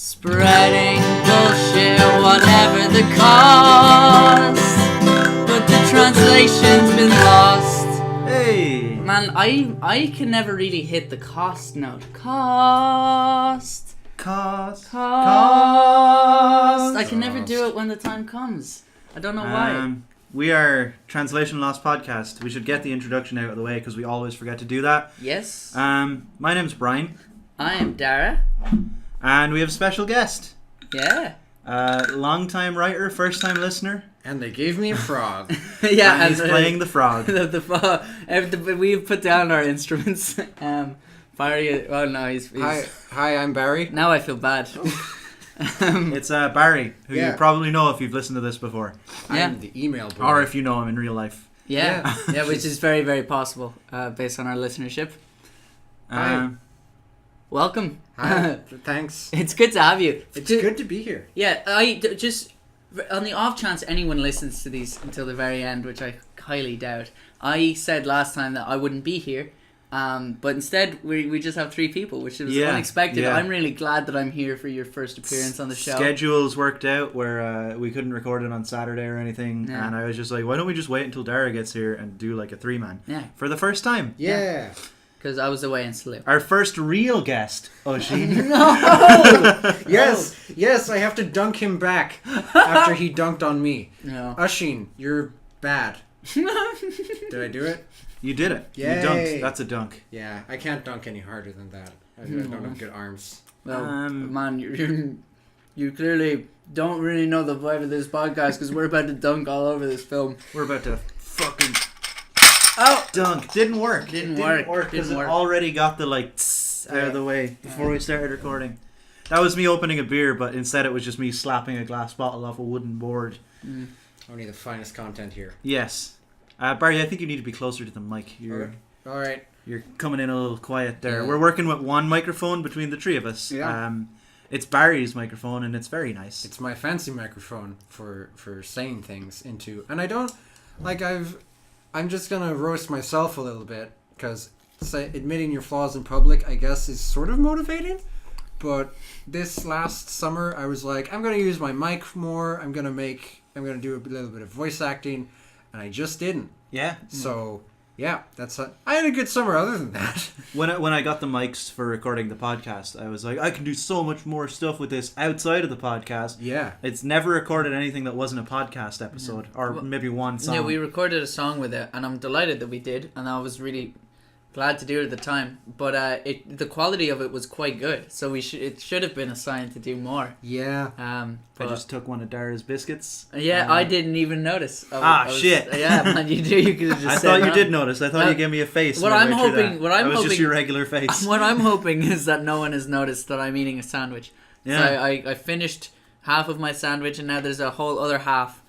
Spreading bullshit, whatever the cost. But the translation's been lost. Hey! Man, I can never really hit the cost note. Cost. I can never do it when the time comes. I don't know why. We are Translation Lost Podcast. We should get the introduction out of the way because we always forget to do that. Yes. My name's Brian. I am Dara. And we have a special guest. Yeah. Long-time writer, first-time listener. And they gave me a frog. Yeah, and he's playing the frog. The frog. We've put down our instruments. Barry. Oh no, he's. Hi, I'm Barry. Now I feel bad. It's Barry, who you probably know if you've listened to this before. Yeah. I'm the email boy. Or if you know him in real life. Yeah, which is very, very possible based on our listenership. Welcome. Hi. Thanks. It's good to have you. It's good to be here. Yeah, just on the off chance anyone listens to these until the very end, which I highly doubt. I said last time that I wouldn't be here. But instead, we just have three people, which is unexpected. Yeah. I'm really glad that I'm here for your first appearance on the show. Schedules worked out where we couldn't record it on Saturday or anything, and I was just like, why don't we just wait until Dara gets here and do like a three-man for the first time? Yeah. Because I was away in Slough. Our first real guest, Oisin. No! Yes, I have to dunk him back after he dunked on me. No. Oisin, you're bad. Did I do it? You did it. Yay. You dunked. That's a dunk. Yeah, I can't dunk any harder than that. I don't have good arms. Well, man, you clearly don't really know the vibe of this podcast because we're about to dunk all over this film. We're about to fucking... Oh! Dunk. Didn't work. Didn't work because it already got the out of the way before we started recording. That was me opening a beer, but instead it was just me slapping a glass bottle off a wooden board. Only the finest content here. Yes. Barry, I think you need to be closer to the mic. All right. You're coming in a little quiet there. Yeah. We're working with one microphone between the three of us. Yeah. It's Barry's microphone, and it's very nice. It's my fancy microphone for saying things into, and I don't I'm just gonna roast myself a little bit because admitting your flaws in public, I guess, is sort of motivating. But this last summer, I was like, I'm gonna use my mic more. I'm gonna do a little bit of voice acting, and I just didn't. Yeah. So yeah, I had a good summer. Other than that, when I got the mics for recording the podcast, I was like, I can do so much more stuff with this outside of the podcast. Yeah. It's never recorded anything that wasn't a podcast episode, or maybe one song. Yeah, we recorded a song with it, and I'm delighted that we did, and I was really glad to do it at the time. But the quality of it was quite good, so it should have been a sign to do more. Yeah. I just took one of Dara's biscuits. Yeah, I didn't even notice. Shit. Yeah, man, you could have just. I thought you did notice. I thought you gave me a face. What I'm hoping, that was just your regular face. What I'm hoping is that no one has noticed that I'm eating a sandwich. Yeah. So I finished half of my sandwich, and now there's a whole other half.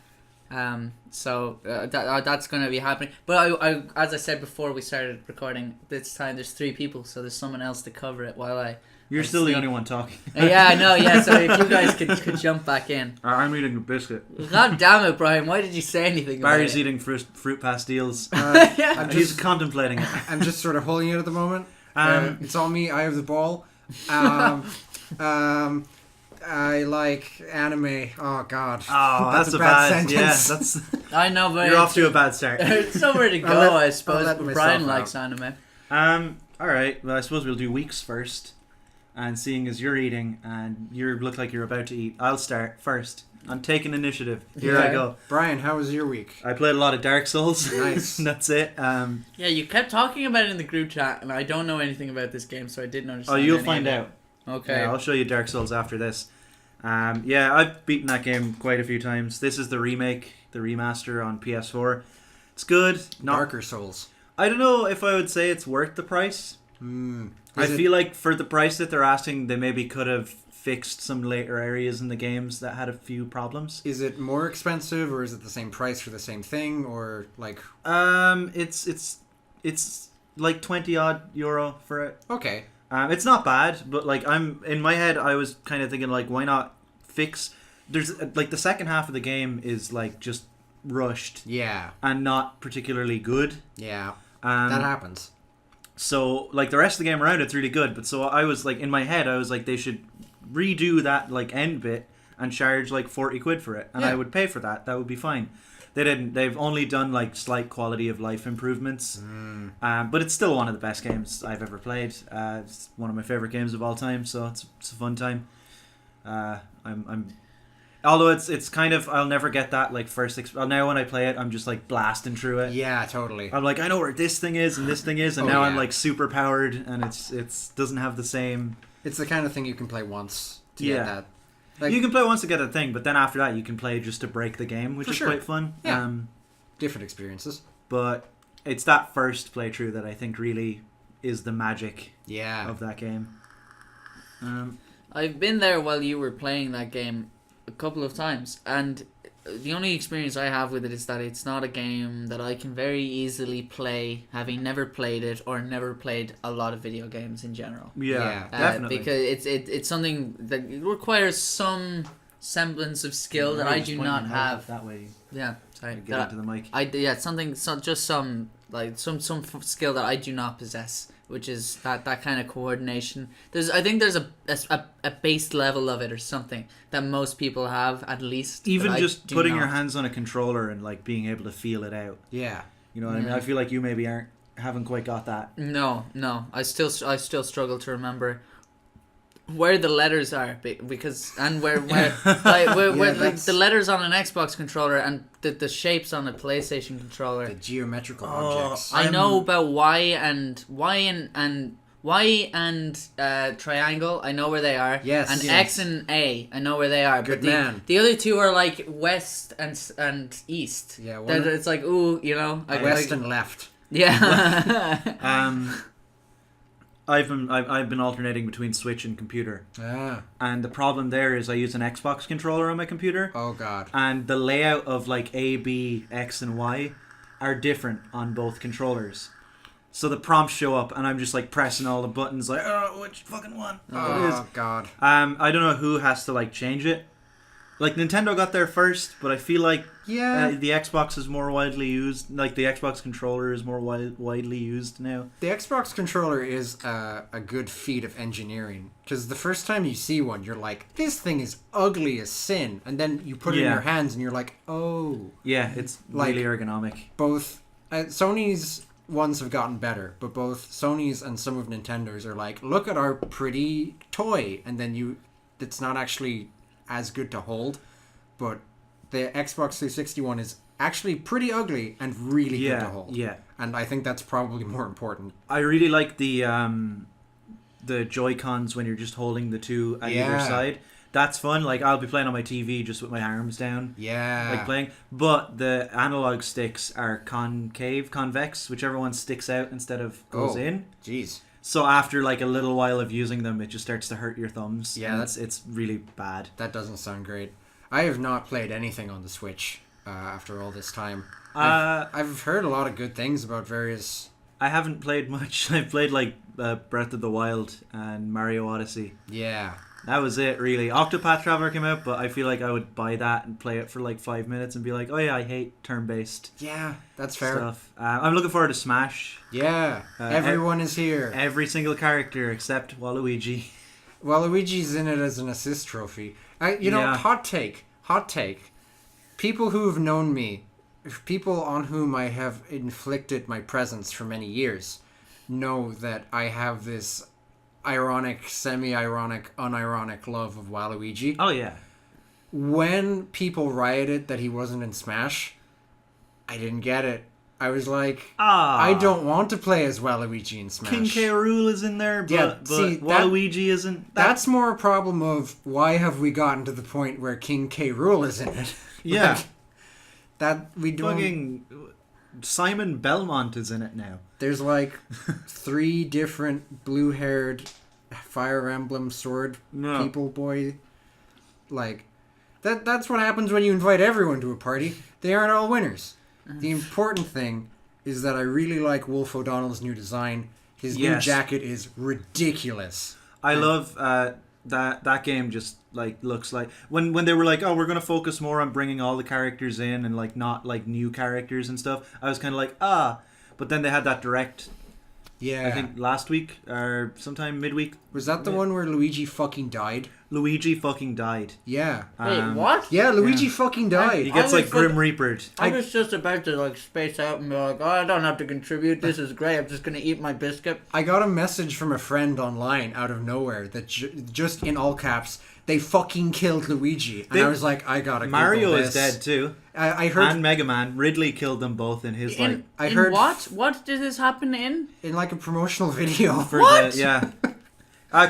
So that's going to be happening. But I, as I said before we started recording, this time there's three people, so there's someone else to cover it while I. You're still the only one talking. Yeah, I know. Yeah, so if you guys could jump back in. I'm eating a biscuit. God damn it, Brian! Why did you say anything? Barry's eating fruit pastilles. He's contemplating it. I'm just sort of holding it at the moment. It's all me. I have the ball. I like anime. Oh God. Oh, that's a bad sentence. Yeah, that's. I know, but you're off to a bad start. It's somewhere to go, I suppose. Brian likes anime. All right. Well, I suppose we'll do weeks first. And seeing as you're eating and you look like you're about to eat, I'll start first. I'm taking initiative. Here I go. Brian, how was your week? I played a lot of Dark Souls. Nice. That's it. Yeah, you kept talking about it in the group chat, and I don't know anything about this game, so I didn't understand. Oh, you'll find out. Okay. Yeah, I'll show you Dark Souls after this. Yeah, I've beaten that game quite a few times. This is the remake, the remaster on PS4. It's good. Darker Souls. I don't know if I would say it's worth the price. I feel like for the price that they're asking, they maybe could have fixed some later areas in the games that had a few problems. Is it more expensive, or is it the same price for the same thing, or like? It's like €20 for it. Okay. It's not bad, but like in my head, I was kind of thinking like, why not fix? There's like the second half of the game is like just rushed. Yeah. And not particularly good. Yeah. That happens. So like the rest of the game around it's really good, but so I was like in my head I was like they should redo that like end bit and charge like 40 quid for it, and I would pay for that. That would be fine. They didn't. They've only done like slight quality of life improvements, but it's still one of the best games I've ever played. It's one of my favorite games of all time, so it's a fun time. I'm although it's kind of, I'll never get that like now when I play it, I'm just like blasting through it. Yeah, totally. I'm like, I know where this thing is and this thing is, and now I'm like super powered, and it's doesn't have the same. It's the kind of thing you can play once to get that. Like, you can play once to get a thing, but then after that you can play just to break the game, which is quite fun. Yeah. Different experiences. But it's that first playthrough that I think really is the magic of that game. I've been there while you were playing that game a couple of times, and the only experience I have with it is that it's not a game that I can very easily play, having never played it or never played a lot of video games in general. Yeah, definitely. Because it's something that requires some semblance of skill that I do not have. That way. Yeah, sorry. Get into the mic. Just some skill that I do not possess, which is that kind of coordination. I think there's a base level of it or something that most people have, at least. Even just putting your hands on a controller and like being able to feel it out. Yeah. You know what I mean? I feel like you maybe haven't quite got that. No. I still struggle to remember where the letters are, because where the letters on an Xbox controller and the shapes on a PlayStation controller, the geometrical objects. I know about Y and triangle. I know where they are. Yes. And X and A. I know where they are. Good but man. The other two are like west and east. Yeah. It's like west and left. Yeah. I've been alternating between Switch and computer. And the problem there is I use an Xbox controller on my computer. Oh god. And the layout of like A, B, X and Y are different on both controllers. So the prompts show up and I'm just like pressing all the buttons like, oh, which fucking one? Oh god. I don't know who has to like change it. Like Nintendo got there first, but I feel like the Xbox is more widely used. Like the Xbox controller is more widely used now. The Xbox controller is a good feat of engineering, because the first time you see one, you're like, this thing is ugly as sin, and then you put it in your hands and you're like, oh. Yeah, it's like, really ergonomic. Both Sony's ones have gotten better, but both Sony's and some of Nintendo's are like, look at our pretty toy, and then it's not actually as good to hold, but the Xbox 360 one is actually pretty ugly and really good to hold. Yeah, and I think that's probably more important. I really like the Joy-Cons when you're just holding the two at either side. That's fun. Like I'll be playing on my TV just with my arms down. Yeah, like playing. But the analog sticks are convex, whichever one sticks out instead of goes in. Jeez. So after like a little while of using them, it just starts to hurt your thumbs. Yeah, it's really bad. That doesn't sound great. I have not played anything on the Switch after all this time. I've heard a lot of good things about various. I haven't played much. I've played like Breath of the Wild and Mario Odyssey. Yeah. That was it, really. Octopath Traveler came out, but I feel like I would buy that and play it for like 5 minutes and be like, oh yeah, I hate turn-based. Yeah, that's fair. Stuff. I'm looking forward to Smash. Yeah, everyone is here. Every single character except Waluigi. Waluigi's in it as an assist trophy. Hot take. People who have known me, people on whom I have inflicted my presence for many years, know that I have this ironic, semi-ironic, unironic love of Waluigi. Oh, yeah. When people rioted that he wasn't in Smash, I didn't get it. I was like, I don't want to play as Waluigi in Smash. King K. Rool is in there, but Waluigi isn't. That's more a problem of why have we gotten to the point where King K. Rool is in it? Yeah. Like, that we don't... Fucking Simon Belmont is in it now. There's like 3 different blue-haired Fire Emblem sword people boy. Like, that's what happens when you invite everyone to a party. They aren't all winners. The important thing is that I really like Wolf O'Donnell's new design. His new jacket is ridiculous. I love that game. Just like looks like when they were like, oh, we're gonna focus more on bringing all the characters in and like not like new characters and stuff. I was kind of like but then they had that direct. Yeah, I think last week or sometime midweek. Was that the one where Luigi fucking died? Luigi fucking died. Yeah. Wait, what? Yeah, Luigi fucking died. He gets I like was Grim Reapered. I was just about to like space out and be like, oh, I don't have to contribute. This is great. I'm just gonna eat my biscuit. I got a message from a friend online out of nowhere that just in all caps, they fucking killed Luigi. And I was like, I gotta Mario Google is this. dead too. I heard And Mega Man. Ridley killed them both in his like I in heard what? What did this happen in? in like a promotional video. for What? the yeah.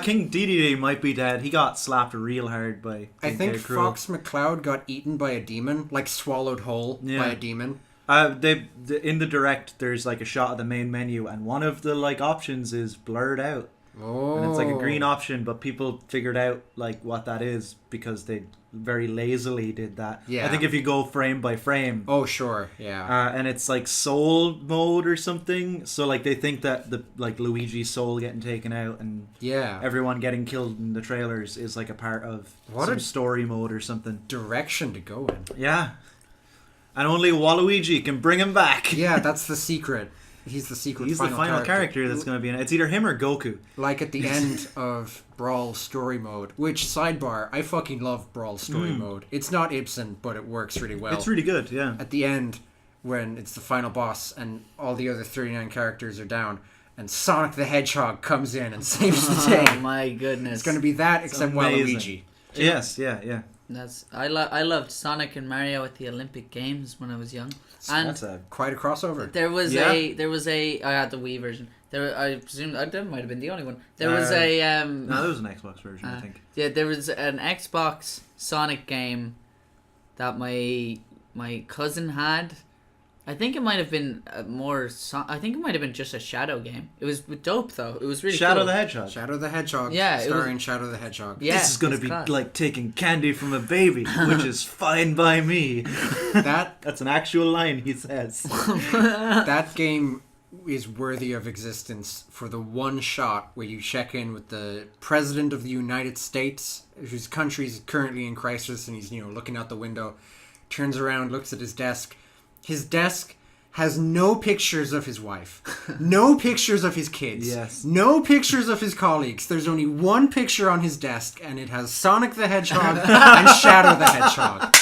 King Dedede might be dead. He got slapped real hard by I King think K. Rool. Fox McCloud got eaten by a demon, like swallowed whole by a demon. In the direct, there's like a shot of the main menu, and one of the like options is blurred out, Oh. and it's like a green option. But people figured out like what that is because they very lazily did that. Yeah. I think if you go frame by frame, Oh, sure. Yeah. and it's like soul mode or something. So like they think that the like Luigi's soul getting taken out and Yeah. everyone getting killed in the trailers is like a part of What some a- story mode or something. Direction to go in. Yeah. And only Waluigi can bring him back. Yeah, that's the secret. He's the secret He's the final character that's going to be in it. It's either him or Goku. Like at the end of Brawl Story Mode, which, sidebar, I fucking love Brawl Story Mode. It's not Ibsen, but it works really well. It's really good, yeah. At the end, when it's the final boss and all the other 39 characters are down, and Sonic the Hedgehog comes in and saves the day. Oh my goodness! It's going to be that, except amazing. Waluigi. Yes, yeah. I loved Sonic and Mario at the Olympic Games when I was young, and That's a... Quite a crossover. there was Yeah. I had the Wii version. I presume that might have been the only one. There was a No, there was an Xbox version, I think. yeah, there was an Xbox Sonic game that my cousin had. I think it might have been I think it might have been just a Shadow game. It was dope though. It was really Shadow cool. the Hedgehog. Shadow the Hedgehog. Yeah, it starring Shadow the Hedgehog. Yeah, This is going to it's be class. like taking candy from a baby, which is fine by me. That's an actual line he says. That game is worthy of existence for the one shot where you check in with the President of the United States, whose country is currently in crisis, and he's looking out the window, turns around, looks at his desk. His desk has no pictures of his wife, no pictures of his kids, Yes. no pictures of his colleagues. There's only one picture on his desk, and it has Sonic the Hedgehog and Shadow the Hedgehog.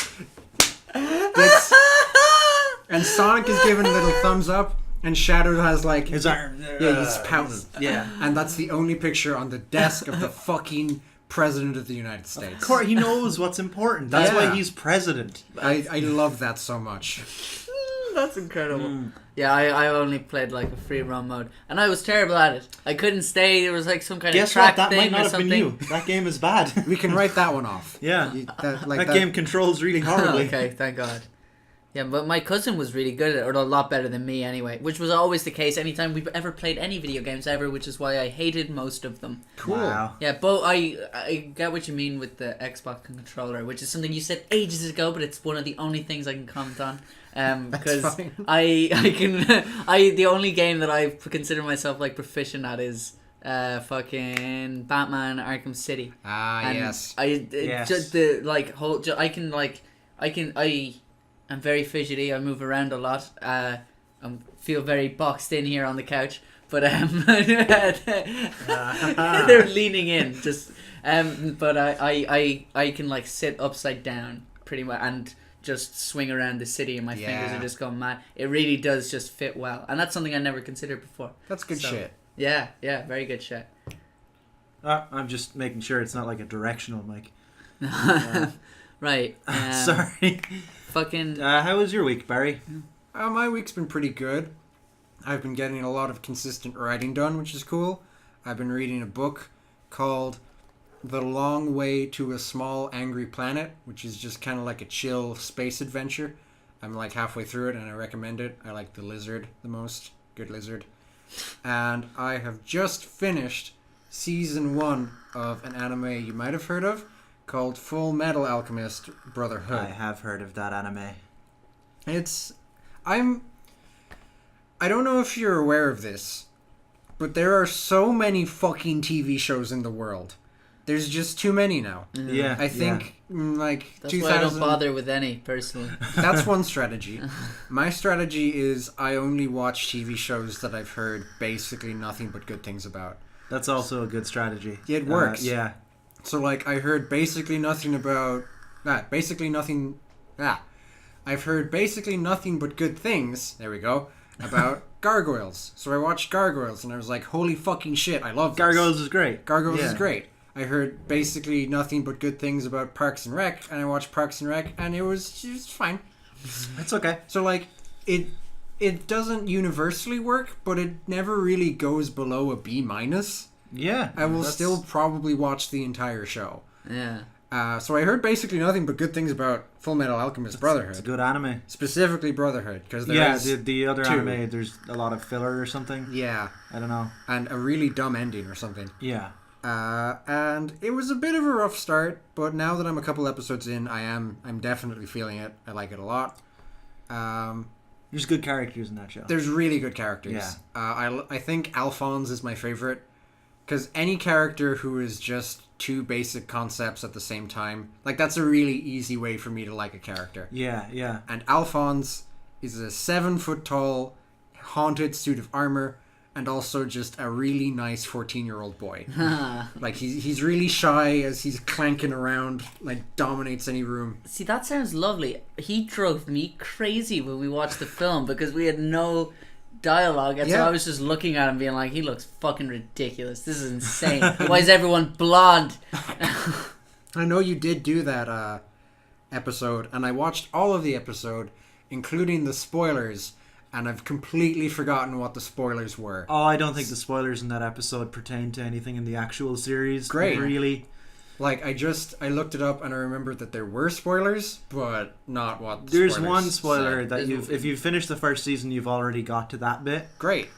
And Sonic is giving a little thumbs up, and Shadow has like His arm. yeah, he's pouting. Yeah. And that's the only picture on the desk of the fucking President of the United States. Of course, he knows what's important. That's Yeah. why he's president. I love that so much. That's incredible. Yeah, I only played like a free roam mode, and I was terrible at it. I couldn't stay. There was like some kind Guess of track what? That thing might not or have something. been you. That game is bad. We can write that one off. Yeah. That Game controls really horribly. Okay, thank God. Yeah, but my cousin was really good at it, or a lot better than me anyway, which was always the case anytime we've ever played any video games ever, which is why I hated most of them. Cool. Wow. Yeah, but I get what you mean with the Xbox controller, which is something you said ages ago, but it's one of the only things I can comment on. Because That's fine. the only game that I consider myself like proficient at is fucking Batman Arkham City. Ah, And yes. Yes. Just the like whole. I'm very fidgety. I move around a lot. I feel very boxed in here on the couch. But they're leaning in. Just but I can like sit upside down pretty much and just swing around the city, and my fingers Yeah. are just going mad. It really does just fit well, and that's something I never considered before. That's good So, shit. Yeah, very good shit. I'm just making sure it's not like a directional mic. Right. Sorry. Fucking. How was your week, Barry? My week's been pretty good. I've been getting a lot of consistent writing done, which is cool. I've been reading a book called The Long Way to a Small Angry Planet, which is just kind of like a chill space adventure. I'm like halfway through it, and I recommend it. I like the lizard the most. Good lizard. And I have just finished season 1 of an anime you might have heard of called Full Metal Alchemist Brotherhood. I have heard of that anime. I don't know if you're aware of this, but there are so many fucking TV shows in the world. There's just too many now. Yeah. I think like That's 2000. why I don't bother with any personally. That's one strategy. My strategy is I only watch TV shows that I've heard basically nothing but good things about. That's also a good strategy. It works. Yeah. So, like, I heard basically nothing about... I've heard basically nothing but good things, there we go, about Gargoyles. So I watched Gargoyles, and I was like, holy fucking shit, I love this. Gargoyles is great. Gargoyles is great. I heard basically nothing but good things about Parks and Rec, and I watched Parks and Rec, and it was fine. It's okay. So, like, it doesn't universally work, but it never really goes below a B-. Yeah. I will still probably watch the entire show. Yeah. So I heard basically nothing but good things about Full Metal Alchemist Brotherhood. It's a good anime. Specifically Brotherhood, because the other anime, there's a lot of filler or something. Yeah. I don't know. And a really dumb ending or something. Yeah. And it was a bit of a rough start, but now that I'm a couple episodes in, I'm definitely feeling it. I like it a lot. There's good characters in that show. There's really good characters. Yeah. I think Alphonse is my favorite, because any character who is just two basic concepts at the same time, like, that's a really easy way for me to like a character. Yeah. And Alphonse is a 7-foot tall haunted suit of armor, and also just a really nice 14-year-old boy. Like, he's really shy as he's clanking around, like, dominates any room. See, that sounds lovely. He drove me crazy when we watched the film because we had no dialogue, and so I was just looking at him being like, he looks fucking ridiculous. This is insane. Why is everyone blonde? I know you did do that episode, and I watched all of the episode, including the spoilers, and I've completely forgotten what the spoilers were. Oh, I don't think the spoilers in that episode pertain to anything in the actual series. Great. Really. Like, I looked it up and I remembered that there were spoilers, but not what the There's spoilers one spoiler said. that if you've finished the first season, you've already got to that bit. Great.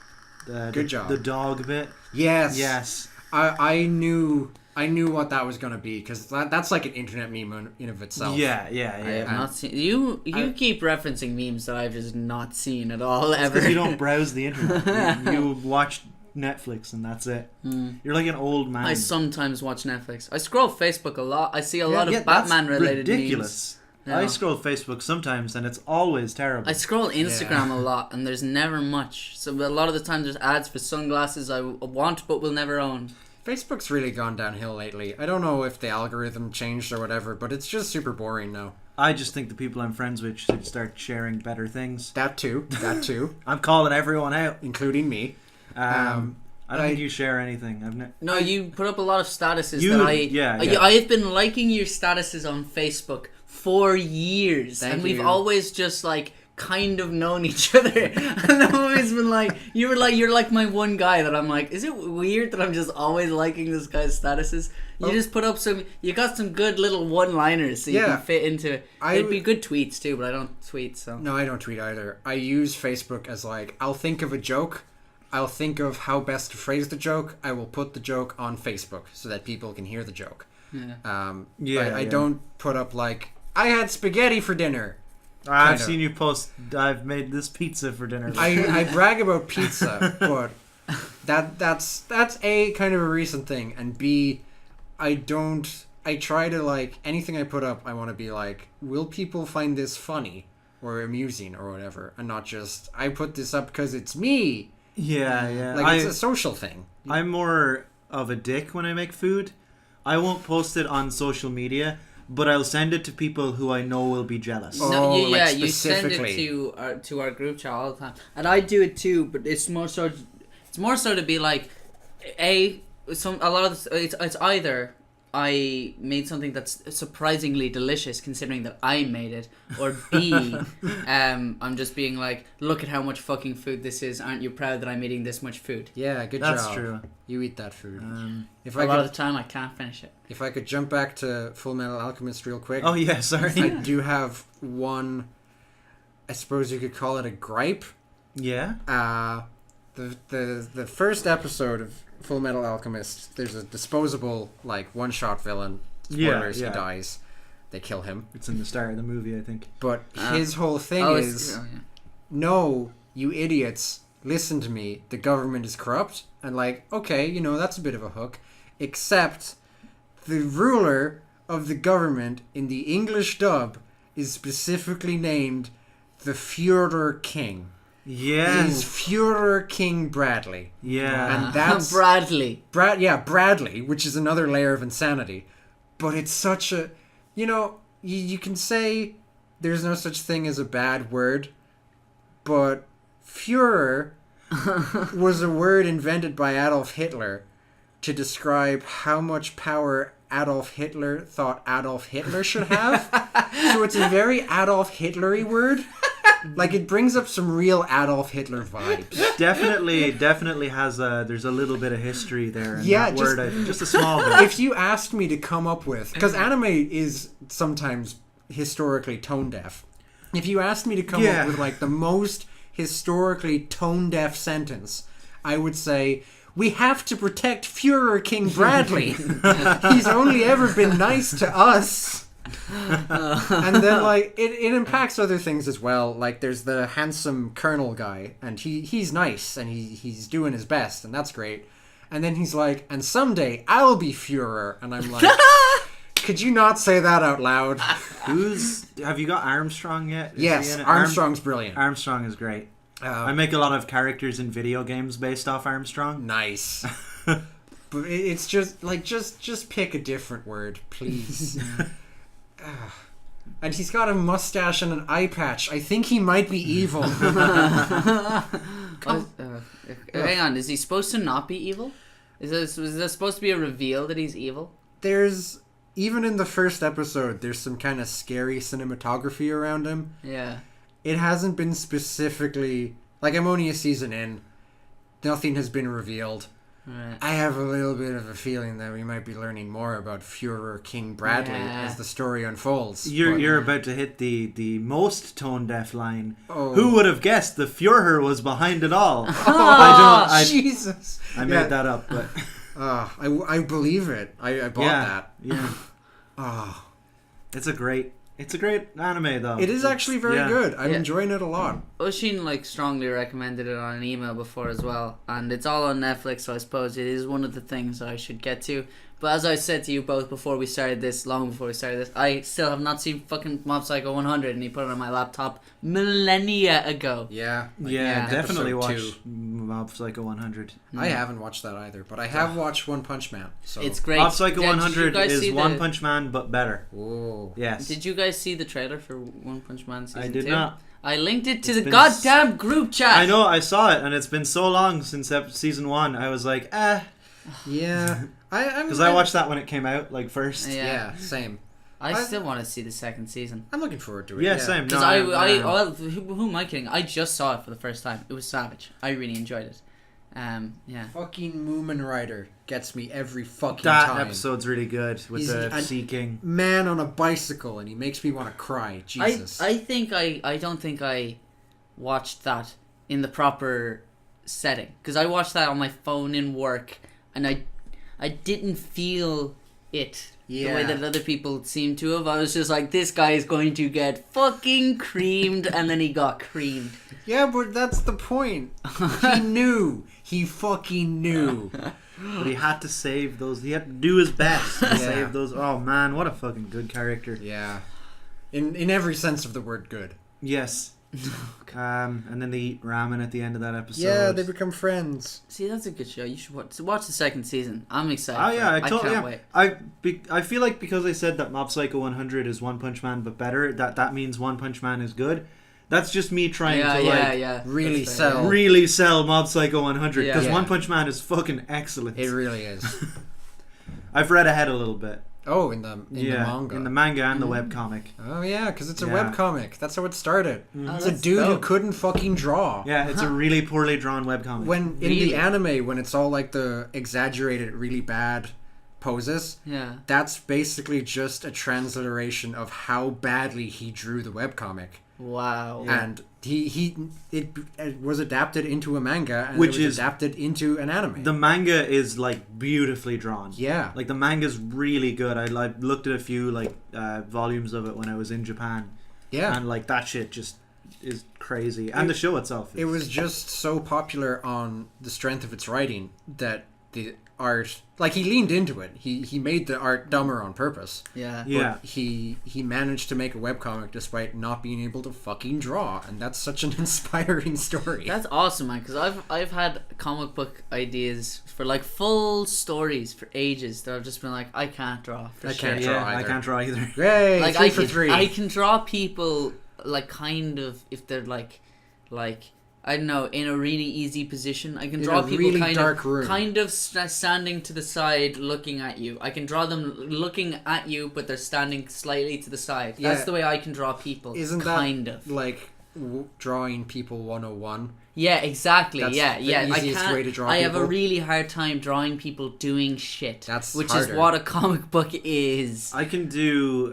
Good job. The dog bit. Yes. I knew what that was going to be, because that's like an internet meme in of itself. Yeah. I have not seen... You keep referencing memes that I've just not seen at all, ever. Because you don't browse the internet. you watch Netflix and that's it. You're like an old man. I sometimes watch Netflix. I scroll Facebook a lot. I see a lot of Batman-related ridiculous. memes. I scroll Facebook sometimes and it's always terrible. I scroll Instagram a lot and there's never much. So a lot of the time there's ads for sunglasses I want but will never own. Facebook's really gone downhill lately. I don't know if the algorithm changed or whatever, but it's just super boring now. I just think the people I'm friends with should start sharing better things. That too. I'm calling everyone out. Including me. I don't think you share anything. No, you put up a lot of statuses that I have been liking your statuses on Facebook for years. Thank we've you. always just like kind of known each other. And I've always been like, you're like my one guy that I'm like, is it weird that I'm just always liking this guy's statuses? You just put up you got some good little one-liners so you can fit into it. It'd be good tweets too, but I don't tweet, so. No, I don't tweet either. I use Facebook as like, I'll think of a joke, I'll think of how best to phrase the joke, I will put the joke on Facebook so that people can hear the joke. I don't put up like, I had spaghetti for dinner. I've seen you post, I've made this pizza for dinner. I brag about pizza, but that's A, kind of a recent thing, and B, I try to, like, anything I put up, I want to be like, will people find this funny or amusing or whatever, and not just, I put this up because it's me. Yeah. Like, it's a social thing. I'm more of a dick when I make food. I won't post it on social media, but I'll send it to people who I know will be jealous. You send it to our group chat all the time, and I do it too. But it's more so to be like, it's either I made something that's surprisingly delicious considering that I made it, or B, I'm just being like, look at how much fucking food this is. Aren't you proud that I'm eating this much food? Yeah, good job. That's true. You eat that food. A lot of the time I can't finish it. If I could jump back to Full Metal Alchemist real quick. Oh yeah, sorry. I do have one, I suppose you could call it a gripe. Yeah. The first episode of Full Metal Alchemist, there's a disposable, like, one-shot villain. Spoilers, he dies. They kill him. It's in the start of the movie, I think. But his whole thing is, no, you idiots, listen to me. The government is corrupt. And, like, okay, that's a bit of a hook. Except the ruler of the government in the English dub is specifically named the Führer King. Yeah. He's Führer King Bradley. Yeah. And that's Bradley. Bradley, which is another layer of insanity. but it's such a, you can say there's no such thing as a bad word, but Führer was a word invented by Adolf Hitler to describe how much power Adolf Hitler thought Adolf Hitler should have. So it's a very Adolf Hitler-y word. Like, it brings up some real Adolf Hitler vibes. Definitely has there's a little bit of history there in that word. Just a small bit. If you asked me to come up with, because anime is sometimes historically tone deaf. If you asked me to come up with like the most historically tone deaf sentence, I would say, we have to protect Führer King Bradley. He's only ever been nice to us. And then like it impacts other things as well. Like there's the handsome colonel guy, and he's nice and he's doing his best, and that's great. And then he's like, and someday I'll be Führer, and I'm like, could you not say that out loud? Have you got Armstrong yet? Yes, Armstrong's brilliant. Armstrong is great. I make a lot of characters in video games based off Armstrong. Nice. But it's just like just pick a different word, please. And he's got a mustache and an eye patch. I think he might be evil. Hang on, is he supposed to not be evil? Is there supposed to be a reveal that he's evil? There's, even in the first episode, there's some kind of scary cinematography around him. Yeah. It hasn't been specifically, like, I'm only a season in. Nothing has been revealed. Right. I have a little bit of a feeling that we might be learning more about Führer King Bradley as the story unfolds. You're about to hit the most tone deaf line. Oh. Who would have guessed the Führer was behind it all? Jesus! I made that up, but I believe it. I bought that. Yeah. It's a great anime though. It is actually very good. I'm enjoying it a lot. Oshin strongly recommended it on an email before as well, and it's all on Netflix, so I suppose it is one of the things I should get to. But as I said to you both before we started this, long before we started this, I still have not seen fucking Mob Psycho 100, and he put it on my laptop millennia ago. Definitely watch Mob Psycho 100. I haven't watched that either, but I have watched One Punch Man. So it's great. Mob Psycho 100 is One Punch Man, but better. Whoa. Yes. Did you guys see the trailer for One Punch Man season 2? I did not. I linked it to the goddamn group chat. I know, I saw it, and it's been so long since season 1. I was like, Yeah. Because I watched that when it came out, like, first. Yeah, same. I still want to see the second season. I'm looking forward to it. Yeah, same. Because who am I kidding? I just saw it for the first time. It was savage. I really enjoyed it. Fucking Moomin Rider gets me every fucking time. That episode's really good with the Sea King. Man on a bicycle, and he makes me want to cry. Jesus. I don't think I watched that in the proper setting. Because I watched that on my phone in work, and I didn't feel it the way that other people seem to have. I was just like, this guy is going to get fucking creamed, and then he got creamed. Yeah, but that's the point. He knew. He fucking knew. But he had to save those. He had to do his best to save those. Oh man, what a fucking good character. Yeah. In every sense of the word good. Yes. And then they eat ramen at the end of that episode. Yeah, they become friends. See, that's a good show. You should watch the second season. I'm excited. Oh yeah, I can't wait. I feel like because I said that Mob Psycho 100 is One Punch Man but better, that means One Punch Man is good. That's just me trying to really sell Mob Psycho 100 because One Punch Man is fucking excellent. It really is. I've read ahead a little bit. Oh, in the manga. In the manga and the webcomic. Oh, yeah, because it's a webcomic. That's how it started. Oh, it's a dude who couldn't fucking draw. Yeah, it's a really poorly drawn webcomic. In the anime, when it's all like the exaggerated, really bad poses, that's basically just a transliteration of how badly he drew the webcomic. Wow. And it was adapted into a manga, and which it was adapted into an anime. The manga is like beautifully drawn. Yeah. Like the manga's really good. I looked at a few like volumes of it when I was in Japan. Yeah. And like that shit just is crazy. And the show itself. It was just so popular on the strength of its writing that the art. Like, he leaned into it. He made the art dumber on purpose. Yeah. Yeah. But he managed to make a webcomic despite not being able to fucking draw, and that's such an inspiring story. That's awesome, man. Because I've had comic book ideas for like full stories for ages that I've just been like, I can't draw. I can't draw either. I can't draw either. Yay, Like three for three. I can draw people like kind of if they're like I don't know, in a really easy position. I can In draw a people really kind dark of room. standing to the side, looking at you. I can draw them looking at you, but they're standing slightly to the side. That's Yeah. the way I can draw people. Isn't kind that of like drawing people 101? Yeah, exactly. That's yeah, the yeah. easiest way to draw I have a people. really hard time drawing people doing shit. That's which harder. is what a comic book is. I can do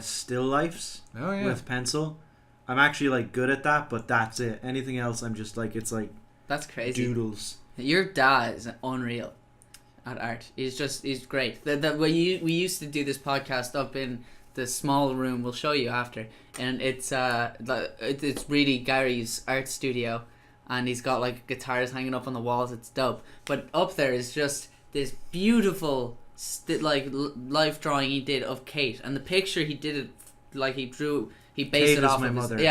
still lifes Oh yeah. with pencil. I'm actually like good at that, but that's it. Anything else, I'm just like it's like That's crazy. doodles. Your dad is unreal at art. He's great. We used to do this podcast up in the small room. We'll show you after, and it's really Gary's art studio, and he's got like guitars hanging up on the walls. It's dope. But up there is just this beautiful life drawing he did of Kate, and the picture he did it like he drew. He based Kate it is off my of mother. his,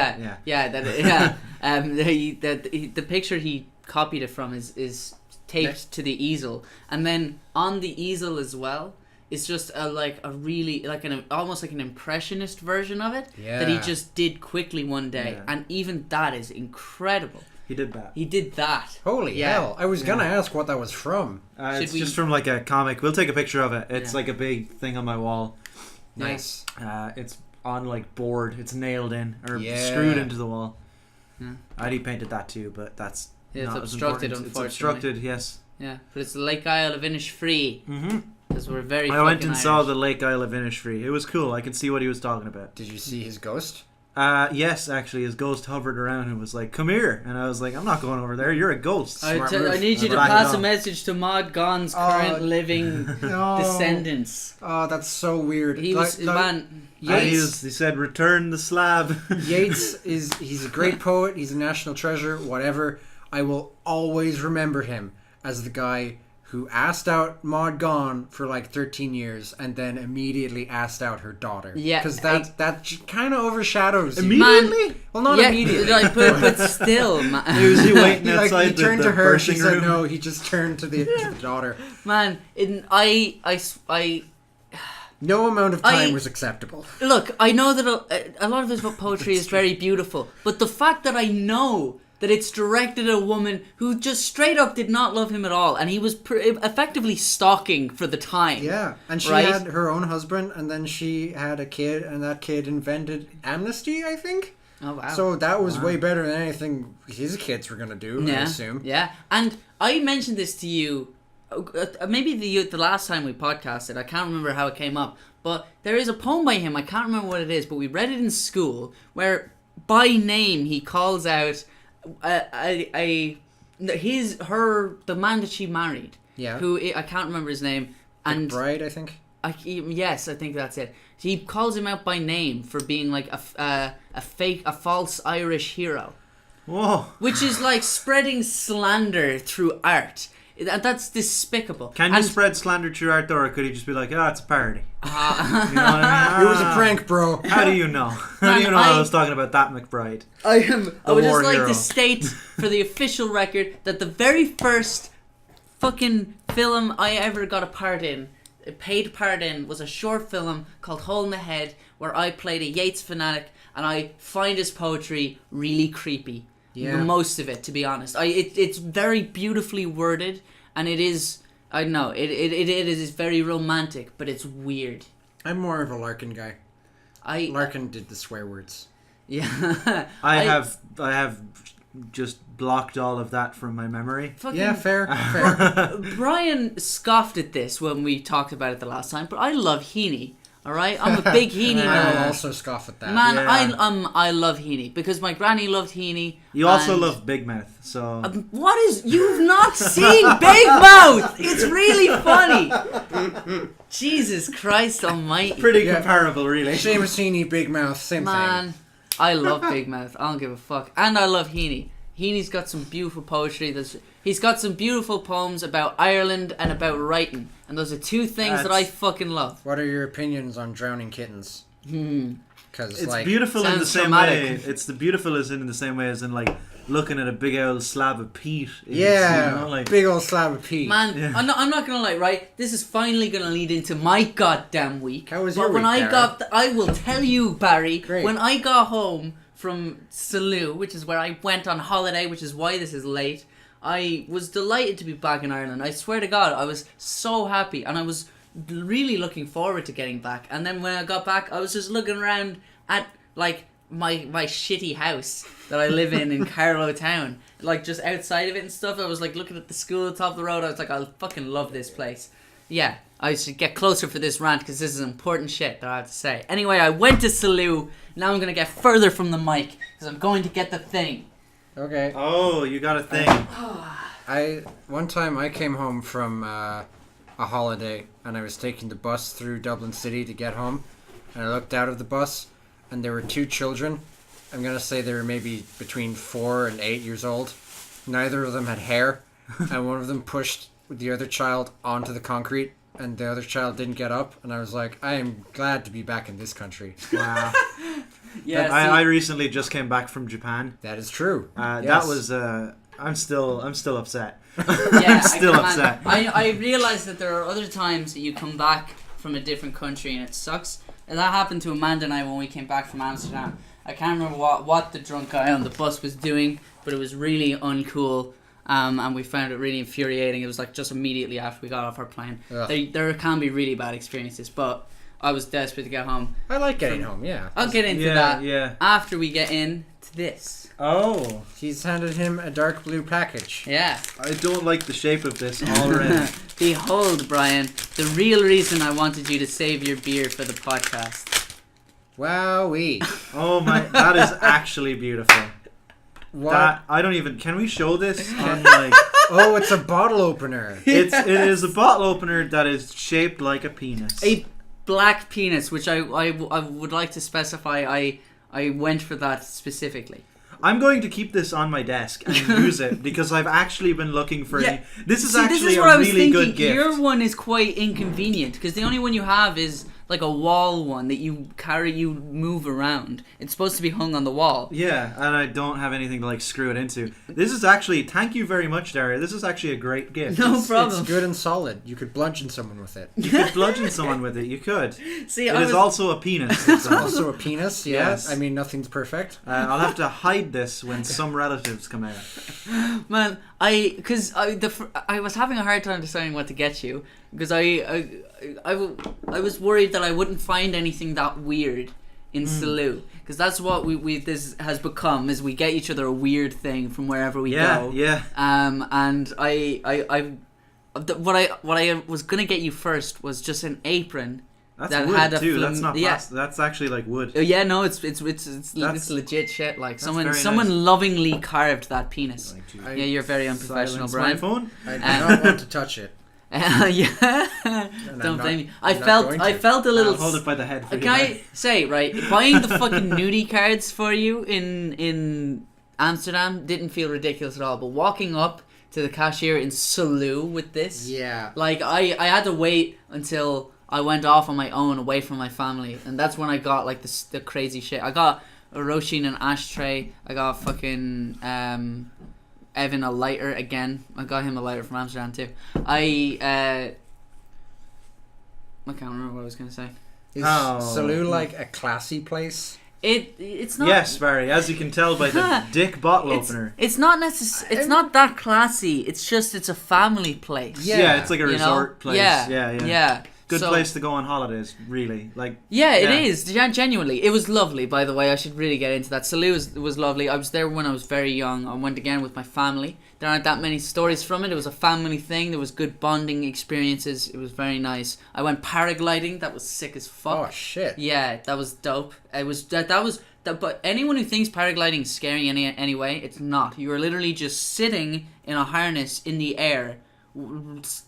the picture he copied it from is taped to the easel, and then on the easel as well is just almost like an impressionist version of it that he Yeah. just did quickly one day, Yeah. and even that is incredible. He did that. He did that. Holy Yeah. hell! I was gonna ask what that was from. It's we- just from like a comic. We'll take a picture of it. It's Yeah. like a big thing on my wall. Nice. It's on like board. It's nailed in or Yeah. screwed into the wall. Yeah. I already painted that too, but that's Yeah, it's not as obstructed, important. It's unfortunately. obstructed. Yes. Yeah, but it's Lake Isle of Innisfree Mm-hmm. because we're very. I went fucking and saw Irish. the Lake Isle of Innisfree. It was cool. I could see what he was talking about. Did you see his ghost? Yes, actually, his ghost hovered around and was like, "Come here," and I was like, "I'm not going over there. You're a ghost." Smart I move. need you to Back it pass a up. message to Maud Gon's Oh, current living No. descendants. Oh, that's so weird. He was man. And Yates, he said, "Return the slab." Yates he's a great poet. He's a national treasure. Whatever. I will always remember him as the guy who asked out Maud Gon for like 13 years and then immediately asked out her daughter. Yeah, because that kind of overshadows you. Immediately? Well, not Yeah, immediately. like, but still, man. He was waiting He, outside he turned the to her. She birthing said room. no. He just turned to the daughter. Man, I No amount of time I- was acceptable. look. I know that a lot of his poetry is very beautiful, but the fact that I know that it's directed at a woman who just straight up did not love him at all, and he was effectively stalking for the time. Yeah, and she Right? had her own husband, and then she had a kid, and that kid invented amnesty, I think. Oh wow. So that was way better than anything his kids were gonna do, I assume. Yeah, and I mentioned this to you, maybe the last time we podcasted. I can't remember how it came up, but there is a poem by him. I can't remember what it is, but we read it in school, where by name he calls out the man that she married. Yeah. Who I can't remember his name. And McBride, I think. yes, I think that's it. He calls him out by name for being like a false Irish hero, Whoa! which is like spreading slander through art. That's despicable. Can you And- spread slander through art, or could he just be like, "Ah, it's a parody"? You know what I It mean? was a prank, bro. How do you know? How do you know I was talking about that McBride? I would just war like hero. to state for the official record that the very first fucking film I ever got a paid part in, was a short film called Hole in the Head, where I played a Yeats fanatic, and I find his poetry really creepy. Yeah. Most of it, to be honest. It's very beautifully worded, and it is, I don't know, it is very romantic, but it's weird. I'm more of a Larkin guy. Larkin did the swear words. Yeah. I have just blocked all of that from my memory. Fucking Yeah, fair. Brian scoffed at this when we talked about it the last time, but I love Heaney. All right, I'm a big Heaney I will man. also scoff at that. Man, Yeah. I love Heaney because my granny loved Heaney. You also and- love Big Mouth, so What is? You've not seen Big Mouth? It's really funny. Jesus Christ Almighty, pretty Yeah. comparable, really. Seamus Heaney, Big Mouth, same man! thing. I love Big Mouth. I don't give a fuck, and I love Heaney. Heaney's got some beautiful poetry. He's got some beautiful poems about Ireland and about writing. And those are two things that I fucking love. What are your opinions on drowning kittens? Because it's beautiful in the same traumatic. way. It's the beautiful is in the same way as in like looking at a big old slab of peat. Yeah, you know, like, big old slab of peat. Man, yeah. I'm not gonna lie, right? This is finally gonna lead into my goddamn week. How was your week, Dara? I will tell you, Barry. Great. When I got home from Salou, which is where I went on holiday, which is why this is late, I was delighted to be back in Ireland. I swear to God, I was so happy, and I was really looking forward to getting back. And then when I got back, I was just looking around at like my shitty house that I live in Carlow Town, like just outside of it and stuff. I was like looking at the school at the top of the road. I was like, I fucking love this place. Yeah, I should get closer for this rant because this is important shit that I have to say. Anyway, I went to Salou. Now I'm gonna get further from the mic because I'm going to get the thing. Okay. Oh, you got a thing. One time I came home from a holiday and I was taking the bus through Dublin City to get home, and I looked out of the bus and there were two children. I'm gonna say they were maybe between 4 and 8 years old. Neither of them had hair, and one of them pushed the other child onto the concrete, and the other child didn't get up. And I was like, I am glad to be back in this country. Wow. Yeah, I recently just came back from Japan. That is true. Yes. That was. I'm still upset. Yeah, I'm still upset. I realize that there are other times that you come back from a different country and it sucks. And that happened to Amanda and I when we came back from Amsterdam. I can't remember what the drunk guy on the bus was doing, but it was really uncool. And we found it really infuriating. It was like just immediately after we got off our plane. There can be really bad experiences, but I was desperate to get home. I like getting home, yeah. I'll get into that after we get into this. Oh. He's handed him a dark blue package. Yeah. I don't like the shape of this already. Behold, Brian, the real reason I wanted you to save your beer for the podcast. Wowee. Oh my, that is actually beautiful. What? I don't even, can we show this on like... Oh, it's a bottle opener. It is a bottle opener that is shaped like a penis. A black penis, which I would like to specify I went for that specifically. I'm going to keep this on my desk and use it because I've actually been looking for Yeah. This is this actually is what a I was really thinking. good gift. Your one is quite inconvenient because the only one you have is like a wall one that you move around. It's supposed to be hung on the wall. Yeah, and I don't have anything to like screw it into. This is actually, thank you very much, Dara. This is actually a great gift. No problem. It's good and solid. You could bludgeon someone with it. You could bludgeon someone with it. You could. See, it is also a penis. It's also a penis, yeah. Yes. I mean, nothing's perfect. I'll have to hide this when some relatives come out. Man, I was having a hard time deciding what to get you because I was worried that I wouldn't find anything that weird in Salou because that's what this has become, is we get each other a weird thing from wherever we go. Yeah. And what I was gonna get you first was just an apron. That's that wood had a too. That's not plastic. That's actually like wood. Yeah, no, it's legit shit. Like someone lovingly carved that penis. Yeah, you're very unprofessional, Brian. My phone. I do not want to touch it. Yeah, don't blame me. I felt a little. I'll hold it by the head. For Can I say, right, buying the fucking nudie cards for you in Amsterdam didn't feel ridiculous at all, but walking up to the cashier in Salou with this, yeah, like I had to wait until I went off on my own away from my family, and that's when I got like the crazy shit. I got a Roisin and ashtray. I got fucking Evan a lighter again. I got him a lighter from Amsterdam too. I can't remember what I was gonna say. Is Salou like a classy place? It's not. Yes, Barry. As you can tell by the dick bottle opener. It's not necessary. It's not that classy. It's just it's a family place. Yeah, it's like a resort place. Yeah. Good place to go on holidays, really. Yeah, it is. Genuinely. It was lovely, by the way. I should really get into that. Salou was lovely. I was there when I was very young. I went again with my family. There aren't that many stories from it. It was a family thing. There was good bonding experiences. It was very nice. I went paragliding. That was sick as fuck. Oh, shit. Yeah, that was dope. It was but anyone who thinks paragliding is scary anyway, it's not. You are literally just sitting in a harness in the air,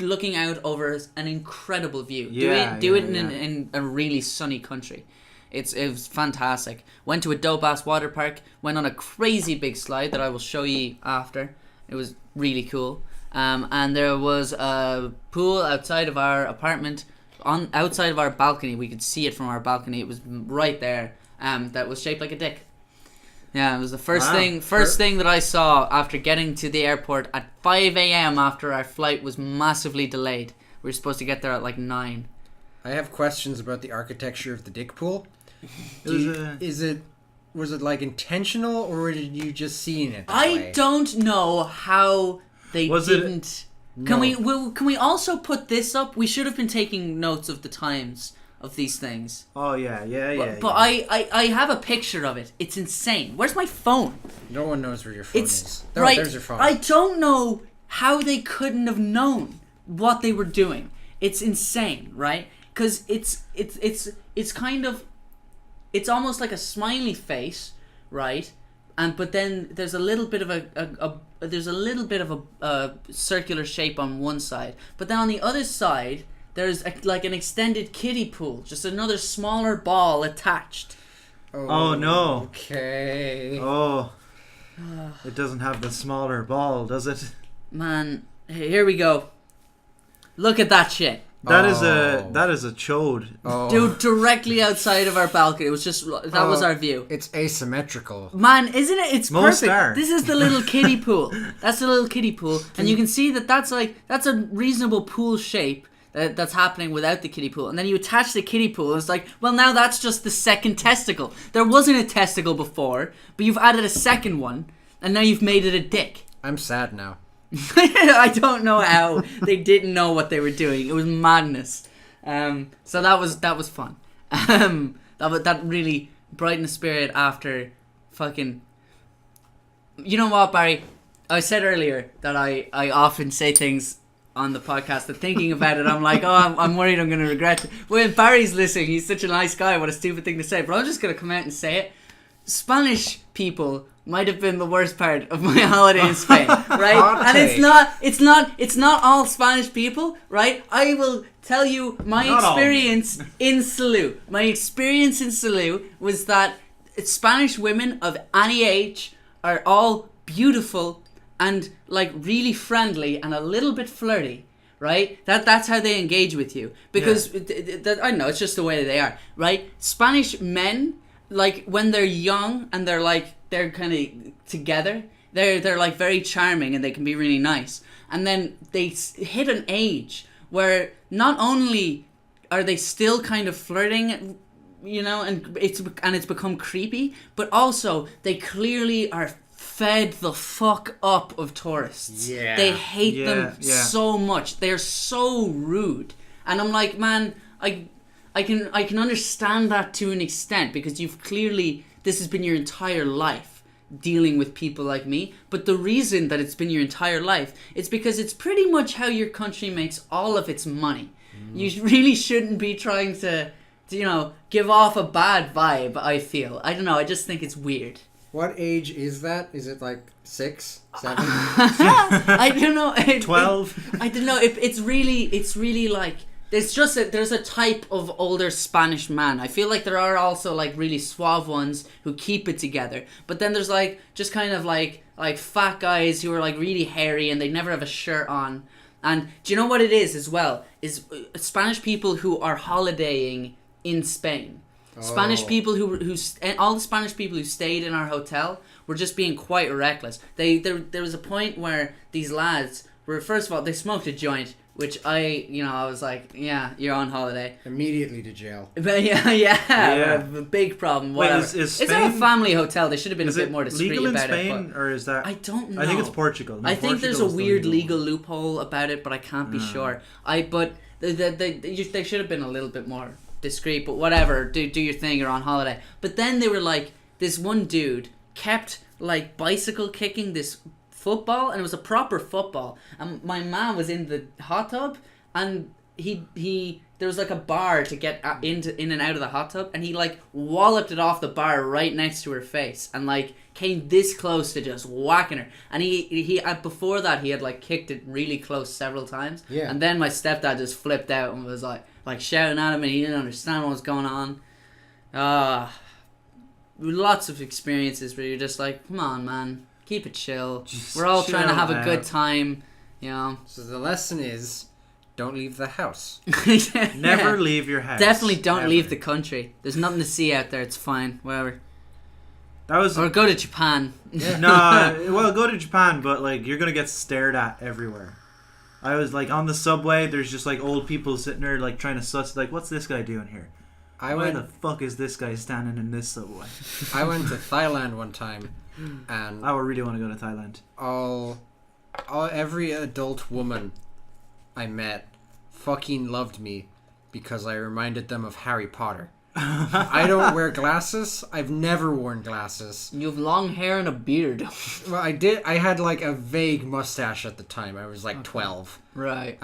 looking out over an incredible view. Do it in a really sunny country. It was fantastic. Went to a dope ass water park. Went on a crazy big slide that I will show you after. It was really cool. And there was a pool outside of our apartment. Outside of our balcony, we could see it from our balcony. It was right there. That was shaped like a dick. Yeah, it was the first thing that I saw after getting to the airport at 5 a.m. after our flight was massively delayed. We were supposed to get there at like 9. I have questions about the architecture of the dick pool. Was it like intentional, or did you just see it? I don't know how they didn't. Can we also put this up? We should have been taking notes of the times of these things. Oh yeah. But I have a picture of it. It's insane. Where's my phone? No one knows where your phone is. Right. There's your phone. I don't know how they couldn't have known what they were doing. It's insane, right? Because it's kind of, it's almost like a smiley face, right? But then there's a little bit of a circular shape on one side, but then on the other side there's like an extended kiddie pool, just another smaller ball attached. Oh no. Okay. Oh. It doesn't have the smaller ball, does it? Man, here we go. Look at that shit. That is a chode. Oh. Dude, directly outside of our balcony. It was just that was our view. It's asymmetrical. Man, isn't it? It's Most perfect. are. This is the little kiddie pool. That's the little kiddie pool, and you can see that's a reasonable pool shape that's happening without the kiddie pool. And then you attach the kiddie pool, and it's like, well, now that's just the second testicle. There wasn't a testicle before, but you've added a second one, and now you've made it a dick. I'm sad now. I don't know how they didn't know what they were doing. It was madness. So that was fun. That really brightened the spirit after fucking. You know what, Barry? I said earlier that I often say things on the podcast that thinking about it, I'm like, oh, I'm worried I'm going to regret it. When Barry's listening, he's such a nice guy. What a stupid thing to say. But I'm just going to come out and say it. Spanish people might have been the worst part of my holiday in Spain, right? And it's not all Spanish people, right? I will tell you my experience in Salou. My experience in Salou was that Spanish women of any age are all beautiful and like really friendly and a little bit flirty, right? That's how they engage with you, because I don't know, it's just the way they are, right? Spanish men, like when they're young and they're kind of together, they're like very charming and they can be really nice, and then they hit an age where not only are they still kind of flirting, you know, and it's become creepy, but also they clearly are fed the fuck up of tourists. Yeah. They hate them so much. They're so rude, and I'm like, man, I can understand that to an extent, because this has been your entire life dealing with people like me. But the reason that it's been your entire life is because it's pretty much how your country makes all of its money. You really shouldn't be trying to give off a bad vibe, I feel. I don't know, I just think it's weird. What age is that? Is it like 6, 7? I don't know. 12? I don't know. It's really like... There's a type of older Spanish man. I feel like there are also like really suave ones who keep it together. But then there's like just kind of like fat guys who are like really hairy and they never have a shirt on. And do you know what it is as well? Is Spanish people who are holidaying in Spain. Spanish people all the Spanish people who stayed in our hotel were just being quite reckless. There was a point where these lads were, first of all, they smoked a joint, which I was like, yeah, you're on holiday. Immediately to jail. But yeah. A big problem. Whatever. Wait, is Spain, it's not a family hotel. They should have been a bit more discreet legal in about Spain, it. or is that? I don't know. I think it's Portugal. No, I think there's a Portugal is the weird legal loophole about it, but I can't be sure. But they should have been a little bit more discreet. But whatever, do your thing. You're on holiday. But then they were like, this one dude kept like bicycle kicking this football, and it was a proper football, and my man was in the hot tub, and he there was like a bar to get in and out of the hot tub, and he like walloped it off the bar right next to her face, and like came this close to just whacking her, and he before that he had like kicked it really close several times, and then my stepdad just flipped out and was like shouting at him, and he didn't understand what was going on. Lots of experiences where you're just like, come on, man, keep it chill. Just We're all trying to chill have a out. good time, you know. So the lesson is, don't leave the house. Never leave your house. Definitely don't Ever. leave the country. There's nothing to see out there. It's fine. Whatever. That was Or go to Japan. well, go to Japan, but like you're gonna get stared at everywhere. I was like on the subway. There's just like old people sitting there like trying to suss like, what's this guy doing here? Why the fuck is this guy standing in this subway? I went to Thailand one time, and I would really want to go to Thailand. every adult woman I met fucking loved me because I reminded them of Harry Potter. I don't wear glasses. I've never worn glasses. You have long hair and a beard. Well, I did. I had like a vague mustache at the time. I was like 12. Right.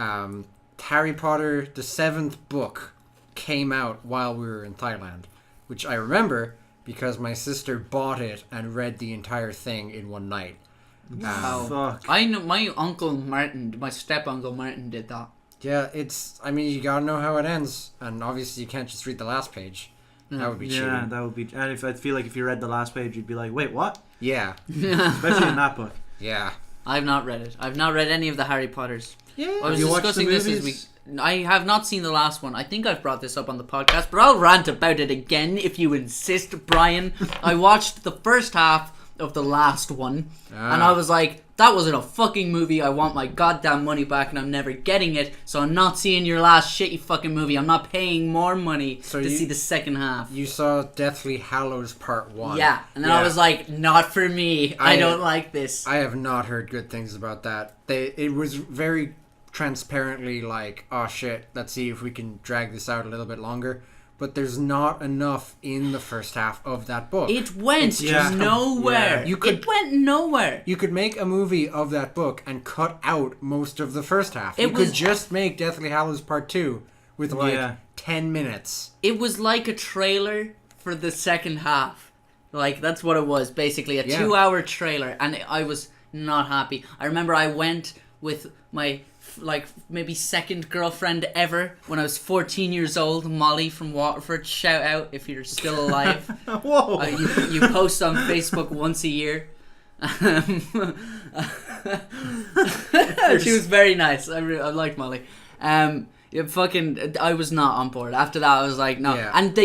Harry Potter, the 7th book, came out while we were in Thailand, which I remember because my sister bought it and read the entire thing in one night. Fuck. I know my uncle Martin, my step uncle Martin, did that. Yeah, I mean, you gotta know how it ends, and obviously you can't just read the last page. That would be cheating. Yeah, that would be. And I feel like if you read the last page, you'd be like, wait, what? Yeah. Especially in that book. Yeah. I've not read it. I've not read any of the Harry Potters. Yeah. I was you watched discussing the this as movies? I have not seen the last one. I think I've brought this up on the podcast, but I'll rant about it again if you insist, Brian. I watched the first half of the last one, and I was like, that wasn't a fucking movie. I want my goddamn money back, and I'm never getting it, so I'm not seeing your last shitty fucking movie. I'm not paying more money to see the second half. You saw Deathly Hallows Part 1. Yeah, and then I was like, not for me. I don't like this. I have not heard good things about that. It was very transparently like, oh shit, let's see if we can drag this out a little bit longer. But there's not enough in the first half of that book. It went nowhere. Yeah. It went nowhere. You could make a movie of that book and cut out most of the first half. You could just make Deathly Hallows Part 2 with 10 minutes. It was like a trailer for the second half. Like, that's what it was, basically. A 2-hour trailer. And I was not happy. I remember I went with my maybe second girlfriend ever when I was 14 years old, Molly from Waterford. Shout out if you're still alive. Whoa. You post on Facebook once a year. She was very nice. I liked Molly. I was not on board. After that, I was like, no. Yeah. And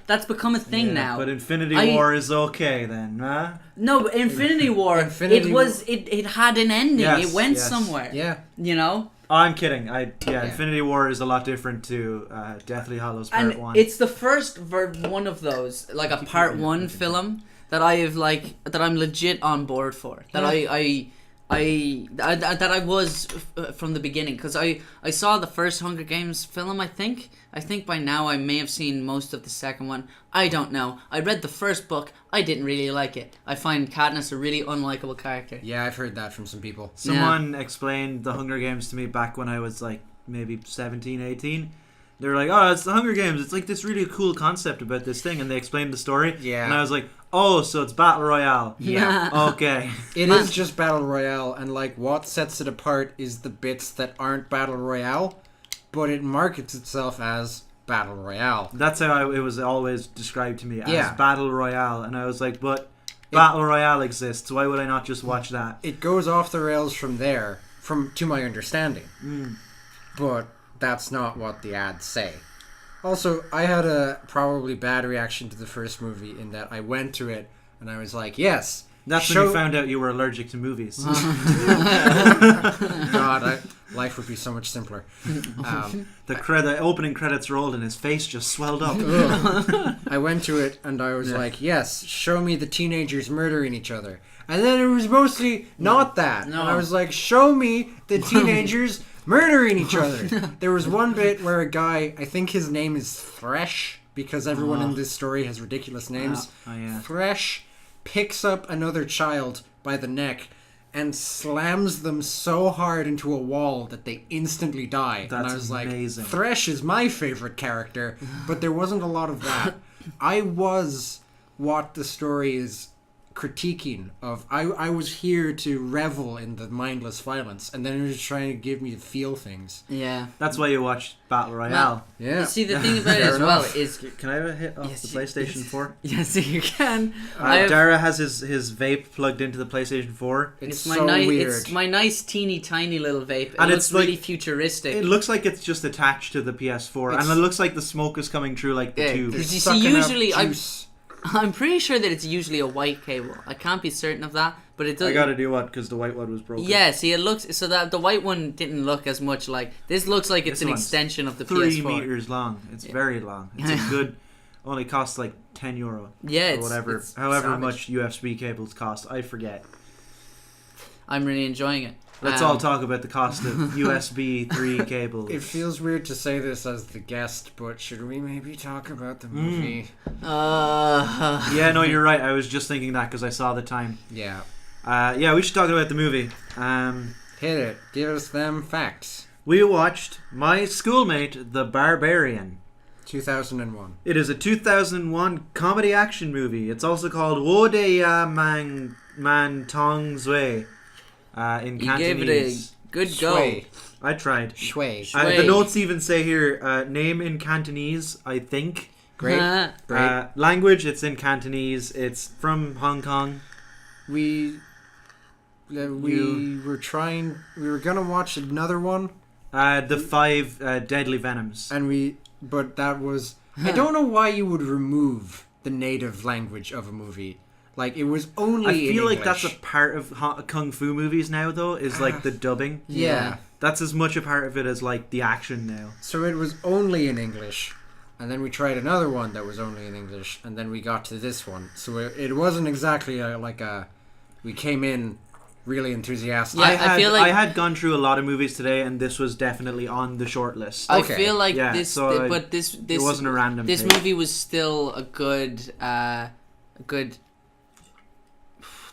that's become a thing now. But Infinity War is okay then, huh? No, but Infinity War, it had an ending. Yes, it went somewhere. Yeah. You know? Oh, I'm kidding. Infinity War is a lot different to Deathly Hallows Part 1. It's the first one of those, like a Part 1 film that I'm legit on board for. That I was from the beginning, because I saw the first Hunger Games film. I think by now I may have seen most of the second one. I don't know. I read the first book. I didn't really like it. I find Katniss a really unlikable character. Yeah, I've heard that from some people. Someone explained the Hunger Games to me back when I was like maybe 17, 18. They were like, oh, it's the Hunger Games. It's like this really cool concept about this thing. And they explained the story. Yeah. And I was like, oh, so it's Battle Royale. Yeah. Okay. It is just Battle Royale. And like what sets it apart is the bits that aren't Battle Royale. But it markets itself as Battle Royale. That's how it was always described to me, as Battle Royale. And I was like, but Battle Royale exists. Why would I not just watch that? It goes off the rails from there, to my understanding. But that's not what the ads say. Also, I had a probably bad reaction to the first movie in that I went to it and I was like, yes. That's when you found out you were allergic to movies. God, life would be so much simpler. The opening credits rolled and his face just swelled up. I went to it and I was like, yes, show me the teenagers murdering each other. And then it was mostly not that. No. And I was like, show me the teenagers murdering each other. There was one bit where a guy, I think his name is Thresh, because everyone in this story has ridiculous names. Thresh picks up another child by the neck and slams them so hard into a wall that they instantly die. That's and I was amazing. Like, Thresh is my favorite character, but there wasn't a lot of that. I was what the story is critiquing of I was here to revel in the mindless violence, and then you're just trying to give me to feel things. Yeah. That's why you watch Battle Royale. Yeah. You see, the thing about it as well is... Can I have a hit off Yes, the PlayStation 4? Yes, you can. Dara has his vape plugged into the PlayStation 4. It's my so weird. weird. It's my nice, teeny, tiny little vape. And It's it's like- really futuristic. It looks like it's just attached to the PS4, and it looks like the smoke is coming through like the Yeah, tube. Because you see, Sucking up usually juice. I'm pretty sure that it's usually a white cable. I can't be certain of that, but it does. I gotta do what? Because the white one was broken. Yeah, see, it looks so that the white one didn't look as much like this. Looks like it's This an one's extension of the 3 PS4. meters long. It's very long. It's a good. Only costs like €10 Yeah, or it's whatever. it's However savage. much USB cables cost, I forget. I'm really enjoying it. Let's all talk about the cost of USB 3 cables. It feels weird to say this as the guest, but should we maybe talk about the movie? Yeah, no, you're right. I was just thinking that because I saw the time. Yeah. Yeah, we should talk about the movie. Hit it. Give us them facts. We watched My Schoolmate the Barbarian. 2001. It is a 2001 comedy action movie. It's also called Wo De Ya Man Tong Zui in You gave it a Cantonese. good go. Shui. I tried. Shui. Shui. The notes even say here, name in Cantonese, I think. Great. Great. Language, it's in Cantonese. It's from Hong Kong. We were gonna watch another one, The 5 Deadly Venoms. but that was, I don't know why you would remove the native language of a movie. Like, it was only I in feel like English. that's a part of Kung Fu movies now, though, is like the dubbing. Yeah. That's as much a part of it as like the action now. So it was only in English, and then we tried another one that was only in English, and then we got to this one. So it wasn't exactly we came in really enthusiastic. Yeah, I had gone through a lot of movies today, and this was definitely on the short list. I Okay. feel like Yeah, this, so but this it wasn't a random This pick. movie was still a good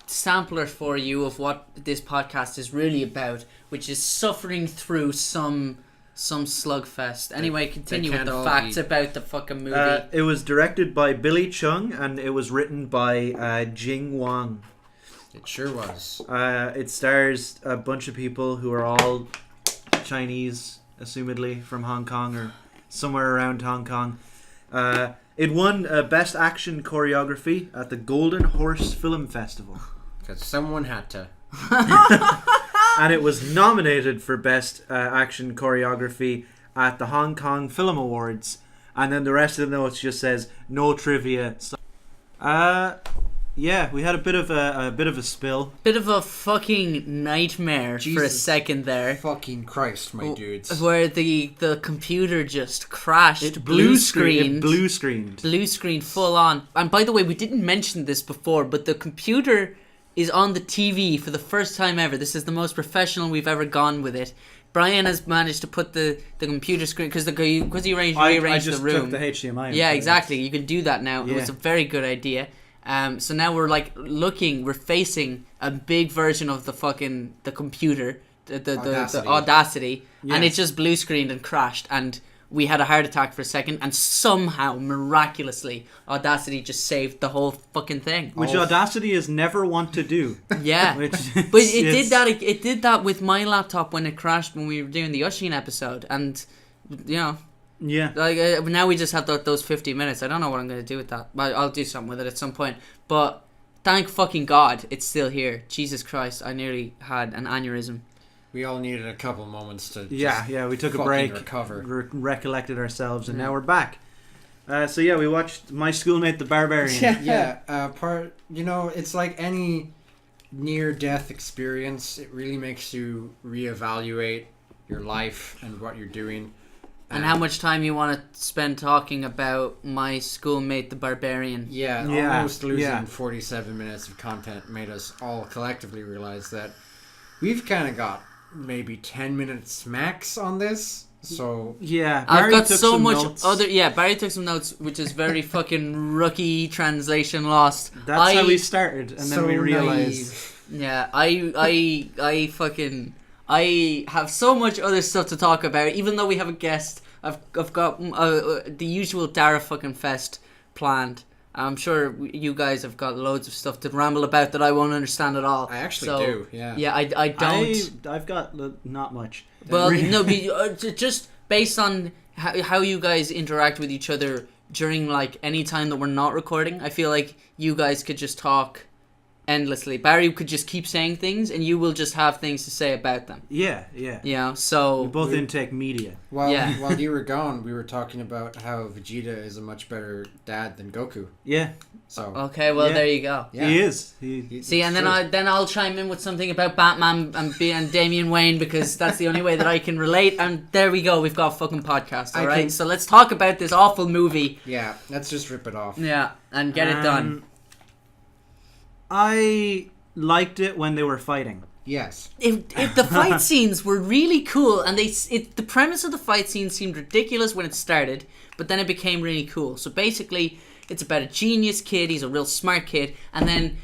sampler for you of what this podcast is really about, which is suffering through some slugfest. Anyway, continue with can't the all facts be- about the fucking movie. It was directed by Billy Chung, and it was written by Jing Wang. It sure was. It stars a bunch of people who are all Chinese, assumedly from Hong Kong or somewhere around Hong Kong. It won Best Action Choreography at the Golden Horse Film Festival. Because someone had to. And it was nominated for Best Action Choreography at the Hong Kong Film Awards. And then the rest of the notes just says, no trivia. Yeah, we had a bit of a spill. Bit of a fucking nightmare for a Jesus. second there. Fucking Christ, my dudes. Where the computer just crashed. Blue screened. Blue screened. Blue screen full on. And by the way, we didn't mention this before, but the computer is on the TV for the first time ever. This is the most professional we've ever gone with it. Brian has managed to put the computer screen, because he rearranged I just the room. took the HDMI. Yeah, exactly. You can do that now. Yeah. It was a very good idea. So now we're facing a big version of the computer, the Audacity, and it just blue screened and crashed, and we had a heart attack for a second, and somehow, miraculously, Audacity just saved the whole fucking thing. Which Audacity is never want to do. Yeah, Which but it did that with my laptop when it crashed when we were doing the Usheen episode, and you know. Yeah. Like now we just have those 50 minutes. I don't know what I'm going to do with that, but I'll do something with it at some point. But thank fucking God it's still here. Jesus Christ, I nearly had an aneurysm. We all needed a couple moments to Yeah, we took a fucking break, recover. recollected ourselves, and now we're back. So yeah, we watched My Schoolmate the Barbarian. It's like any near-death experience. It really makes you reevaluate your life and what you're doing. And how much time you want to spend talking about My Schoolmate the Barbarian. Yeah, Yeah, almost losing yeah. 47 minutes of content made us all collectively realize that we've kind of got maybe 10 minutes max on this. So Yeah, I've Barry got took so some much notes. Barry took some notes, which is very fucking rookie translation lost. That's how we started, and then we realized. naive. Yeah, I have so much other stuff to talk about. Even though we have a guest, I've got the usual Dara fucking fest planned. I'm sure you guys have got loads of stuff to ramble about that I won't understand at all. I actually do, yeah. Yeah, I don't. I've got not much. Well, no, but, just based on how you guys interact with each other during, like, any time that we're not recording, I feel like you guys could just talk endlessly. Barry could just keep saying things, and you will just have things to say about them. Yeah. You know, so... We both intake media. While you were gone, we were talking about how Vegeta is a much better dad than Goku. Yeah. So okay, well, there you go. Yeah. He is. See, and then I'll chime in with something about Batman and Damian Wayne, because that's the only way that I can relate. And there we go. We've got a fucking podcast, all right? So let's talk about this awful movie. Yeah, let's just rip it off. Yeah, and get it done. I liked it when they were fighting. Yes. If the fight scenes were really cool, and the premise of the fight scene seemed ridiculous when it started, but then it became really cool. So basically, it's about a genius kid. He's a real smart kid, and then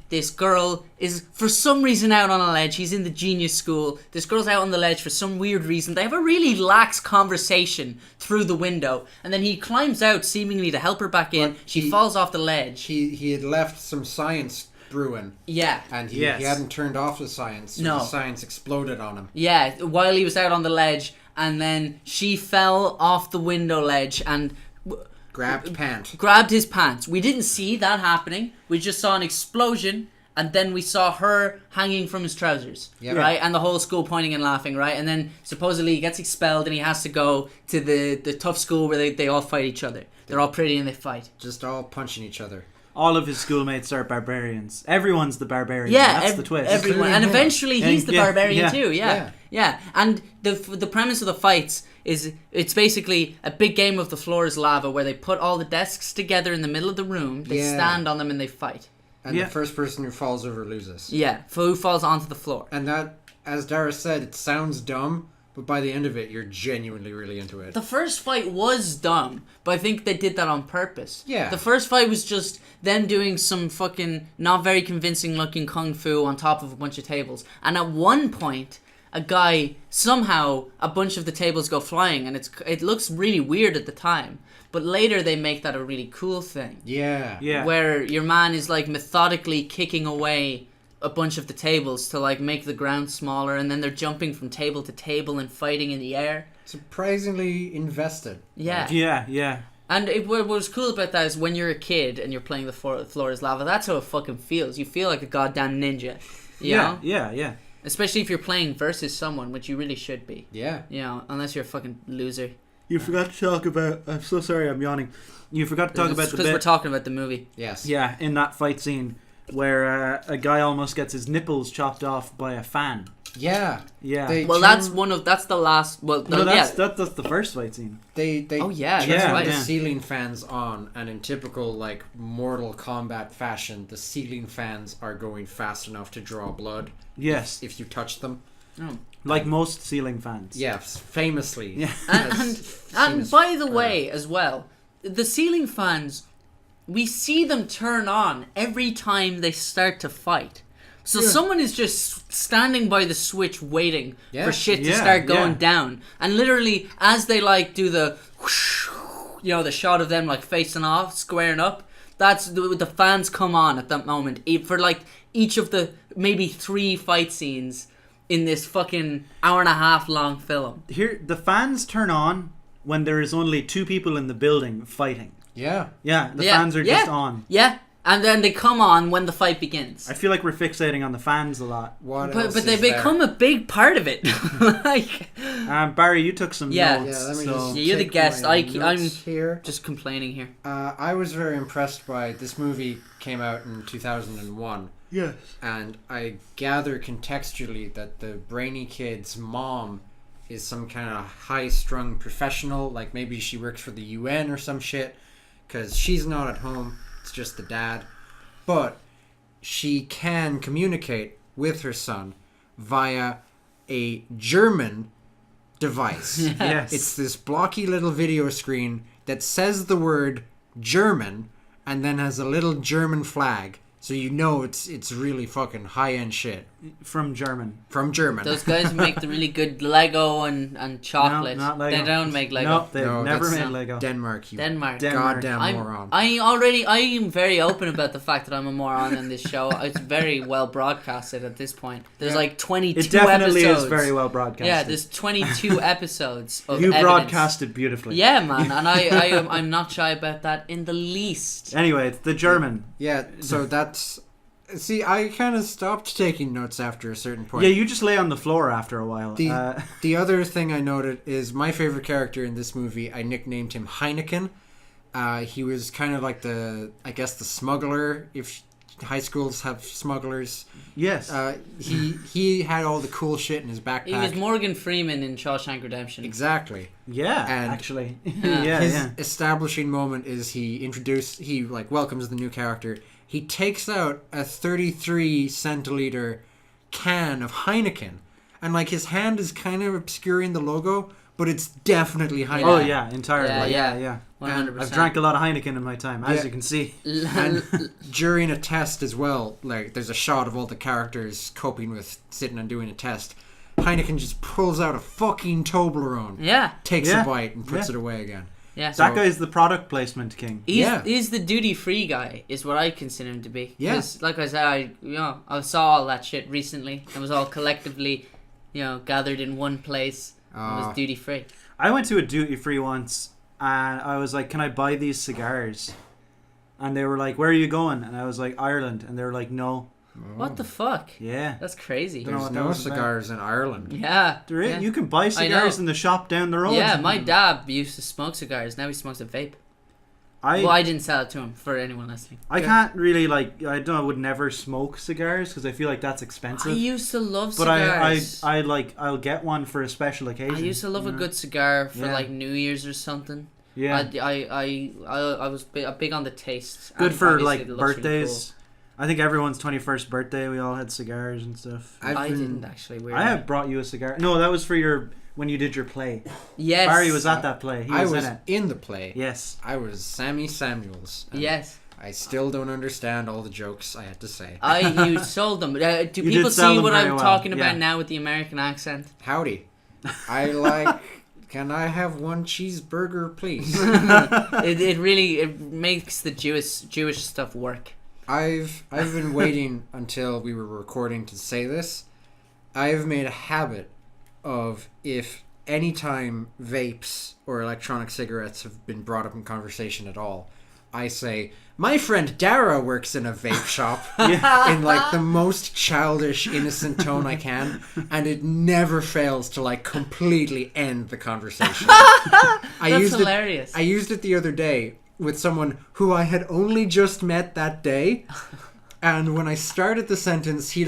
this girl is for some reason out on a ledge. He's in the genius school. This girl's out on the ledge for some weird reason. They have a really lax conversation through the window, and then he climbs out seemingly to help her back in. She falls off the ledge. He had left some science brewing. Yeah. And he hadn't turned off the science. So No. the science exploded on him. Yeah, while he was out on the ledge, and then she fell off the window ledge and grabbed his pants. We didn't see that happening. We just saw an explosion, and then we saw her hanging from his trousers, right? And the whole school pointing and laughing, right? And then supposedly he gets expelled, and he has to go to the tough school where they all fight each other. They're all pretty and they fight. Just all punching each other. All of his schoolmates are barbarians. Everyone's the barbarian. Yeah, that's the twist. Everyone, and eventually he's the barbarian too. Yeah. And the premise of the fights is it's basically a big game of the floor is lava, where they put all the desks together in the middle of the room. They stand on them and they fight. And the first person who falls over loses. Yeah, who falls onto the floor. And that, as Dara said, it sounds dumb, but by the end of it, you're genuinely really into it. The first fight was dumb, but I think they did that on purpose. Yeah. The first fight was just them doing some fucking not very convincing looking kung fu on top of a bunch of tables. And at one point, somehow a bunch of the tables go flying, and it looks really weird at the time. But later they make that a really cool thing. Yeah. Where your man is like methodically kicking away a bunch of the tables to like make the ground smaller, and then they're jumping from table to table and fighting in the air. Surprisingly invested. Yeah. And what was cool about that is when you're a kid and you're playing the floor is lava, that's how it fucking feels. You feel like a goddamn ninja. You know? Yeah. Especially if you're playing versus someone, which you really should be. Yeah. You know, unless you're a fucking loser. You forgot to talk about... I'm so sorry, I'm yawning. You forgot to talk about the bit... because we're talking about the movie. Yes. Yeah, in that fight scene where a guy almost gets his nipples chopped off by a fan. Yeah. That's the last... Well, that's the first fight scene. They oh, yeah. turn That's the right. ceiling fans on, and in typical, like, Mortal Kombat fashion, the ceiling fans are going fast enough to draw blood. Yes. If you touch them. Oh. Like most ceiling fans. Yes, famously. Yeah. And by the way, as well, the ceiling fans, we see them turn on every time they start to fight. So someone is just standing by the switch waiting for shit to start going down. And literally, as they like do the whoosh, you know, the shot of them like facing off, squaring up, that's the fans come on at that moment for like each of the maybe 3 fight scenes in this fucking hour and a half long film. Here, the fans turn on when there is only 2 people in the building fighting. Yeah. Yeah, the fans are just on. Yeah, and then they come on when the fight begins. I feel like we're fixating on the fans a lot. But they become a big part of it. Like, Barry, you took some notes. Yeah, let me just you're the take guest. my I'm notes here. just complaining here. I was very impressed by this movie. Came out in 2001. Yes. And I gather contextually that the brainy kid's mom is some kind of high-strung professional, like maybe she works for the UN or some shit, because she's not at home, it's just the dad. But she can communicate with her son via a German device. Yes. It's this blocky little video screen that says the word German and then has a little German flag So you know it's really fucking high-end shit. From German. From German. Those guys who make the really good Lego and chocolate. No, not Lego. They don't make Lego. No, they've never that's made not Lego. Denmark, you Denmark. goddamn moron. I am very open about the fact that I'm a moron in this show. It's very well broadcasted at this point. There's like 22 It definitely episodes. is very well broadcasted. Yeah, there's 22 episodes of You evidence. broadcasted beautifully. Yeah, man, and I'm not shy about that in the least. Anyway, it's the German. Yeah, so that's... See, I kind of stopped taking notes after a certain point. Yeah, you just lay on the floor after a while. The other thing I noted is my favorite character in this movie, I nicknamed him Heineken. He was kind of like the smuggler, if high schools have smugglers. Yes. He had all the cool shit in his backpack. He was Morgan Freeman in Shawshank Redemption. Exactly. Yeah, And actually. His establishing moment is he welcomes the new character. He takes out a 33 centiliter can of Heineken. And like his hand is kind of obscuring the logo, but it's definitely Heineken. Oh yeah, entirely. Yeah. 100%. I've drank a lot of Heineken in my time, as you can see. And during a test as well, like there's a shot of all the characters coping with sitting and doing a test. Heineken just pulls out a fucking Toblerone. Yeah. Takes a bite and puts it away again. Yeah. That guy's the product placement king. He's the duty-free guy, is what I consider him to be. Yeah. Like I said, I saw all that shit recently. It was all collectively, gathered in one place. It was duty-free. I went to a duty-free once, and I was like, can I buy these cigars? And they were like, where are you going? And I was like, Ireland. And they were like, no. What the fuck? Yeah. That's crazy. There's no cigars in Ireland. Yeah. Yeah. You can buy cigars in the shop down the road. Yeah, my dad used to smoke cigars. Now he smokes a vape. I didn't sell it to him, for anyone listening. I can't really, I would never smoke cigars because I feel like that's expensive. I used to love but cigars. I'll get one for a special occasion. I used to love a good cigar for like New Year's or something. Yeah. I was big on the taste. Good and for obviously it looks really birthdays. cool. I think everyone's 21st birthday, we all had cigars and stuff. I didn't actually. Weirdly. I have brought you a cigar. No, that was for when you did your play. Yes. Barry was at that play. I was in it. in the play. Yes. I was Sammy Samuels. Yes. I still don't understand all the jokes I had to say. You sold them. Do You people did sell see them what very I'm well. talking about Yeah. now with the American accent? Howdy. Can I have one cheeseburger, please? It really makes the Jewish stuff work. I've been waiting until we were recording to say this. I've made a habit of, if any time vapes or electronic cigarettes have been brought up in conversation at all, I say, my friend Dara works in a vape shop in like the most childish, innocent tone I can, and it never fails to like completely end the conversation. That's hilarious. I used it the other day with someone who I had only just met that day. And when I started the sentence, he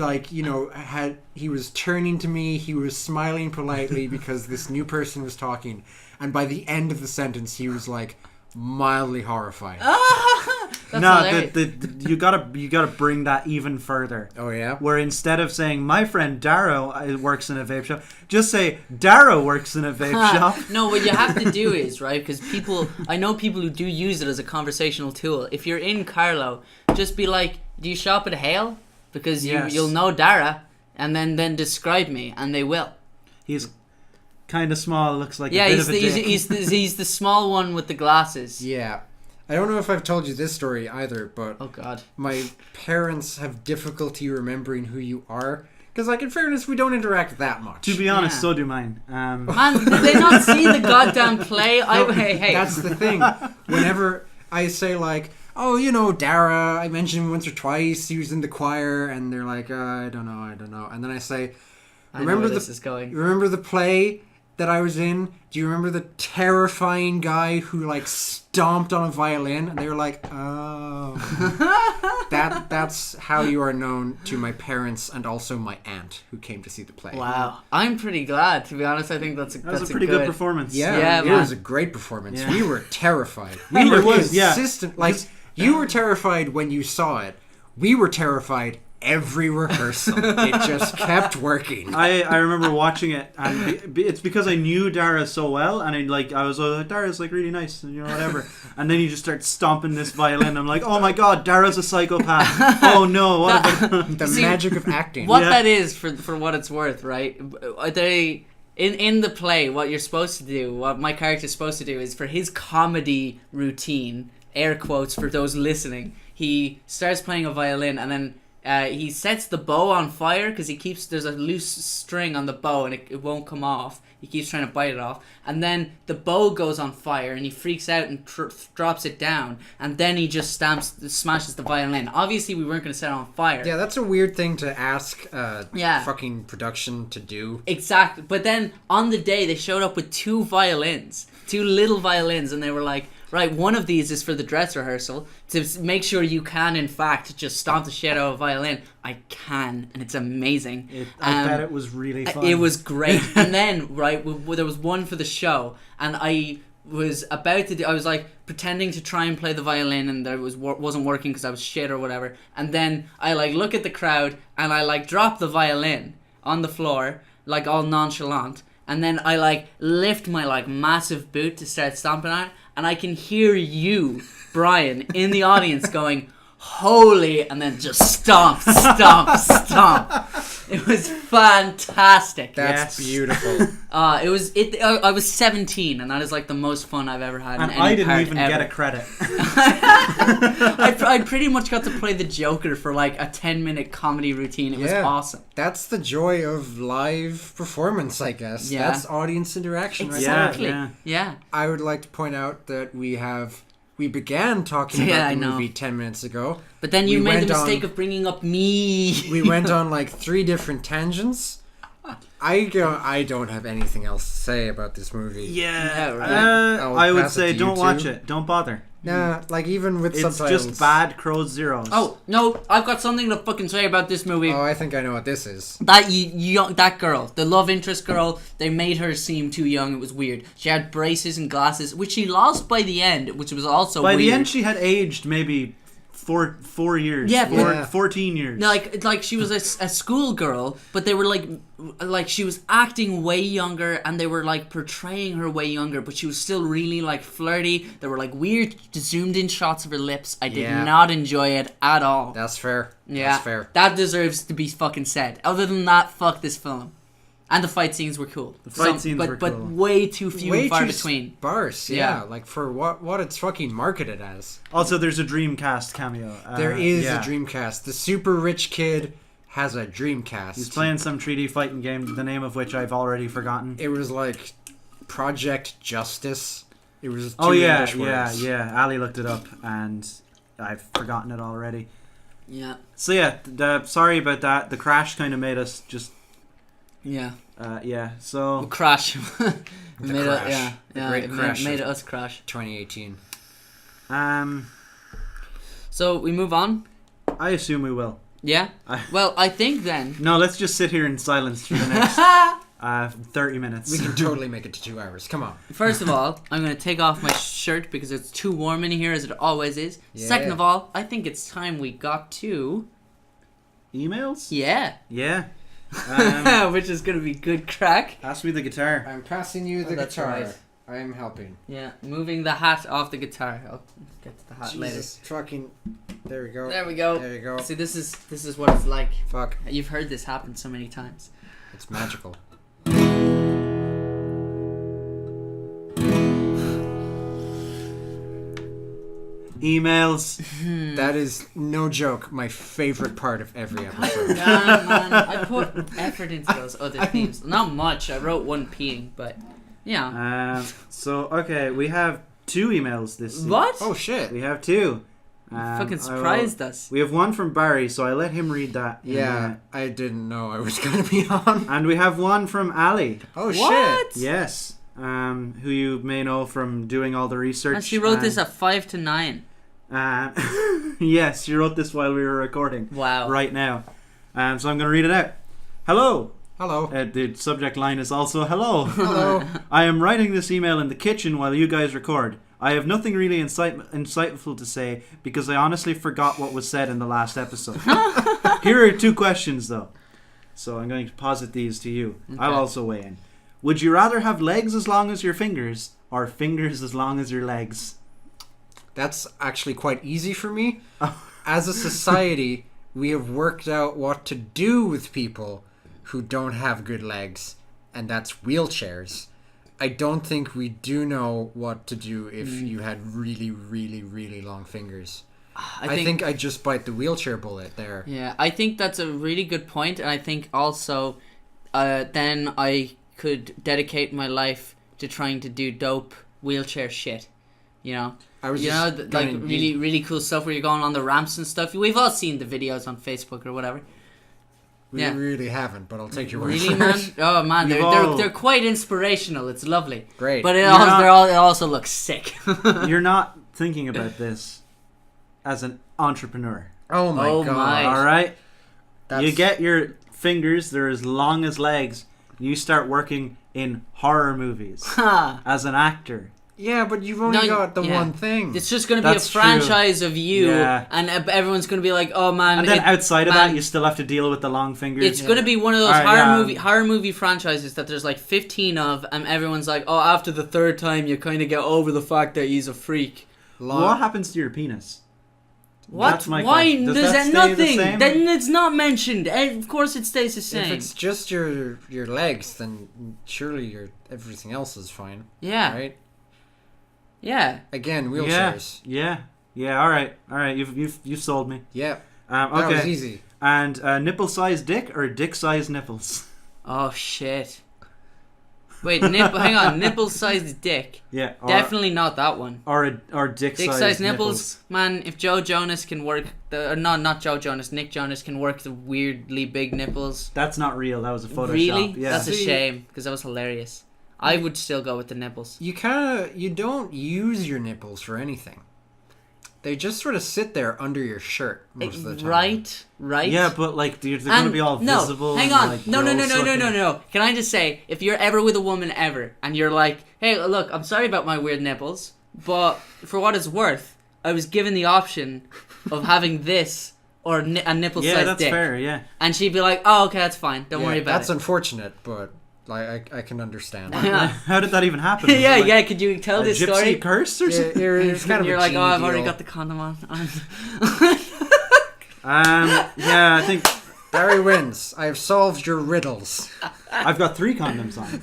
he was turning to me, he was smiling politely because this new person was talking. And by the end of the sentence, he was like mildly horrified. You gotta bring that even further. Oh yeah? Where instead of saying my friend Darrow works in a vape shop, just say Darrow works in a vape shop. No, what you have to do is, right, because I know people who do use it as a conversational tool. If you're in Carlo, just be like, do you shop at Hale? Because you'll know Dara, and then describe me, and they will. He's kind of small, looks like a bit of a dick. He's the small one with the glasses. Yeah. I don't know if I've told you this story either, but Oh God. my parents have difficulty remembering who you are. Because, like, in fairness, we don't interact that much. To be honest, Yeah. so do mine. Man, did they not see the goddamn play? Hey. That's the thing. Whenever I say, like, oh, Dara, I mentioned him once or twice, he was in the choir, and they're like, I don't know. And then I say, remember this is going. remember the play that I was in? Do you remember the terrifying guy who, like, stomped on a violin? And they were like, oh. That's how you are known to my parents and also my aunt who came to see the play. Wow, I'm pretty glad. To be honest, I think that's a pretty good performance. Yeah, it man. was a great performance. Yeah. We were terrified. It We were was, yeah. consistent. Like, you were terrified when you saw it. We were terrified every rehearsal. It just kept working. I remember watching it, and it's because I knew Dara so well, and I was like, Dara's like really nice, and whatever. And then he just starts stomping this violin. I'm like, oh my god, Dara's a psychopath. Oh no, what the magic of acting. What that is, for what it's worth, right? They in the play, what you're supposed to do, what my character's supposed to do, is for his comedy routine, air quotes for those listening, he starts playing a violin, and then he sets the bow on fire because there's a loose string on the bow and it won't come off. He keeps trying to bite it off, and then the bow goes on fire and he freaks out and drops it down, and then he just smashes the violin. Obviously we weren't going to set it on fire. Yeah, that's a weird thing to ask fucking production to do. Exactly. But then on the day they showed up with two little violins, and they were like, right, one of these is for the dress rehearsal to make sure you can, in fact, just stomp the shit out of a violin. I can, and it's amazing. I bet it was really fun. It was great. And then, right, there was one for the show, and I was about to I was like pretending to try and play the violin, and there wasn't working because I was shit or whatever. And then I like look at the crowd, and I like drop the violin on the floor, like all nonchalant. And then I like lift my like massive boot to start stomping on it, and I can hear you, Brian, in the audience going, holy, and then just stomp. It was fantastic. That's beautiful. I was 17, and that is like the most fun I've ever had. And in any I didn't part even ever. get a credit. I pretty much got to play the Joker for like a 10-minute comedy routine. It was awesome. That's the joy of live performance, I guess. Yeah. That's audience interaction. Exactly. Right there. Yeah. I would like to point out that we began talking about the movie 10 minutes ago. But then you made the mistake of bringing up me. We went on like 3 different tangents. I don't have anything else to say about this movie. I would say don't watch it. Don't bother. Nah, like even with subtitles. It's just bad Crows Zeros. Oh, no, I've got something to fucking say about this movie. Oh, I think I know what this is. That girl, the love interest girl, they made her seem too young. It was weird. She had braces and glasses, which she lost by the end, which was also weird. By the end, she had aged maybe 4 years. Yeah, 14 years. Like she was a schoolgirl, but they were like she was acting way younger, and they were like portraying her way younger, but she was still really like flirty. There were like weird zoomed in shots of her lips. I did not enjoy it at all. That's fair. Yeah, that's fair. That deserves to be fucking said. Other than that, fuck this film. And the fight scenes were cool. But way too few and far between. Sparse, yeah. Like for what it's fucking marketed as. Also, there's a Dreamcast cameo. There is a Dreamcast. The super rich kid has a Dreamcast. He's playing some 3D fighting game, the name of which I've already forgotten. It was like Project Justice. It was English words. Ali looked it up, and I've forgotten it already. Yeah. So sorry about that. The crash kind of made us just... Yeah. So crash. The great crash. Made us crash. 2018. So we move on. I assume we will. Yeah. Well, I think then. No, let's just sit here in silence for the next 30 minutes. We can totally make it to 2 hours. Come on. First of all, I'm going to take off my shirt because it's too warm in here, as it always is. Yeah. Second of all, I think it's time we got to emails. Yeah. Which is going to be good crack. Pass me the guitar. I'm passing you the guitar. Right. I am helping. Yeah, moving the hat off the guitar. I'll get to the hat Jesus, fucking. There we go. There we go. There you go. See, this is what it's like. Fuck. You've heard this happen so many times. It's magical. Emails. That is no joke. My favorite part of every episode. Man, I put effort into those other themes. Not much. I wrote one peeing, but yeah. Okay, we have 2 emails this week. What? Oh shit. We have 2. Fucking surprised us. We have one from Barry, so I let him read that. Yeah, I didn't know I was going to be on. And we have one from Ali. Oh What? shit. Yes. Who you may know from doing all the research. And she wrote this at 5 to 9. Yes, she wrote this while we were recording. Wow. Right now. So I'm going to read it out. Hello. Hello. The subject line is also hello. Hello. I am writing this email in the kitchen while you guys record. I have nothing really insightful to say because I honestly forgot what was said in the last episode. Here are 2 questions, though. So I'm going to posit these to you. Okay. I'll also weigh in. Would you rather have legs as long as your fingers or fingers as long as your legs? That's actually quite easy for me. As a society, we have worked out what to do with people who don't have good legs, and that's wheelchairs. I don't think we do know what to do if you had really, really, really long fingers. I think I'd just bite the wheelchair bullet there. Yeah, I think that's a really good point, and I think also then I could dedicate my life to trying to do dope wheelchair shit. You know? I was like really, really cool stuff where you're going on the ramps and stuff. We've all seen the videos on Facebook or whatever. We really haven't, but I'll take your word really, for man? it. Oh man, they're quite inspirational. It's lovely. Great. But it also looks sick. You're not thinking about this as an entrepreneur. Oh my god. All right? You get your fingers, they're as long as legs. You start working in horror movies as an actor. Yeah, but you've only got the one thing. It's just going to be a franchise of you, and everyone's going to be like, "Oh man!" And then outside of that, you still have to deal with the long fingers. It's going to be one of those horror movie franchises that there's like 15 of, and everyone's like, "Oh, after the 3rd time, you kind of get over the fact that he's a freak." What happens to your penis? What? That's my Why? question. Does There's that stay nothing. the same? Then it's not mentioned. Of course, it stays the same. If it's just your legs, then surely everything else is fine. Yeah. Right. Yeah. Again, wheelchairs. Yeah. All right. You've sold me. Yeah. Okay. That was easy. And nipple-sized dick or dick-sized nipples? Oh shit. Wait, hang on. Nipple-sized dick. Yeah. Definitely not that one. Or dick-sized Dick-sized nipples. Man, if Joe Jonas can work not Joe Jonas, Nick Jonas can work the weirdly big nipples. That's not real. That was a Photoshop. Really? Yeah. That's a shame because that was hilarious. I would still go with the nipples. You don't use your nipples for anything. They just sort of sit there under your shirt most of the time. Right. Yeah, but like, they're going to be all visible. Hang on. Like, No. Can I just say, if you're ever with a woman ever, and you're like, hey, look, I'm sorry about my weird nipples, but for what it's worth, I was given the option of having this or a nipple-sized dick. Yeah, that's fair, yeah. And she'd be like, oh, okay, that's fine. Don't worry about That's it. unfortunate, but... Like I can understand. How did that even happen? Yeah. Could you tell this gypsy story? curse or something? It's kind of you're a like, G oh, I've deal. already got the condom on. Yeah, I think Barry wins. I have solved your riddles. I've got 3 condoms on.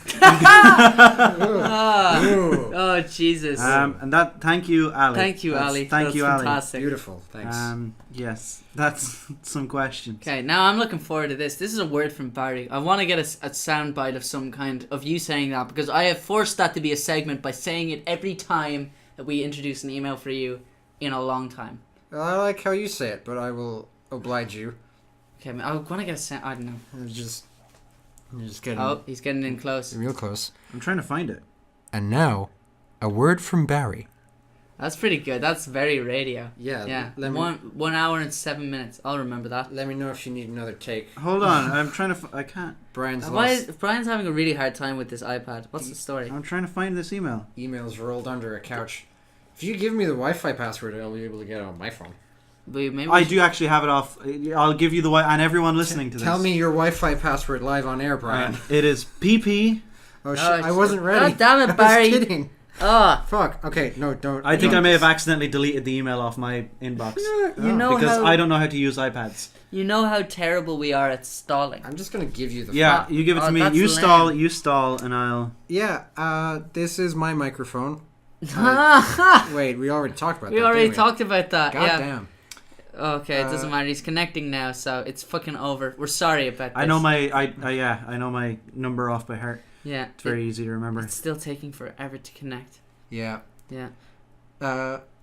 Oh Jesus! And that. Thank you, Ali. Thank you, Ali. Thank you, Ali. Fantastic. Beautiful. Thanks. Yes, that's some questions. Okay, now I'm looking forward to this. This is a word from Barry. I want to get a soundbite of some kind of you saying that because I have forced that to be a segment by saying it every time that we introduce an email for you in a long time. I like how you say it, but I will oblige you. Okay, I want to get a sound. I don't know. You're just getting. Oh, he's getting in close. Real close. I'm trying to find it. And now, a word from Barry. That's pretty good. That's very radio. Yeah. 1 hour and 7 minutes. I'll remember that. Let me know if you need another take. Hold on, I'm trying to. I can't. Brian's Brian's having a really hard time with this iPad. What's the story? I'm trying to find this email. emails rolled under a couch. If you give me the Wi-Fi password, I'll be able to get it on my phone. I do actually have it off. I'll give you the and everyone listening to this. Tell me your Wi-Fi password live on air, Brian. It is PP. Oh shit! I wasn't ready. God damn it, Barry! I was kidding. Oh. Fuck. Okay, no, don't. I think I may have accidentally deleted the email off my inbox. You know because how I don't know how to use iPads. You know how terrible we are at stalling. I'm just gonna give you the. Yeah, you give it to me. You stall, and I'll. Yeah. This is my microphone. Wait, we already talked about that. We already talked about that. God damn. Okay, it doesn't matter. He's connecting now, so it's fucking over. We're sorry about this. I know I know my number off by heart. Yeah. It's very easy to remember. It's still taking forever to connect. Yeah.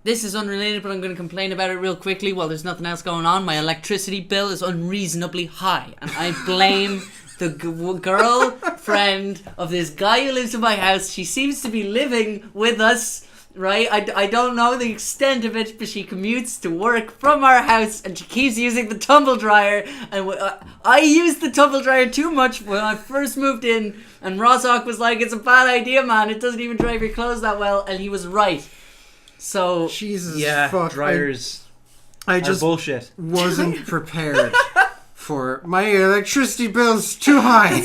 This is unrelated, but I'm going to complain about it real quickly while there's nothing else going on. My electricity bill is unreasonably high, and I blame the girlfriend of this guy who lives in my house. She seems to be living with us. Right, I don't know the extent of it, but she commutes to work from our house, and she keeps using the tumble dryer. And I used the tumble dryer too much when I first moved in, and Rossock was like, "It's a bad idea, man. It doesn't even dry your clothes that well," and he was right. So Jesus, yeah, fuck, dryers. I just bullshit. wasn't prepared for. My electricity bill's too high.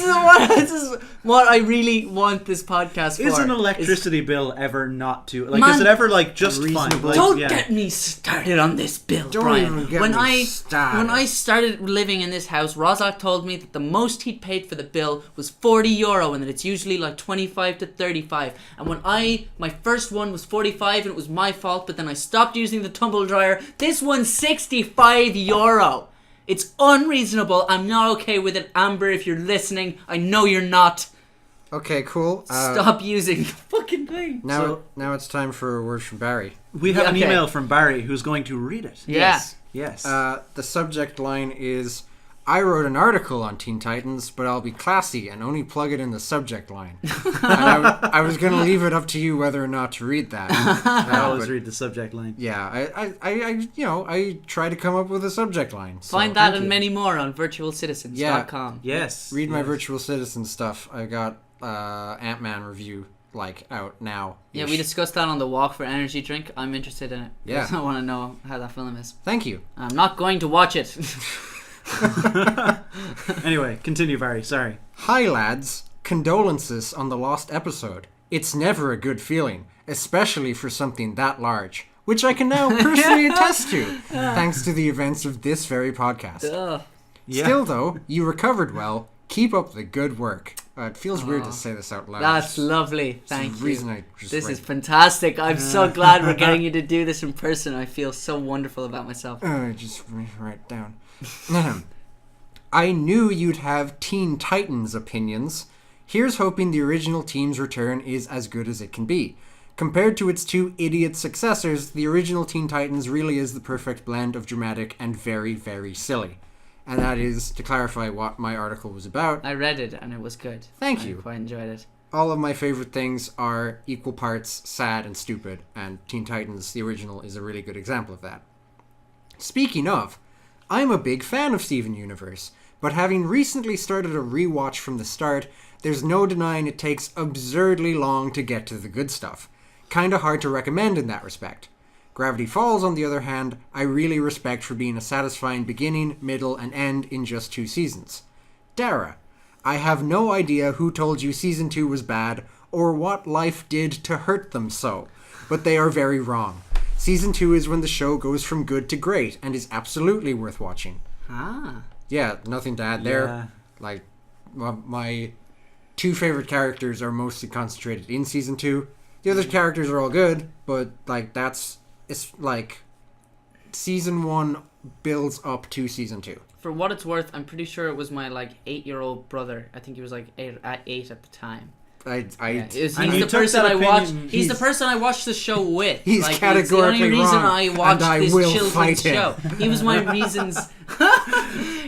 This is what I really want this podcast for. Is an electricity bill ever not too... Like, Man, is it ever, like, just fine? reasonable? Like, Don't yeah. get me started on this bill, Don't Brian. even get when me started. When I started living in this house, Rozak told me that the most he'd paid for the bill was €40, and that it's usually like 25 to 35. And when my first one was 45, and it was my fault, but then I stopped using the tumble dryer. This one's €65. It's unreasonable. I'm not okay with it, Amber. If you're listening, I know you're not. Okay, cool. Stop using the fucking thing. Now it's time for a word from Barry. We have an okay. email from Barry who's going to read it. Yeah. Yes. The subject line is, I wrote an article on Teen Titans, but I'll be classy and only plug it in the subject line. And I was going to leave it up to you whether or not to read that. I always read the subject line. Yeah, I try to come up with a subject line. So Find that thank and you. many more on virtualcitizens.com. Yes. Read my yes. Virtual Citizen stuff. I got Ant-Man review out now. Yeah, we discussed that on the walk for energy drink. I'm interested in it. Yeah. I want to know how that film is. Thank you. I'm not going to watch it. Anyway, continue, Barry. Sorry. Hi lads, condolences on the lost episode. It's never a good feeling, especially for something that large, which I can now personally attest to, thanks to the events of this very podcast. Ugh. Yeah. Still though, you recovered well. Keep up the good work. It feels weird to say this out loud. That's lovely. Thank the you. reason I just This write- is fantastic. I'm so glad we're getting you to do this in person. I feel so wonderful about myself. Just write it down. I knew you'd have Teen Titans opinions. Here's hoping the original team's return is as good as it can be. Compared to its two idiot successors, the original Teen Titans really is the perfect blend of dramatic and very, very silly. And that is, to clarify what my article was about. I read it and it was good. Thank I you. quite enjoyed it. All of my favorite things are equal parts sad and stupid, and Teen Titans, the original, is a really good example of that. Speaking of, I'm a big fan of Steven Universe, but having recently started a rewatch from the start, there's no denying it takes absurdly long to get to the good stuff. Kinda hard to recommend in that respect. Gravity Falls, on the other hand, I really respect for being a satisfying beginning, middle, and end in just 2 seasons. Dara, I have no idea who told you Season 2 was bad, or what life did to hurt them so, but they are very wrong. Season 2 is when the show goes from good to great, and is absolutely worth watching. Ah. Yeah, nothing to add there. Yeah. Like, my 2 favorite characters are mostly concentrated in Season 2. The other characters are all good, but, like, it's like Season 1 builds up to Season 2. For what it's worth, I'm pretty sure it was my 8-year-old brother. I think he was 8 at the time. He's And you the took person that I watched. opinion- He's the person I watched the show with. He's it's categorically the only reason wrong, I watched and I this will children's fight him. show. He was my reasons.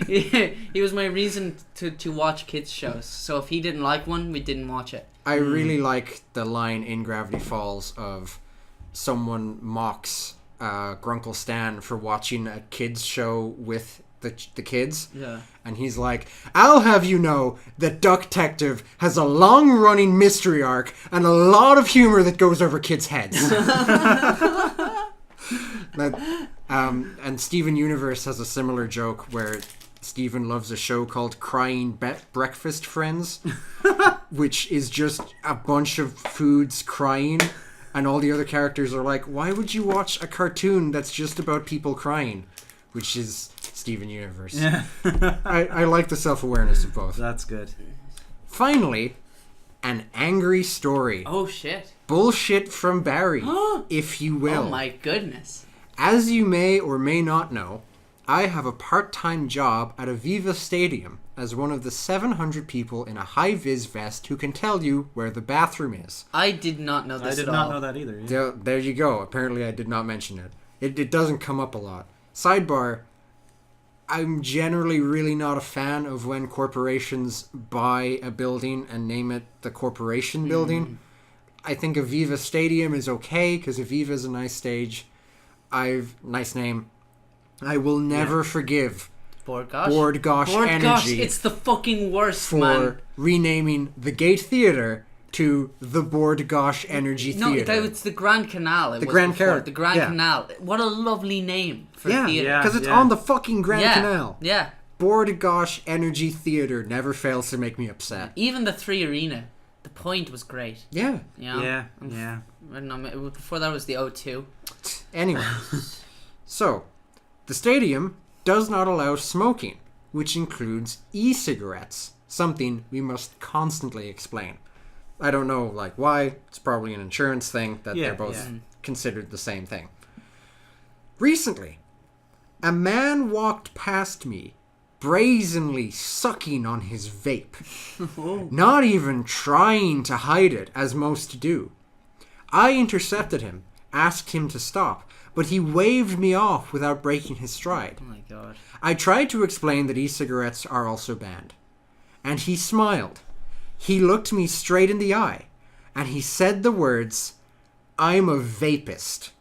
He was my reason to watch kids shows. So if he didn't like one, we didn't watch it. I really like the line in Gravity Falls of someone mocks Grunkle Stan for watching a kids show with the kids. Yeah. And he's like, I'll have you know that Duck-tective has a long-running mystery arc and a lot of humor that goes over kids' heads. And Steven Universe has a similar joke where Steven loves a show called Crying Breakfast Friends, which is just a bunch of foods crying, and all the other characters are like, why would you watch a cartoon that's just about people crying? Which is Steven Universe. Yeah. I like the self-awareness of both. That's good. Finally, an angry story. Oh shit. Bullshit from Barry, if you will. Oh my goodness. As you may or may not know, I have a part-time job at Aviva Stadium as one of the 700 people in a high-vis vest who can tell you where the bathroom is. I did not know I this did at not all. know that either. Yeah. There you go. Apparently I did not mention it. It doesn't come up a lot. Sidebar, I'm generally really not a fan of when corporations buy a building and name it the corporation building. I think Aviva Stadium is okay because Aviva is a nice stage. Nice name. I will never forgive Board Gosh. Board Gosh Board Gosh, Energy it's the fucking worst, for man. renaming the Gate Theatre to the Board Gosh Energy No, Theatre. it's the Grand Canal. The Grand Canal. The Grand Yeah. Canal. What a lovely name for Yeah, theatre. Yeah. because it's on the fucking Grand Canal. Yeah. Bordegosh Energy Theater never fails to make me upset. Even the 3 Arena, the point was great. Yeah. You know? Yeah. I don't know, before that was the O2. Anyway. So, the stadium does not allow smoking, which includes e-cigarettes, something we must constantly explain. I don't know, like, why. It's probably an insurance thing that they're both considered the same thing. Recently, a man walked past me, brazenly sucking on his vape. Not even trying to hide it, as most do. I intercepted him, asked him to stop, but he waved me off without breaking his stride. Oh my god. I tried to explain that e-cigarettes are also banned. And he smiled. He looked me straight in the eye, and he said the words, "I'm a vapist."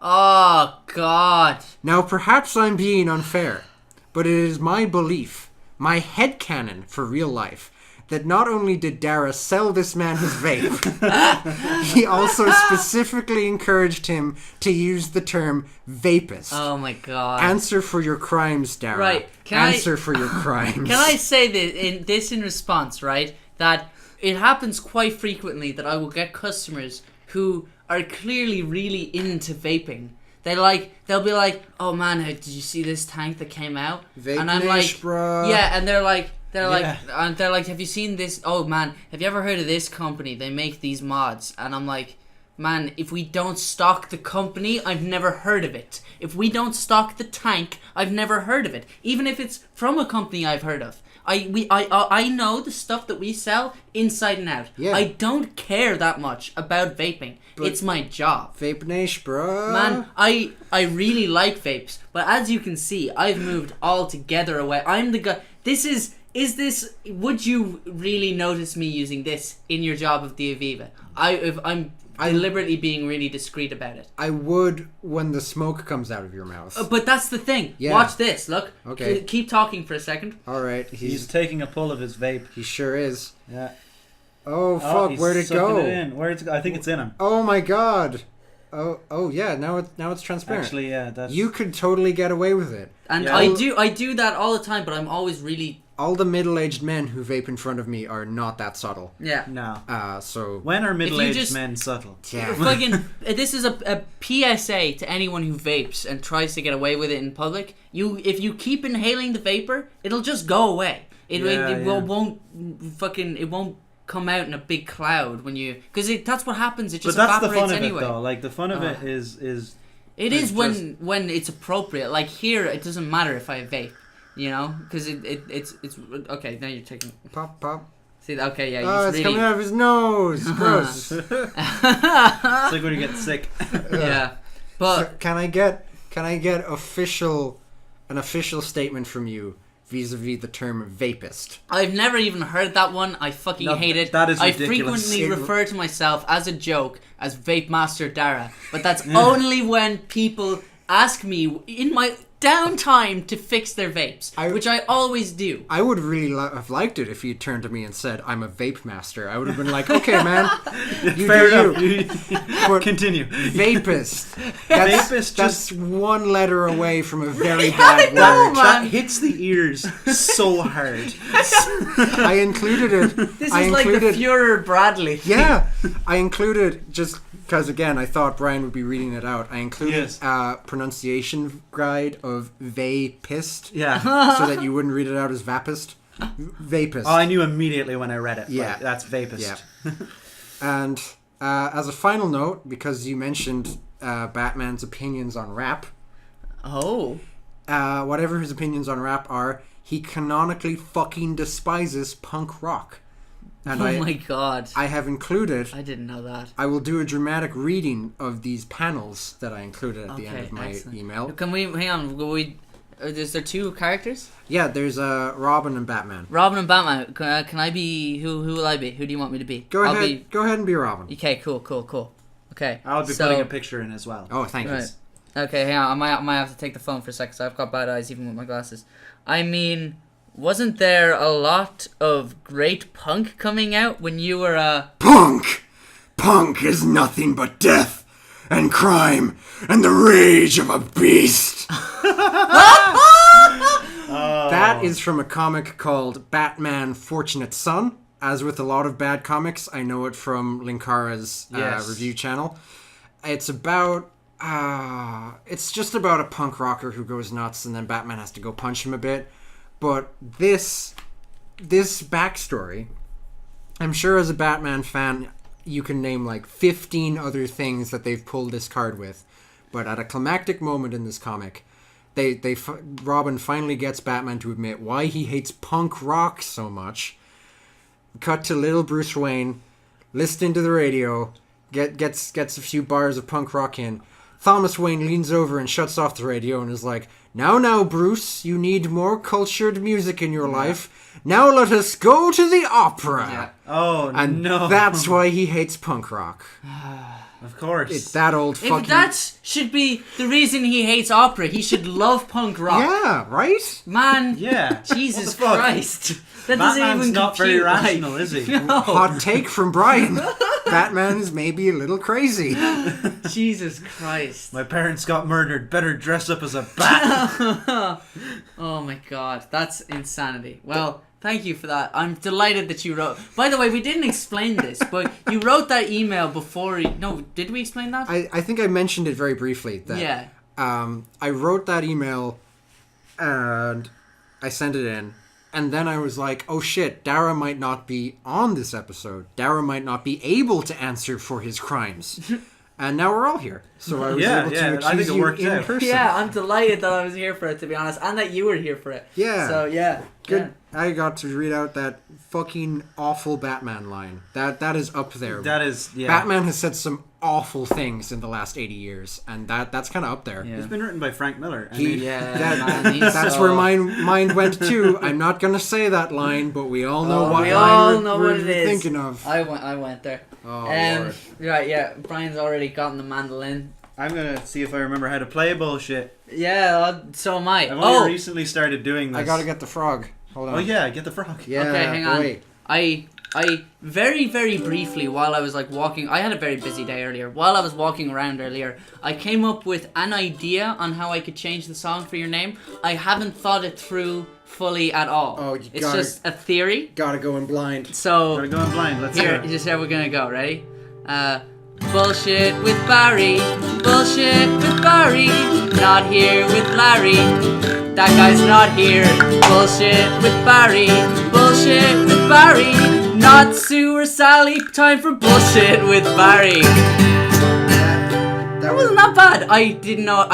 Oh god. Now perhaps I'm being unfair, but it is my belief, my headcanon for real life, that not only did Dara sell this man his vape, he also specifically encouraged him to use the term vapist. Oh my god. Answer for your crimes, Dara. Right. Answer for your crimes. Can I say this in response, right? That it happens quite frequently that I will get customers who are clearly really into vaping. They'll be like, "Oh man, did you see this tank that came out?" Vape and I'm like, bruh. "Yeah," and they're like, "Have you seen this? Oh man, have you ever heard of this company? They make these mods." And I'm like, "Man, if we don't stock the company, I've never heard of it. If we don't stock the tank, I've never heard of it. Even if it's from a company I've heard of. I know the stuff that we sell inside and out. Yeah. I don't care that much about vaping. But it's my job. Vape Nation, bro. Man, I really like vapes, but as you can see, I've moved altogether away. I'm the guy. Would you really notice me using this in your job of the Aviva? I'm deliberately being really discreet about it. I would when the smoke comes out of your mouth. But that's the thing. Yeah. Watch this. Look. Okay. Keep talking for a second. All right. He's taking a pull of his vape. He sure is. Yeah. Oh fuck! Where'd it go? Where'd it go? I think it's in him. Oh my god! Oh yeah! Now it's transparent. Actually, yeah, that's. You could totally get away with it. And yeah. I do that all the time, but I'm always really. All the middle-aged men who vape in front of me are not that subtle. Yeah. No. So when are middle-aged men subtle? Yeah. Fucking. This is a PSA to anyone who vapes and tries to get away with it in public. If you keep inhaling the vapor, it'll just go away. It won't come out in a big cloud when you, because that's what happens. It just evaporates anyway. But that's the fun of it, though. Like the fun of it is. It is when it's appropriate. Like here, it doesn't matter if I vape, you know, because it's okay. Now you're taking pop. See, okay, yeah. Oh, it's coming out of his nose. Gross. It's like when you get sick. Yeah, but so can I get an official statement from you? Vis-a-vis the term vapist. I've never even heard that one. I fucking hate it. That is I ridiculous. frequently refer to myself as a joke as Vape Master Dara, but that's only when people ask me in my downtime to fix their vapes, which I always do. I would really have liked it if you turned to me and said, "I'm a vape master." I would have been like, "Okay, man, fair enough." Continue. Vapist. That's just one letter away from a very bad word. That hits the ears so hard. I included it. This is like the Führer Bradley. Yeah, I included just because again I thought Brian would be reading it out. I included a pronunciation guide of vapist. Yeah. So that you wouldn't read it out as vapist. Vapist. Oh, I knew immediately when I read it. Yeah. Like, that's vapist. Yeah. And as a final note, because you mentioned Batman's opinions on rap. Oh. Whatever his opinions on rap are, he canonically fucking despises punk rock. And my god. I have included... I didn't know that. I will do a dramatic reading of these panels that I included at the end of my email. Can we... Hang on. Is there two characters? Yeah, there's Robin and Batman. Robin and Batman. Can I be... Who will I be? Who do you want me to be? Go ahead and be Robin. Okay, cool. Okay. I'll be putting a picture in as well. Oh, thank you. Okay, hang on. I might have to take the phone for a second, so I've got bad eyes even with my glasses. I mean... Wasn't there a lot of great punk coming out when you were Punk! Punk is nothing but death and crime and the rage of a beast. That is from a comic called Batman Fortunate Son. As with a lot of bad comics, I know it from Linkara's review channel. It's about... it's just about a punk rocker who goes nuts and then Batman has to go punch him a bit. But this backstory, I'm sure as a Batman fan, you can name like 15 other things that they've pulled this card with. But at a climactic moment in this comic, Robin finally gets Batman to admit why he hates punk rock so much. Cut to little Bruce Wayne, listening to the radio, gets a few bars of punk rock in. Thomas Wayne leans over and shuts off the radio and is like, Now, Bruce, you need more cultured music in your life. Now let us go to the opera. Yeah. Oh, and no. That's why he hates punk rock. Of course. It's that old fucking... If that should be the reason he hates opera, he should love punk rock. Yeah, right? Man, Yeah. Jesus Christ. That Batman's doesn't even not very compute, rational, is he? No. Hot take from Brian. Batman's maybe a little crazy. Jesus Christ. My parents got murdered. Better dress up as a bat. Oh my God. That's insanity. Well... Thank you for that. I'm delighted that you wrote... By the way, we didn't explain this, but you wrote that email before... No, did we explain that? I think I mentioned it very briefly. That, yeah. I wrote that email and I sent it in. And then I was like, oh shit, Dara might not be on this episode. Dara might not be able to answer for his crimes. And now we're all here. So I was able to accuse I think it you worked in out. person. Yeah, I'm delighted that I was here for it, to be honest, and that you were here for it. Yeah. So, yeah. Good. Yeah. I got to read out that fucking awful Batman line. That is up there. That is, yeah. Batman has said some awful things in the last 80 years, and that's kind of up there. Yeah. It's been written by Frank Miller. I He- mean, Man, That's where my mind went to. I'm not going to say that line, but we all know what we line all we're, know we're what it is. thinking of. I went there. Oh, Lord. Right, yeah. Brian's already gotten the mandolin. I'm going to see if I remember how to play bullshit. Yeah, so am I. I've only recently started doing this. I got to get the frog. Hold on. Oh, yeah, get the frog. Yeah, Okay, hang on. wait. I very, very briefly, while I was like walking, I had a very busy day earlier. While I was walking around earlier, I came up with an idea on how I could change the song for your name. I haven't thought it through fully at all. Oh, you it's gotta- just a theory. Gotta go in blind. So Gotta go in blind. Let's here, hear it. just how we're gonna go. Ready? Bullshit with Barry. Bullshit with Barry. Not here with Larry. That guy's not here. Bullshit with Barry. Bullshit with Barry. Not Sue or Sally. Time for bullshit with Barry. That wasn't that bad. I didn't know.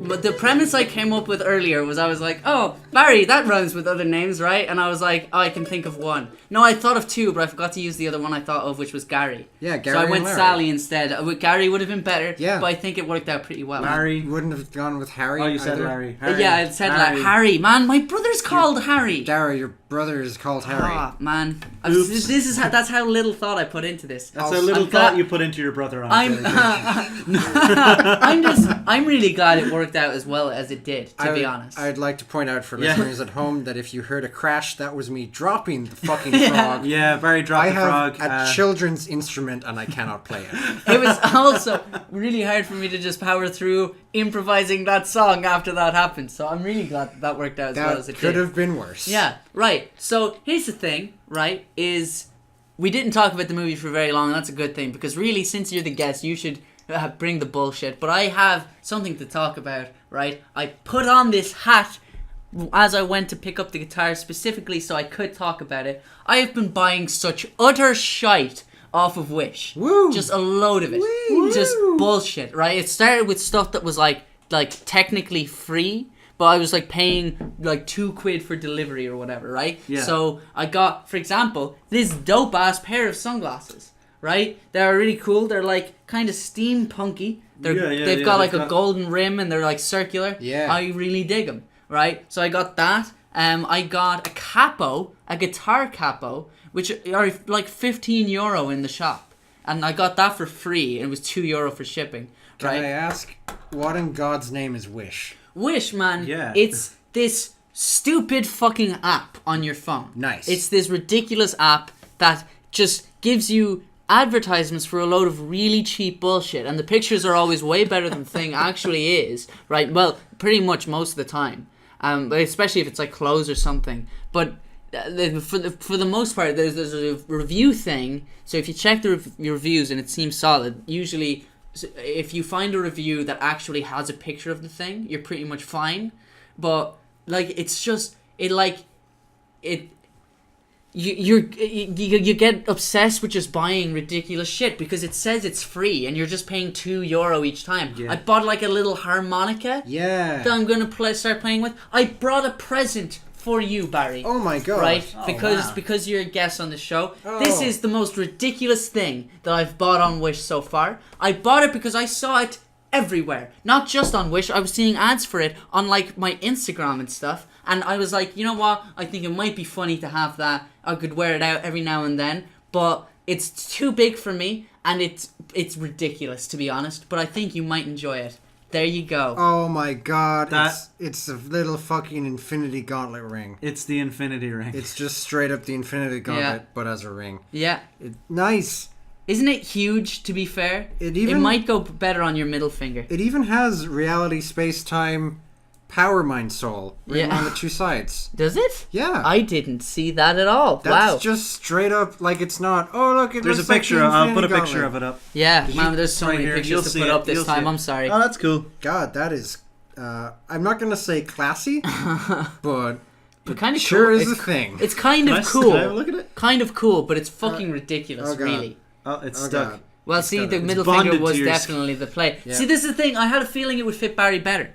The premise I came up with earlier was I was like, oh, Barry, that rhymes with other names, right? And I was like, oh, I can think of one. No, I thought of two, but I forgot to use the other one I thought of, which was Gary. Yeah, Gary So I and went Larry. Sally instead. Gary would have been better, Yeah. but I think it worked out pretty well. Larry. You wouldn't have gone with Harry. Oh, you said either? Larry. Yeah, I said like Harry. Man, my brother's called Harry. Dara, your brother is called Harry. Ah, man. Oops. This is that's how little thought I put into this. That's a little I'm thought glad- you put into your brother on. I'm really glad it worked out as well as it did, to be honest. I'd like to point out for Yeah. listeners at home that if you heard a crash, that was me dropping the fucking frog. Yeah, Barry dropped I the have frog. a children's instrument and I cannot play it. It was also really hard for me to just power through improvising that song after that happened. So I'm really glad that worked out as well as That it could did. have been worse. Yeah, right. So here's the thing, right, is we didn't talk about the movie for very long, and that's a good thing, because really, since you're the guest, you should bring the bullshit. But I have something to talk about, right? I put on this hat as I went to pick up the guitar specifically so I could talk about it. I have been buying such utter shite off of Wish. Woo! Just a load of it. Woo! Just bullshit, right? It started with stuff that was like technically free, but I was like paying like £2 for delivery or whatever, right? Yeah. So I got, for example, this dope ass pair of sunglasses, right? They're really cool. They're like kind of steampunky. They've got like a golden rim and they're like circular. Yeah. I really dig them, right? So I got that. I got a capo, a guitar capo, which are like €15 in the shop. And I got that for free, and it was €2 for shipping. Can Right? I ask, what in God's name is Wish? Wish, man. Yeah. It's this stupid fucking app on your phone. Nice. It's this ridiculous app that just gives you advertisements for a load of really cheap bullshit, and the pictures are always way better than the thing actually is, right? Well, pretty much most of the time. but especially if it's like clothes or something. But for the most part, there's a review thing. So if you check the reviews and it seems solid, usually if you find a review that actually has a picture of the thing, you're pretty much fine. But like it's just you get obsessed with just buying ridiculous shit because it says it's free and you're just paying €2 each time. I bought like a little harmonica that I'm gonna start playing with. I brought a present for you, Barry. Oh my god! Right, wow. because you're a guest on the show. This is the most ridiculous thing that I've bought on Wish so far. I bought it because I saw it everywhere, not just on Wish. I was seeing ads for it on like my Instagram and stuff, and I was like, you know what? I think it might be funny to have that. I could wear it out every now and then, but it's too big for me, and it's ridiculous to be honest. But I think you might enjoy it. There you go. Oh my god, it's a little fucking infinity gauntlet ring. It's the infinity ring. It's just straight up the infinity gauntlet, but as a ring. Yeah. Nice. Isn't it huge, to be fair? It might go better on your middle finger. It even has reality, space-time, power, mind, soul written on the two sides. Does it? Yeah. I didn't see that at all. That's just straight up, like it's not, oh look, there's a picture, I'll put a picture of it up. Yeah, man, there's so right many here, pictures to put up this time, I'm sorry. Oh, that's cool. God, that is, I'm not going to say classy, but kind of sure cool. is a thing. It's kind of cool. Can I have a look at it? Kind of cool, but it's fucking ridiculous, really. Oh, it's stuck. God. Well, see, the middle finger was definitely the play. Yeah. See, this is the thing. I had a feeling it would fit Barry better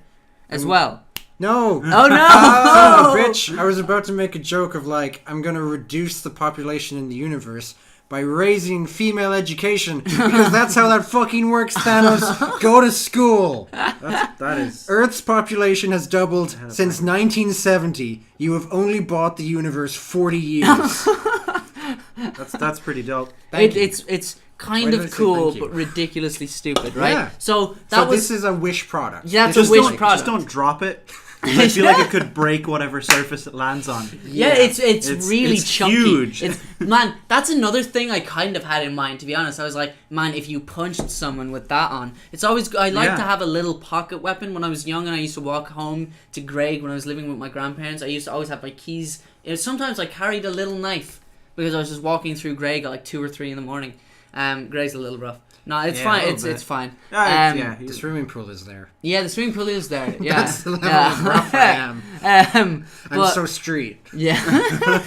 as well. No. Oh, no! Son of a bitch. I was about to make a joke of like, I'm going to reduce the population in the universe by raising female education because that's how that fucking works, Thanos. Go to school. That is... Earth's population has doubled since 1970. You have only bought the universe 40 years. That's pretty dope. It's kind of cool, thank you? but ridiculously stupid, right? Yeah. So this is a Wish product. Yeah, it's Just a Wish product. Just don't drop it. I feel like it could break whatever surface it lands on. Yeah, it's really chunky. Huge. Man, that's another thing I kind of had in mind, to be honest. I was like, man, if you punched someone with that on, it's always... I like to have a little pocket weapon. When I was young and I used to walk home to Greg when I was living with my grandparents, I used to always have my keys. Sometimes I carried a little knife because I was just walking through Greg at like 2 or 3 in the morning. Greg's a little rough. No, it's fine. It's fine. The swimming pool is there. Yeah, the swimming pool is there. Yeah, that's the level of rough I am. I'm so street. Yeah,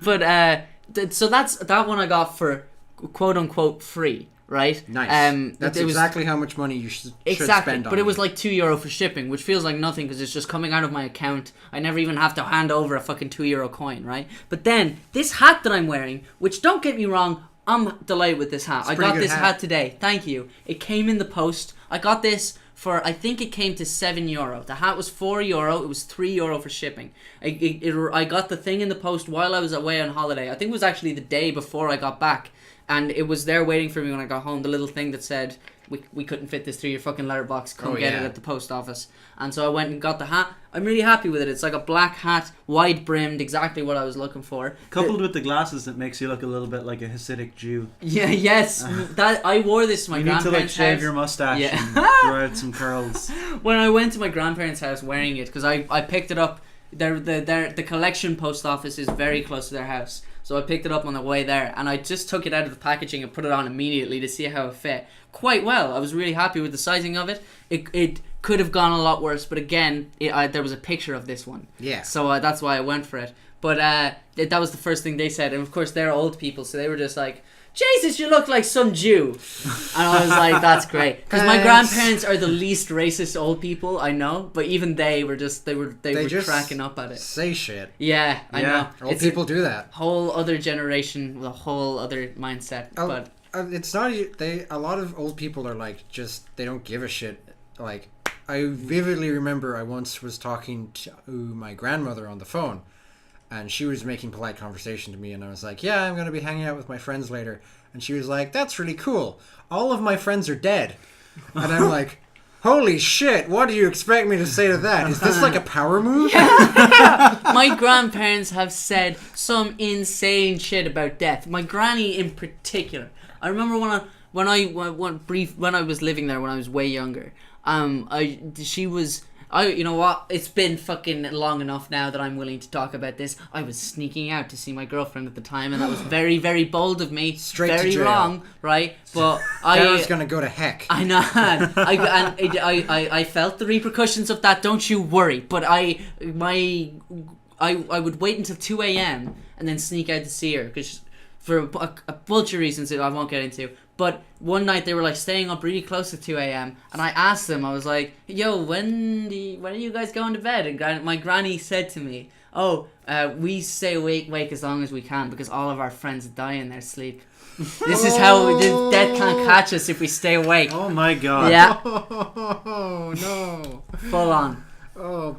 but so that's that one I got for quote unquote free, right? Nice. That's exactly how much money you should spend on. But it was like €2 for shipping, which feels like nothing because it's just coming out of my account. I never even have to hand over a fucking €2 coin, right? But then this hat that I'm wearing, which don't get me wrong, I'm delighted with this hat. I got this hat today. Thank you. It came in the post. I got this for, I think it came to €7. The hat was €4. It was €3 for shipping. I got the thing in the post while I was away on holiday. I think it was actually the day before I got back. And it was there waiting for me when I got home. The little thing that said, we couldn't fit this through your fucking letterbox. Come get it at the post office. And so I went and got the hat. I'm really happy with it. It's like a black hat, wide brimmed, exactly what I was looking for. Coupled with the glasses, it makes you look a little bit like a Hasidic Jew. Yeah, yes. That I wore this to my grandparents' house. You need to shave house. Your mustache and grow out some curls. When I went to my grandparents' house wearing it, because I picked it up, the collection post office is very close to their house. So I picked it up on the way there, and I just took it out of the packaging and put it on immediately to see how it fit. Quite well. I was really happy with the sizing of it. It could have gone a lot worse, but again, there was a picture of this one. Yeah. So that's why I went for it. But that was the first thing they said, and of course they're old people, so they were just like, Jesus, you look like some Jew. And I was like, that's great. Because my grandparents are the least racist old people I know, but even they were just, they were just cracking up at it. Say shit. Yeah, I know. Old people do that. Whole other generation with a whole other mindset. But it's not, a lot of old people are like, just, they don't give a shit. Like, I vividly remember I once was talking to my grandmother on the phone. And she was making polite conversation to me, and I was like, yeah, I'm going to be hanging out with my friends later. And she was like, that's really cool. All of my friends are dead. And I'm like, holy shit, what do you expect me to say to that? Is this like a power move? Yeah. My grandparents have said some insane shit about death. My granny in particular. I remember when I was living there when I was way younger. She was... You know what? It's been fucking long enough now that I'm willing to talk about this. I was sneaking out to see my girlfriend at the time, and that was very, very bold of me. Straight very to jail. wrong, right? But I was gonna go to heck. I know. I felt the repercussions of that. Don't you worry. But I would wait until 2 a.m. and then sneak out to see her because for a bunch of reasons that I won't get into. But one night they were like staying up really close to 2 a.m. and I asked them, I was like, "Yo, when are you guys going to bed?" And my granny said to me, "Oh, we stay awake as long as we can because all of our friends die in their sleep. This is how death can't catch us if we stay awake." Oh my god. Yeah. Oh no. Full on. Oh,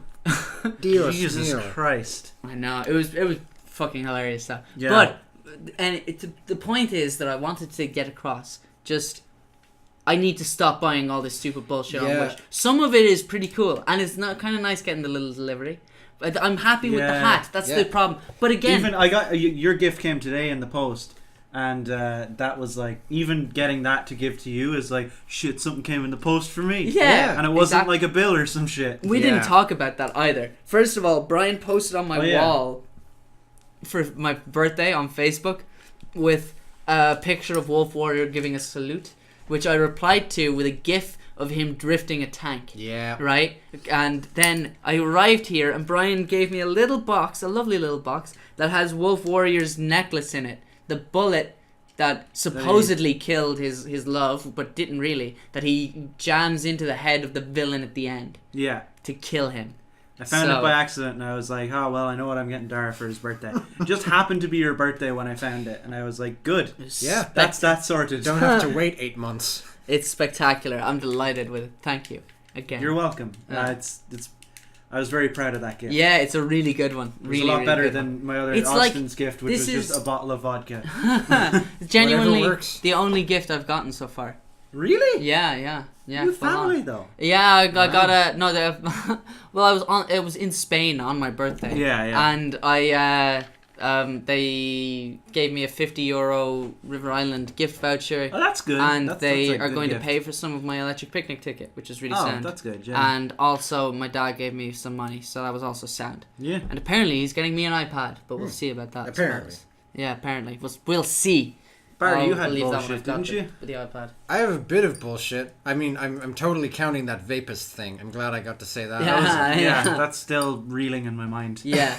Dios Jesus mío. Christ. I know. It was fucking hilarious stuff. Yeah. But the point is that I wanted to get across. Just I need to stop buying all this stupid bullshit on Wish. Some of it is pretty cool, and it's not kind of nice getting the little delivery. But I'm happy with the hat. That's the problem. But again, even I got your gift came today in the post, and that was like even getting that to give to you is like shit. Something came in the post for me. Yeah, and it wasn't like a bill or some shit. We didn't talk about that either. First of all, Brian posted on my wall for my birthday on Facebook with a picture of Wolf Warrior giving a salute, which I replied to with a gif of him drifting a tank. Yeah. Right? And then I arrived here and Brian gave me a little box, a lovely little box, that has Wolf Warrior's necklace in it. The bullet that supposedly killed his love, but didn't really, that he jams into the head of the villain at the end. Yeah. To kill him. I found it by accident and I was like, oh, well, I know what I'm getting Dara for his birthday. It just happened to be your birthday when I found it. And I was like, good. Yeah. That's that sorted. Don't have to wait 8 months. It's spectacular. I'm delighted with it. Thank you. Again. You're welcome. It's. I was very proud of that gift. Yeah, it's a really good one. It was a lot better than my other Austin's gift, which was just a bottle of vodka. Genuinely the only gift I've gotten so far. Really? Yeah. You family though. Yeah, I got a no. Well, it was in Spain on my birthday. Yeah. And they gave me a €50 River Island gift voucher. Oh, that's good. And that's they a are good going gift. to pay for some of my electric picnic ticket, which is really sound. Oh, that's good. Yeah. And also, my dad gave me some money, so that was also sound. Yeah. And apparently, he's getting me an iPad, but we'll see about that. Apparently. Yeah, apparently. We'll see. Barry, you had believe that bullshit, when I've didn't got you? With the iPad. I have a bit of bullshit. I mean, I'm totally counting that Vapist thing. I'm glad I got to say that. Yeah. That's still reeling in my mind. Yeah.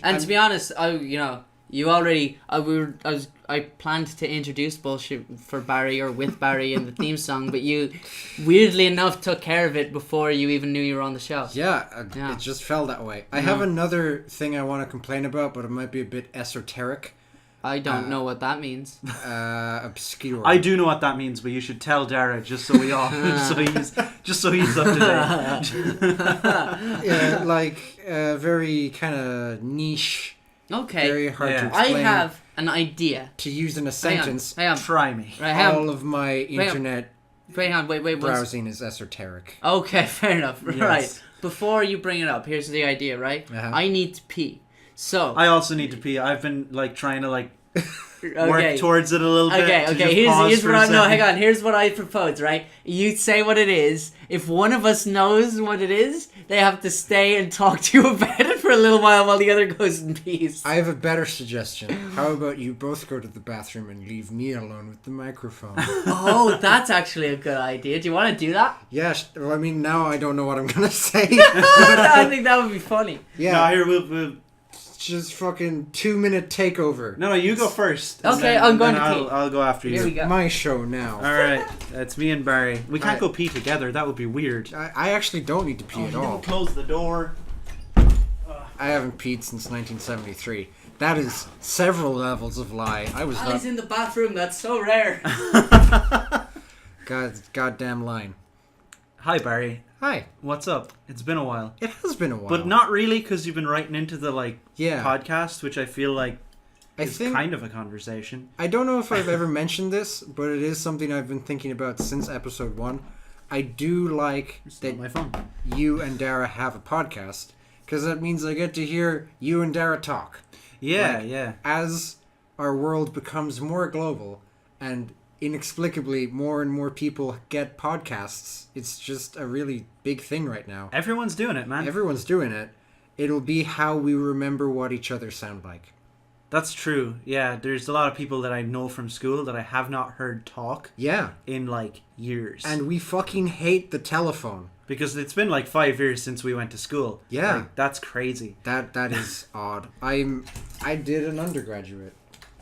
And to be honest, I planned to introduce bullshit for Barry or with Barry in the theme song, but you weirdly enough took care of it before you even knew you were on the show. Yeah. It just fell that way. I have another thing I want to complain about, but it might be a bit esoteric. I don't know what that means. Obscure. I do know what that means, but you should tell Dara just so we all, so he's up to date. Yeah, like very kind of niche. Okay. Very hard to I explain. have an idea. To use in a sentence. Hang on. Try me. Right, All of my internet wait. browsing is esoteric. Okay, fair enough. Yes. Right. Before you bring it up, here's the idea, right? Uh-huh. I need to pee. So I also need to pee. I've been trying to work okay. towards it a little bit. Okay. Here's what hang on. Here's what I propose. Right, you say what it is. If one of us knows what it is, they have to stay and talk to you about it for a little while the other goes and pees. I have a better suggestion. How about you both go to the bathroom and leave me alone with the microphone? Oh, that's actually a good idea. Do you want to do that? Yeah. Well, I mean, now I don't know what I'm gonna say. I think that would be funny. Yeah. No, here we'll Just fucking 2-minute takeover. No, you go first. Okay, I'm going to pee. I'll go after you. Here we go. My show now. All right, it's me and Barry. We can't go pee together. That would be weird. I actually don't need to pee at all. Close the door. I haven't peed since 1973. That is several levels of lie. I was Ali's not. in the bathroom. That's so rare. Goddamn line. Hi, Barry. Hi. What's up? It's been a while. It has been a while. But not really, because you've been writing into the Yeah. podcast, which I feel like I is think kind of a conversation. I don't know if I've ever mentioned this, but it is something I've been thinking about since episode 1. I do like that My phone. you and Dara have a podcast, because that means I get to hear you and Dara talk. Yeah, Like, yeah. As our world becomes more global and inexplicably more and more people get podcasts. It's just a really big thing right now. Everyone's doing it, man. Everyone's doing it. It'll be how we remember what each other sound like. That's true. Yeah, there's a lot of people that I know from school that I have not heard talk in like years. And we fucking hate the telephone. Because it's been like 5 years since we went to school. Yeah. Like, that's crazy. That is odd. I did an undergraduate.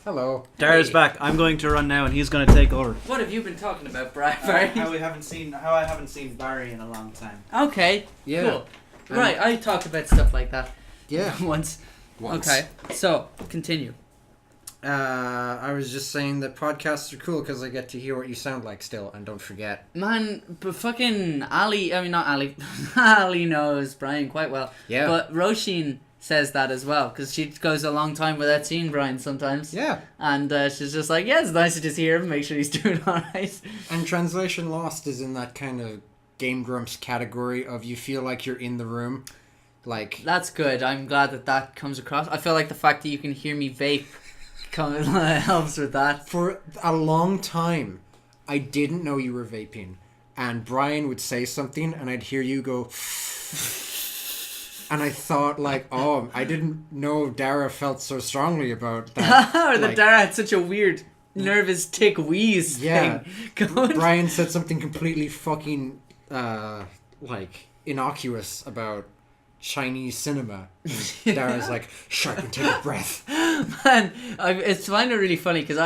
Hello. Dara's back. I'm going to run now and he's going to take over. What have you been talking about, Brian? How I haven't seen Barry in a long time. Okay. Yeah. Cool. Right, I talked about stuff like that. Yeah. Once. Okay. So, continue. I was just saying that podcasts are cool because I get to hear what you sound like still, and don't forget. Man, but fucking Ali, I mean not Ali, Ali knows Brian quite well. Yeah. But Roisin says that as well, because she goes a long time without seeing Brian sometimes. Yeah. And she's just like, yeah, it's nice to just hear him, make sure he's doing alright. And Translation Lost is in that kind of Game Grumps category of you feel like you're in the room. Like... That's good. I'm glad that comes across. I feel like the fact that you can hear me vape helps with that. For a long time, I didn't know you were vaping. And Brian would say something, and I'd hear you go... And I thought, like, oh, I didn't know Dara felt so strongly about that. Or that like, Dara had such a weird nervous tick wheeze thing going. Brian said something completely fucking, like, innocuous about Chinese cinema. And Dara's like, shut up and take a breath. Man, it's find it really funny because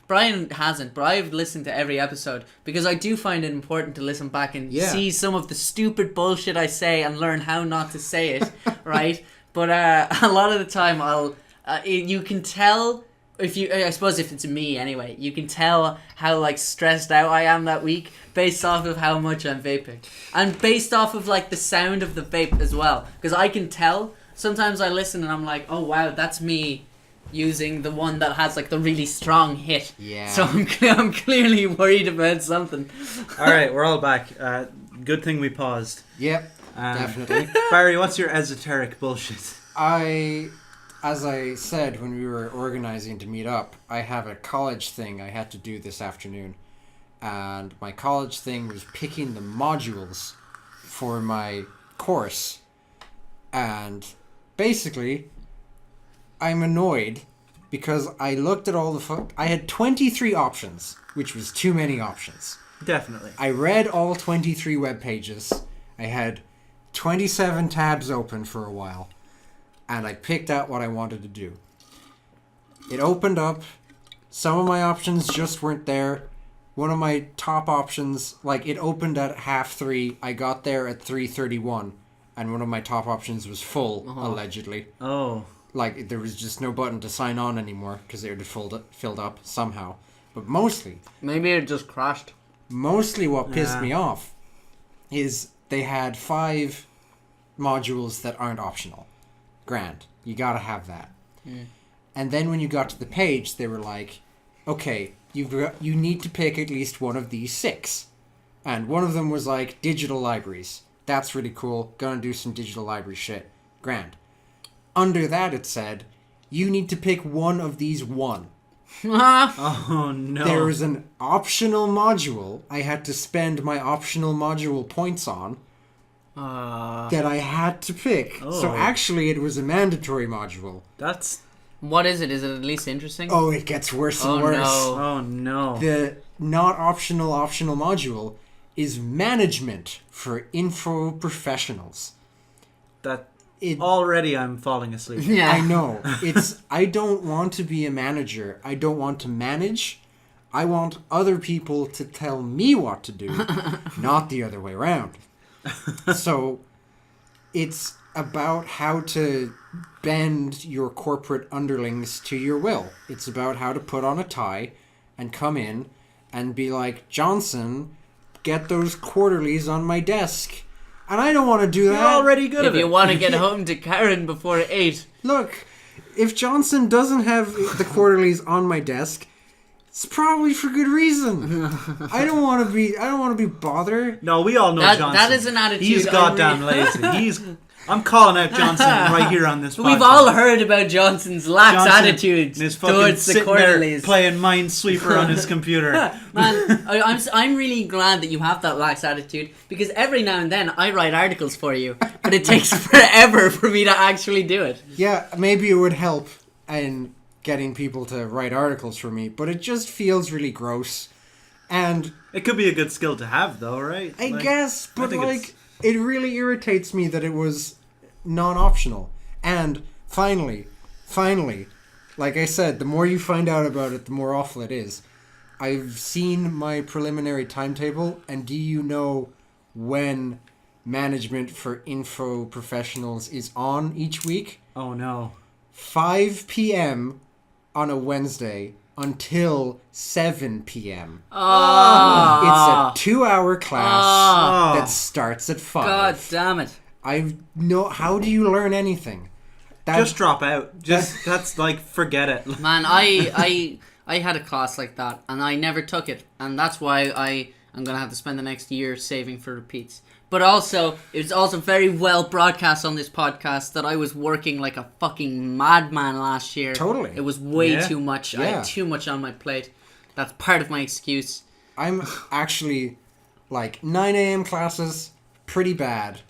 Brian hasn't, but I've listened to every episode because I do find it important to listen back and see some of the stupid bullshit I say and learn how not to say it, right? But a lot of the time you can tell I suppose if it's me anyway, you can tell how like stressed out I am that week based off of how much I'm vaping and based off of like the sound of the vape as well, because I can tell. Sometimes I listen and I'm like, oh wow, that's me using the one that has like the really strong hit. Yeah. So I'm clearly worried about something. All right, we're all back. Good thing we paused. Yep, definitely. Barry, what's your esoteric bullshit? As I said when we were organizing to meet up, I have a college thing I had to do this afternoon. And my college thing was picking the modules for my course. And basically, I'm annoyed because I looked at all I had 23 options, which was too many options. Definitely. I read all 23 web pages. I had 27 tabs open for a while. And I picked out what I wanted to do. It opened up. Some of my options just weren't there. One of my top options, like it opened at 3:30. I got there at 3:31. And one of my top options was full, allegedly. Oh. Like there was just no button to sign on anymore because it had filled up somehow. But mostly... Maybe it just crashed. Mostly what pissed me off is they had 5 modules that aren't optional. Grand. You gotta have that. And then when you got to the page, they were like, okay, you need to pick at least one of these 6. And one of them was like digital libraries. That's really cool. Gonna do some digital library shit. Grand. Under that it said, you need to pick one of these 1. Oh no. There was an optional module I had to spend my optional module points on. That I had to pick. Oh. So actually it was a mandatory module. That's... What is it? Is it at least interesting? Oh, it gets worse and worse. No. Oh no. The not optional module is management for info professionals. Already I'm falling asleep. Yeah. I know. I don't want to be a manager. I don't want to manage. I want other people to tell me what to do, not the other way around. So it's about how to bend your corporate underlings to your will. It's about how to put on a tie and come in and be like, Johnson, get those quarterlies on my desk. And I don't want to do that. You're already good at it. If you want to get home to Karen before 8. Look, if Johnson doesn't have the quarterlies on my desk, it's probably for good reason. I don't want to be bothered. No, we all know Johnson. That is an attitude. He's goddamn lazy. I'm calling out Johnson right here on this podcast. We've all heard about Johnson's lax attitude and his towards the quarterlies. Playing Minesweeper on his computer. Man, I'm really glad that you have that lax attitude, because every now and then I write articles for you, but it takes forever for me to actually do it. Yeah, maybe it would help in getting people to write articles for me, but it just feels really gross. And it could be a good skill to have, though, right? I guess, but it really irritates me that it was non-optional. And finally, like I said, the more you find out about it, the more awful it is. I've seen my preliminary timetable, and do you know when Management for Info Professionals is on each week? Oh, no. 5 p.m. on a Wednesday until 7 p.m. Oh. It's a 2-hour class that starts at 5. God damn it. How do you learn anything? Just drop out. That's like, forget it. Man, I had a class like that, and I never took it, and that's why I'm going to have to spend the next year saving for repeats. But also, it was also very well broadcast on this podcast that I was working like a fucking madman last year. Totally. It was way too much. Yeah. I had too much on my plate. That's part of my excuse. I'm actually, 9 a.m. classes, pretty bad,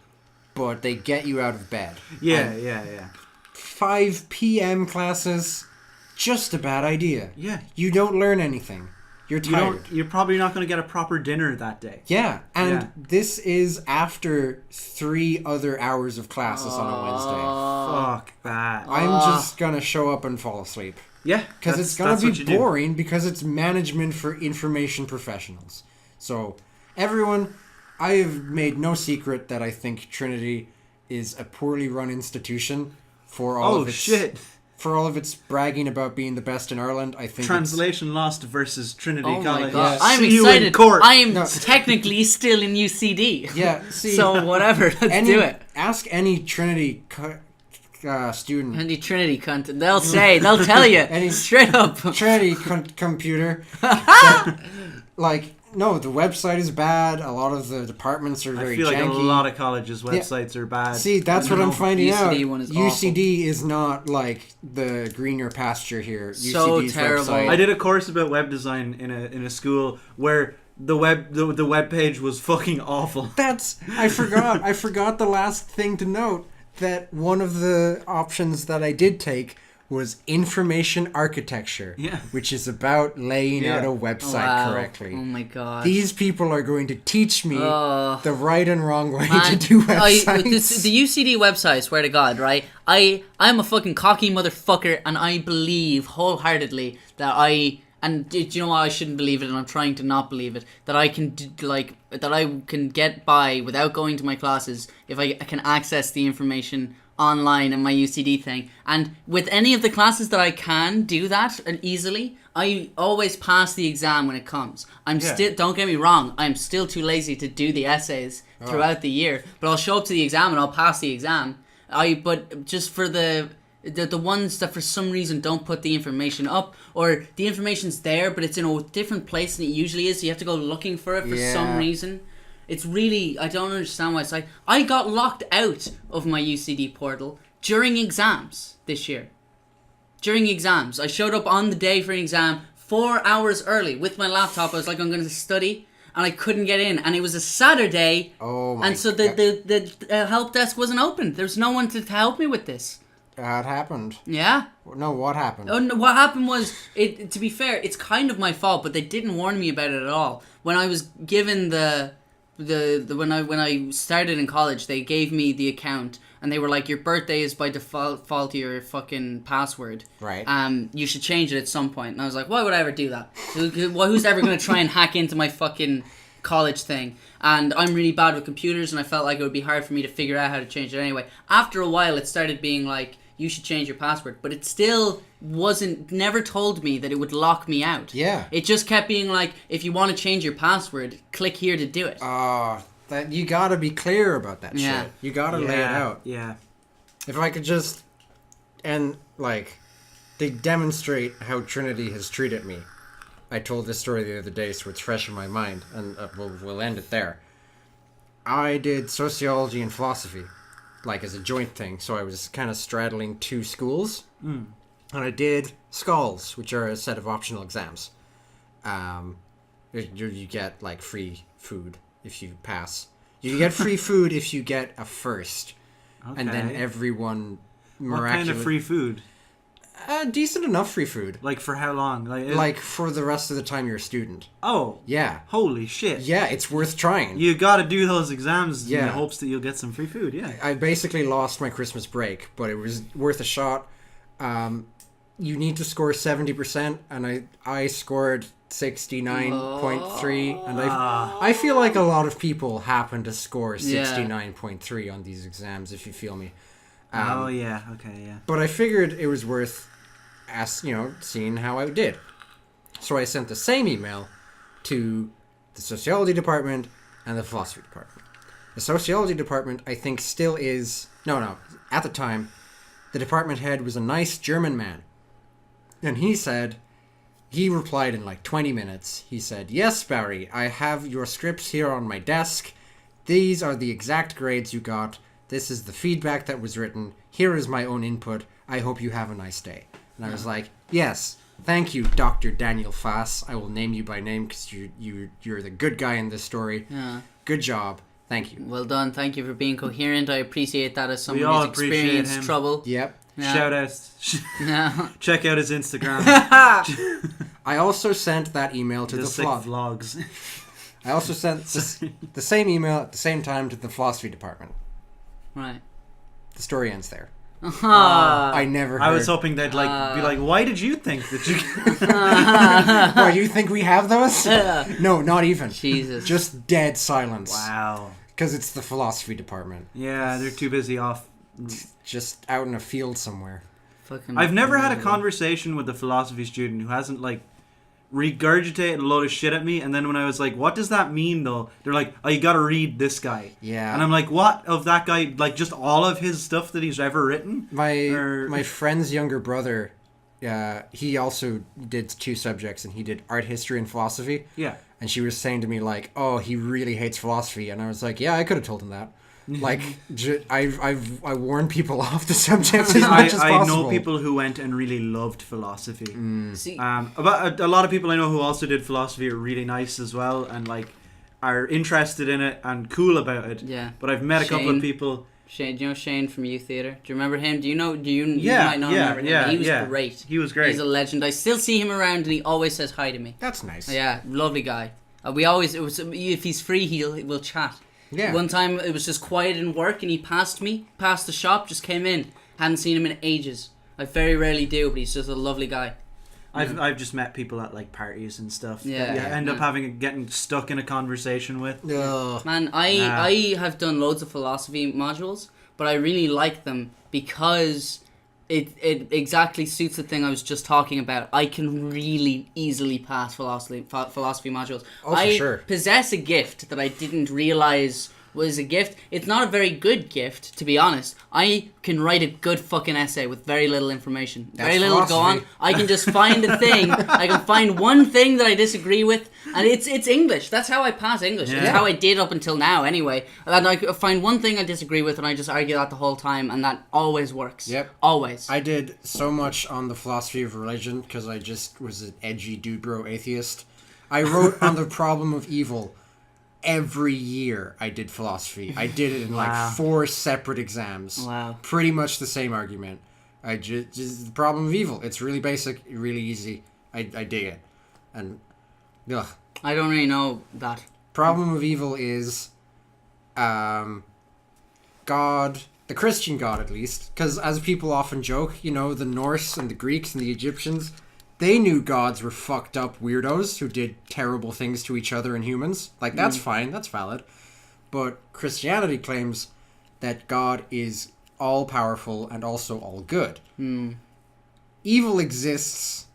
but they get you out of bed. Yeah. 5 p.m. classes, just a bad idea. Yeah. You don't learn anything. You're tired. You're probably not going to get a proper dinner that day. Yeah, and this is after 3 other hours of classes on a Wednesday. Fuck that. I'm just going to show up and fall asleep. Yeah. Because it's going to be boring because it's Management for Information Professionals. So, everyone, I have made no secret that I think Trinity is a poorly run institution for all of its... shit. For all of its bragging about being the best in Ireland, I think Translation Lost versus Trinity College. Oh my god, I'm See you excited. in court. I am technically still in UCD. Yeah, see. So whatever, let's do it. Ask any Trinity student. Any Trinity cunt. They'll tell you. Any straight up. Trinity computer. No, the website is bad. A lot of the departments are very janky. I feel like a lot of colleges' websites are bad. See, that's what I'm finding out. One is UCD is not like the greener pasture here. So UCD's terrible. Website. I did a course about web design in a school where the web page was fucking awful. I forgot the last thing to note, that one of the options that I did take was information architecture, which is about laying out a website correctly. Oh my god. These people are going to teach me the right and wrong way to do websites. The UCD website, swear to God, right? I'm a fucking cocky motherfucker, and I believe wholeheartedly that and do you know what? I shouldn't believe it, and I'm trying to not believe it. That I can that I can get by without going to my classes if I can access the information online in my UCD thing. And with any of the classes that I can do that and easily, I always pass the exam when it comes. I'm still, don't get me wrong, I'm still too lazy to do the essays throughout the year, but I'll show up to the exam and I'll pass the exam. But just for the ones that for some reason don't put the information up, or the information's there but it's in a different place than it usually is, so you have to go looking for it for some reason. It's really, I don't understand why it's like, I got locked out of my UCD portal during exams this year. During exams. I showed up on the day for an exam 4 hours early with my laptop. I was like, I'm going to study, and I couldn't get in. And it was a Saturday, and so the help desk wasn't open. There's no one to help me with this. That happened. Yeah? No, what happened? Oh, no, what happened was, to be fair, it's kind of my fault, but they didn't warn me about it at all. When I was given when I started in college, they gave me the account, and they were like, your birthday is by default your fucking password. Right. You should change it at some point. And I was like, why would I ever do that? Who's ever going to try and hack into my fucking college thing? And I'm really bad with computers, and I felt like it would be hard for me to figure out how to change it anyway. After a while, it started being like, you should change your password, but it still never told me that it would lock me out. Yeah. It just kept being like, if you want to change your password, click here to do it. That you gotta be clear about that shit. You gotta lay it out. Yeah. If I could just, they demonstrate how Trinity has treated me. I told this story the other day, so it's fresh in my mind, and we'll end it there. I did sociology and philosophy. like as a joint thing. So I was kind of straddling 2 schools. Mm. And I did Skulls, which are a set of optional exams. You get like free food if you pass. You get free food if you get a first. Okay. And then everyone What kind of free food? Decent enough free food. Like for how long? Like for the rest of the time you're a student. Oh. Yeah. Holy shit. Yeah, it's worth trying. You got to do those exams in the hopes that you'll get some free food, yeah. I basically lost my Christmas break, but it was worth a shot. You need to score 70%, and I scored 69.3, and I feel like a lot of people happen to score 69.3 on these exams, if you feel me. But I figured it was worth seeing how I did. So I sent the same email to the sociology department and the philosophy department. The sociology department, I think, still is... No, at the time, the department head was a nice German man. And he replied in like 20 minutes. He said, "Yes, Barry, I have your scripts here on my desk. These are the exact grades you got. This is the feedback that was written. Here is my own input. I hope you have a nice day." And I was like, "Yes, thank you, Dr. Daniel Fass. I will name you by name because you're the good guy in this story. Yeah. Good job. Thank you." Well done. Thank you for being coherent. I appreciate that as someone who's experienced trouble. Yep. Yeah. Shout out. Check out his Instagram. I also sent that email to the vlogs. I also sent the same email at the same time to the philosophy department. Right. The story ends there. I never heard. I was hoping they'd be like, "Why did you think that you..." Why, you think we have those? No, not even. Jesus. Just dead silence. Wow. Because it's the philosophy department. Yeah, they're too busy off. Just out in a field somewhere. I've never had a conversation with a philosophy student who hasn't like regurgitated a load of shit at me, and then when I was like, "What does that mean though?" They're like, "Oh, you gotta read this guy." Yeah. And I'm like, "What of that guy? Like just all of his stuff that he's ever written?" My friend's younger brother, he also did 2 subjects, and he did art history and philosophy. Yeah. And she was saying to me like, "Oh, he really hates philosophy," and I was like, "Yeah, I could have told him that." Like, I warn people off the subject as much as possible. I know people who went and really loved philosophy. But a lot of people I know who also did philosophy are really nice as well, and like are interested in it and cool about it. Yeah. But I've met a couple of people. Shane, do you know Shane from Youth Theatre? Do you remember him? You might not remember him. He was great. He was great. He's a legend. I still see him around, and he always says hi to me. That's nice. Yeah, lovely guy. If he's free, we'll chat. Yeah. One time it was just quiet in work, and he passed the shop, just came in. Hadn't seen him in ages. I very rarely do, but he's just a lovely guy. I've just met people at like parties and stuff. Yeah. That you end up getting stuck in a conversation with. Ugh. Man, I have done loads of philosophy modules, but I really like them because it exactly suits the thing I was just talking about. I can really easily pass philosophy modules. Oh, for sure. I possess a gift that I didn't realize was a gift. It's not a very good gift, to be honest. I can write a good fucking essay with very little information. That's very little to go on. I can just find a thing. I can find one thing that I disagree with, and it's English. That's how I pass English. Yeah. It's how I did up until now, anyway. And I find one thing I disagree with, and I just argue that the whole time, and that always works. Yep. Always. I did so much on the philosophy of religion because I just was an edgy dude bro atheist. I wrote on the problem of evil. Every year I did philosophy. I did it in like 4 separate exams. Wow. Pretty much the same argument. I just the problem of evil. It's really basic, really easy. I dig it. And I don't really know that. Problem of evil is God, the Christian God at least, because as people often joke, the Norse and the Greeks and the Egyptians, they knew gods were fucked up weirdos who did terrible things to each other and humans. Like, that's fine. That's valid. But Christianity claims that God is all-powerful and also all-good. Evil exists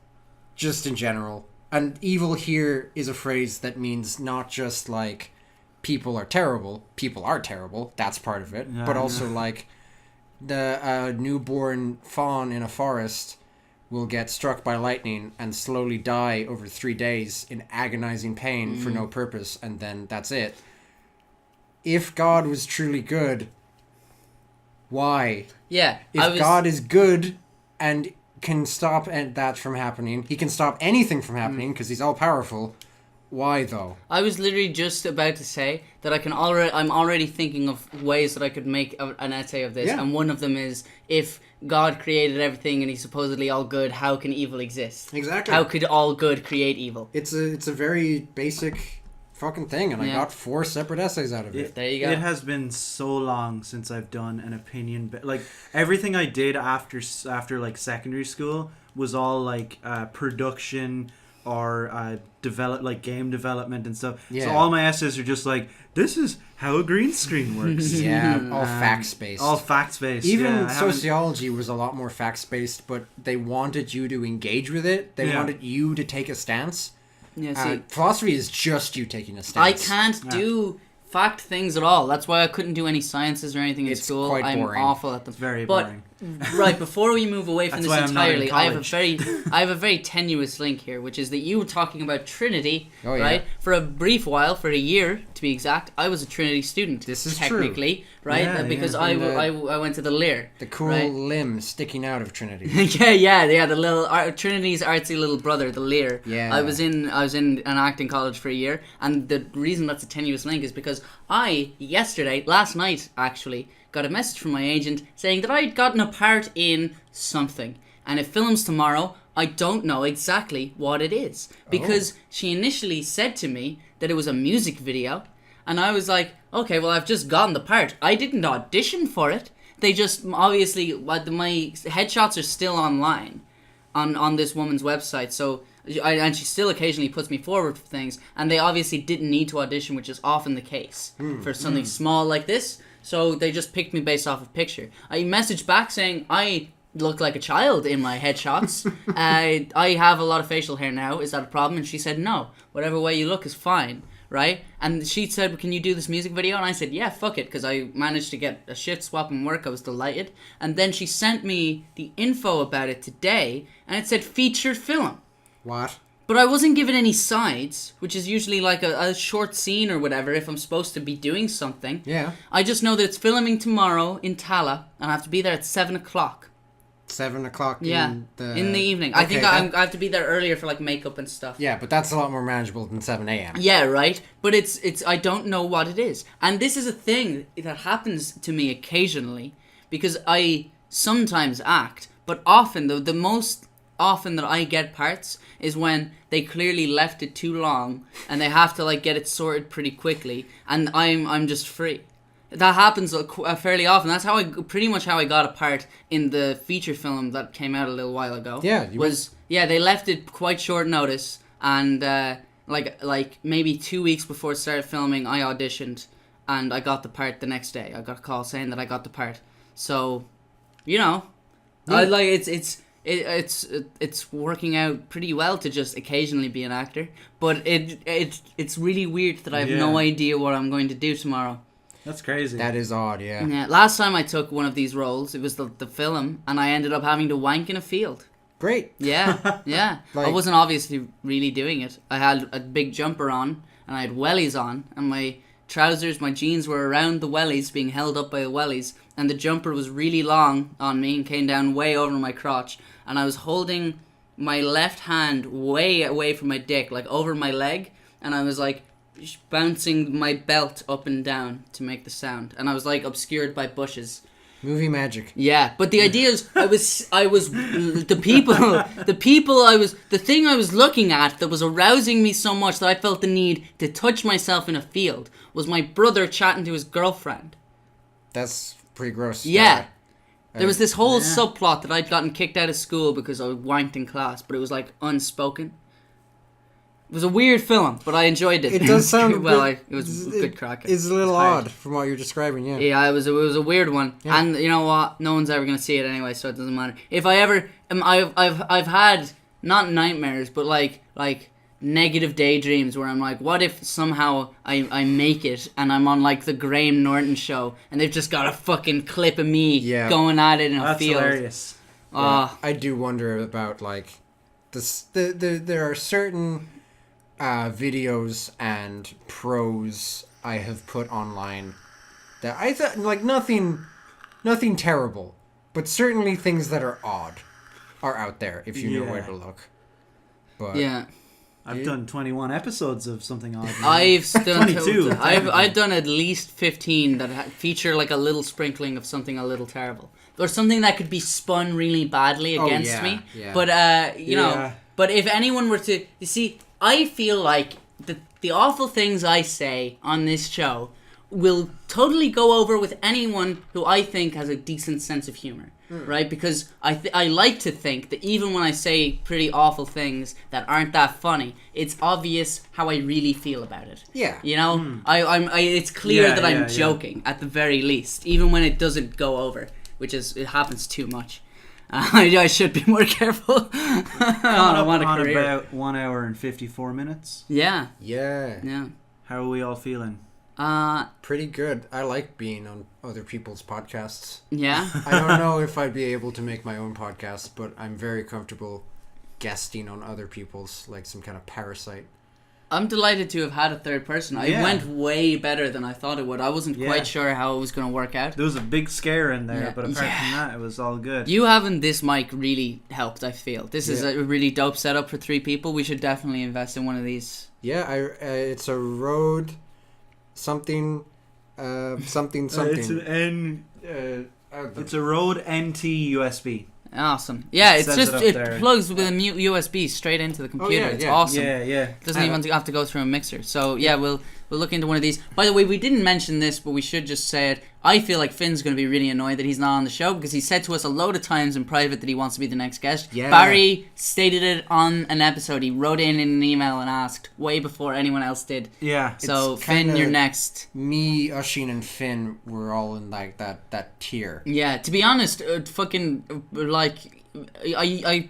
just in general. And evil here is a phrase that means not just, like, people are terrible. People are terrible. That's part of it. Yeah, but also, like, the newborn fawn in a forest will get struck by lightning and slowly die over 3 days in agonizing pain for no purpose, and then that's it. If God was truly good, Why? Yeah. If God is good and can stop that from happening, he can stop anything from happening because he's all powerful. Why though? I was literally just about to say that I'm already thinking of ways that I could make an essay of this, and one of them is, if God created everything and he's supposedly all good, how can evil exist? Exactly. How could all good create evil? It's a very basic fucking thing, and I got 4 separate essays out of it. There you go. It has been so long since I've done an opinion, like everything I did after like secondary school was all like production or game development and stuff. Yeah. So all my essays are just like, this is how a green screen works. All facts based. All facts based. Even sociology was a lot more facts based, but they wanted you to engage with it. They wanted you to take a stance. Yeah, see, philosophy is just you taking a stance. I can't do fact things at all. That's why I couldn't do any sciences or anything in school. Quite I'm boring. awful at them. It's very but, boring. Right, before we move away from That's this why I'm not in entirely, college. I have a very tenuous link here, which is that you were talking about Trinity, Oh, yeah. right? For a brief while, for a year to be exact, I was a Trinity student. This is technically, right? Yeah, because yeah. I went to the Lear. The cool right? limb sticking out of Trinity. yeah, the little Trinity's artsy little brother, the Lear. Yeah. I was in an acting college for a year, and the reason that's a tenuous link is because last night actually, got a message from my agent saying that I'd gotten a part in something, and it films tomorrow. I don't know exactly what it is, because she initially said to me that it was a music video, and I was like, okay, well, I've just gotten the part. I didn't audition for it. They just, obviously, my headshots are still online on this woman's website, so and she still occasionally puts me forward for things, and they obviously didn't need to audition, which is often the case for something small like this. So they just picked me based off of picture. I messaged back saying I look like a child in my headshots. I have a lot of facial hair now. Is that a problem? And she said, no. Whatever way you look is fine, right? And she said, can you do this music video? And I said, yeah, fuck it, because I managed to get a shift swap and work. I was delighted. And then she sent me the info about it today, and it said feature film. What? But I wasn't given any sides, which is usually like a short scene or whatever if I'm supposed to be doing something. Yeah. I just know that it's filming tomorrow in Tala, and I have to be there at 7 o'clock. 7 o'clock in the evening. I think I have to be there earlier for like makeup and stuff. Yeah, but that's a lot more manageable than 7 a.m. Yeah, right? But it's I don't know what it is. And this is a thing that happens to me occasionally, because I sometimes act, but often, the most often that I get parts is when they clearly left it too long and they have to like get it sorted pretty quickly, and I'm just free. That happens fairly often. That's pretty much how I got a part in the feature film that came out a little while ago. Yeah, they left it quite short notice, and like maybe 2 weeks before it started filming, I auditioned and I got the part the next day. I got a call saying that I got the part. So, I like it's working out pretty well to just occasionally be an actor, but it's really weird that I have no idea what I'm going to do tomorrow. That's crazy. That is odd, yeah. Yeah. Last time I took one of these roles, it was the film, and I ended up having to wank in a field. Great. Yeah, yeah. I wasn't obviously really doing it. I had a big jumper on, and I had wellies on, and my trousers, my jeans were around the wellies, being held up by the wellies, and the jumper was really long on me and came down way over my crotch, and I was holding my left hand way away from my dick, like over my leg, and I was like bouncing my belt up and down to make the sound, and I was like obscured by bushes. Movie magic. Yeah, but the idea is the thing I was looking at that was arousing me so much that I felt the need to touch myself in a field was my brother chatting to his girlfriend. That's pretty gross. Yeah. There was this whole subplot that I'd gotten kicked out of school because I wanked in class, but it was like unspoken. It was a weird film, but I enjoyed it. It does sound it was good crack. It's a little odd from what you're describing, yeah. Yeah, it was a weird one, and you know what? No one's ever gonna see it anyway, so it doesn't matter. If I ever, I've had not nightmares, but like negative daydreams where I'm like, what if somehow I make it and I'm on like the Graham Norton show and they've just got a fucking clip of me going at it in a field. That's hilarious. I do wonder about like this. There are certain videos and prose I have put online that I thought like nothing nothing terrible, but certainly things that are odd are out there if you know where to look. But Yeah. I've done 21 episodes of something odd. I've done 22. I've done at least 15 that feature like a little sprinkling of something a little terrible, or something that could be spun really badly against me. Yeah. But you know, but if anyone were to, you see, I feel like the awful things I say on this show will totally go over with anyone who I think has a decent sense of humor. Right, because I like to think that even when I say pretty awful things that aren't that funny, it's obvious how I really feel about it. Yeah. You know, it's clear that I'm joking at the very least, even when it doesn't go over, it happens too much. I should be more careful. I want a career. About 1 hour and 54 minutes. Yeah. Yeah. How are we all feeling? Pretty good. I like being on other people's podcasts. Yeah. I don't know if I'd be able to make my own podcast, but I'm very comfortable guesting on other people's, like some kind of parasite. I'm delighted to have had a third person. It went way better than I thought it would. I wasn't quite sure how it was going to work out. There was a big scare in there, but apart from that, it was all good. You having this mic really helped, I feel. This is a really dope setup for 3 people. We should definitely invest in one of these. Yeah, it's a Rode something. It's an N. It's a Rode NT USB. Awesome. Yeah, It says it there. plugs with a mute USB straight into the computer. It's awesome. Yeah. Doesn't even have to go through a mixer. So we'll look into one of these. By the way, we didn't mention this, but we should just say it. I feel like Finn's going to be really annoyed that he's not on the show because he said to us a load of times in private that he wants to be the next guest. Yeah. Barry stated it on an episode. He wrote in an email and asked way before anyone else did. Yeah. So It's Finn, kinda- you're next. Me, Ushin, and Finn were all in like that tier. Yeah, to be honest,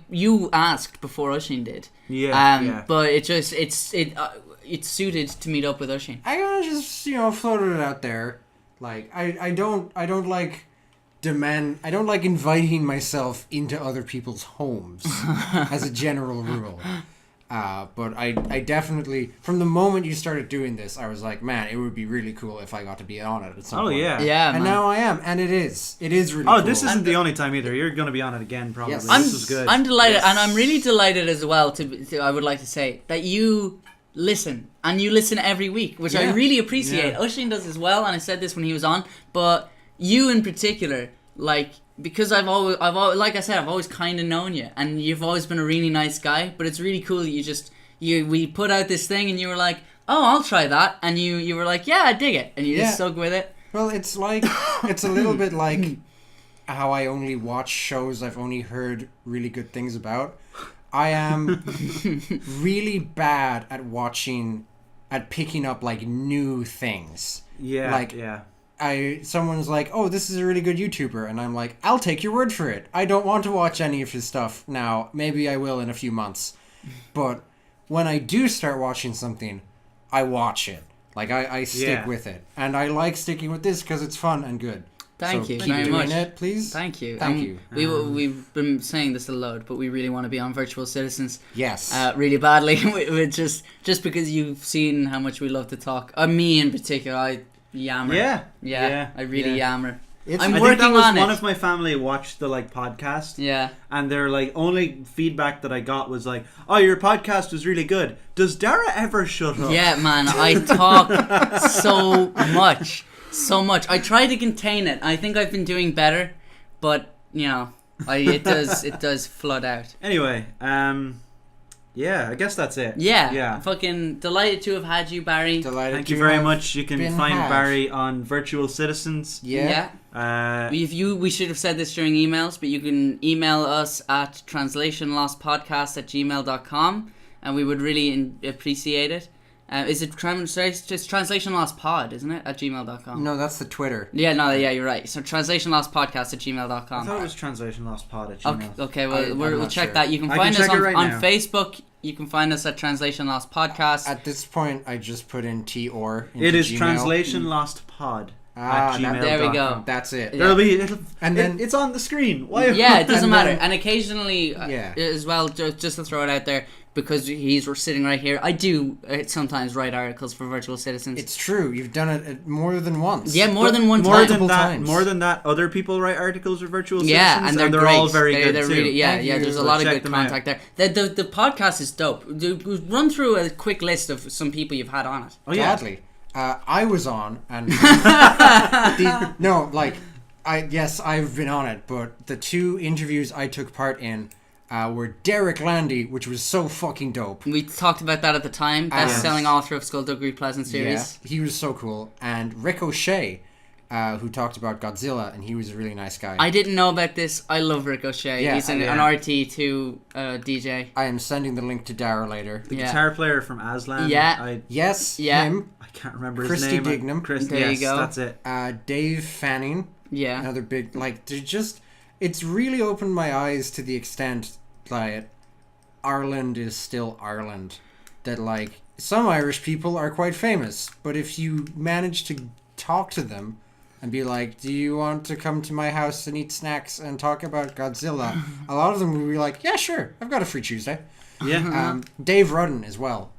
you asked before Ushin did. Yeah. But it's suited to meet up with Ushin. I gotta just floated it out there. Like I don't like inviting myself into other people's homes as a general rule. But I definitely, from the moment you started doing this, I was like, man, it would be really cool if I got to be on it at some point. Yeah. Yeah, And man. now I am, and it is really cool. Oh, this isn't the only time either. You're going to be on it again, probably. Yes. This is good. I'm delighted, and I'm really delighted as well. To I would like to say that you listen, and you listen every week, which I really appreciate. Ushin does as well, and I said this when he was on, but you in particular, like, because I've always, like I said, I've always kind of known you, and you've always been a really nice guy. But it's really cool that we put out this thing, and you were like, oh, I'll try that, and you were like, yeah, I dig it, and you just stuck with it. Well, it's like it's a little bit like how I only watch shows I've only heard really good things about. I am really bad at picking up like new things. Someone's like, oh, this is a really good YouTuber, and I'm like, I'll take your word for it. I don't want to watch any of his stuff now. Maybe I will in a few months. But when I do start watching something, I watch it. Like, I stick with it. And I like sticking with this because it's fun and good. Thank you keep very doing much. it, please. Thank you. Thank you. We've been saying this a lot, but we really want to be on Virtual Citizens. Yes. Really badly. we just because you've seen how much we love to talk. Me in particular, I yammer. Yeah. I really yammer. I'm working on it. One of my family watched the podcast. Yeah. And their only feedback that I got was like, "Oh, your podcast was really good. Does Dara ever shut up?" Yeah, man. I talk so much. So much. I try to contain it. I think I've been doing better, but it does flood out. Anyway, I guess that's it. Yeah. Fucking delighted to have had you, Barry. Thank you very much. You can find Barry on Virtual Citizens. Yeah. We should have said this during emails, but you can email us at translationlostpodcast@gmail.com, and we would really appreciate it. Is it just translationlostpod, isn't it, at gmail.com? No, that's the Twitter. Yeah, you're right. So translationlostpodcast@gmail.com. I thought it was translationlostpod@gmail. Okay, we'll check that. You can find us on Facebook. You can find us at Translation Lost Podcast. At this point, I just put in T or into It is Gmail. translationlostpod gmail.com. There we go. That's it. There'll be, And then- it's on the screen. Why? Yeah, it doesn't And matter. then- And occasionally, as well, just to throw it out there, because he's sitting right here, I do sometimes write articles for Virtual Citizens. It's true. You've done it more than once. Yeah, more than one more time. than that, times. more than that, other people write articles for Virtual Citizens, Yeah, and they're great. all very good they're too. Really, yeah, Thank yeah. you. There's a So lot of check good them out. contact there. The podcast is dope. Run through a quick list of some people you've had on it. Oh yeah, Gladly. I was on, and I've been on it, but the 2 interviews I took part in were Derek Landy, which was so fucking dope. We talked about that at the time. Best-selling author of Skullduggery Pleasant series. Yeah, he was so cool. And Ricochet, who talked about Godzilla, and he was a really nice guy. I didn't know about this. I love Ricochet. Yeah, He's an RT2 DJ. I am sending the link to Dara later. the guitar player from Aslan. Yeah. Yes, Yeah. him. I can't remember Christy his name. Dignam. Chris, There yes, you go. that's it. Dave Fanning. Yeah. Another big, it's really opened my eyes to the extent that Ireland is still Ireland. That, some Irish people are quite famous, but if you manage to talk to them and be like, do you want to come to my house and eat snacks and talk about Godzilla? A lot of them will be like, yeah, sure, I've got a free Tuesday. Yeah. Dave Rudden as well,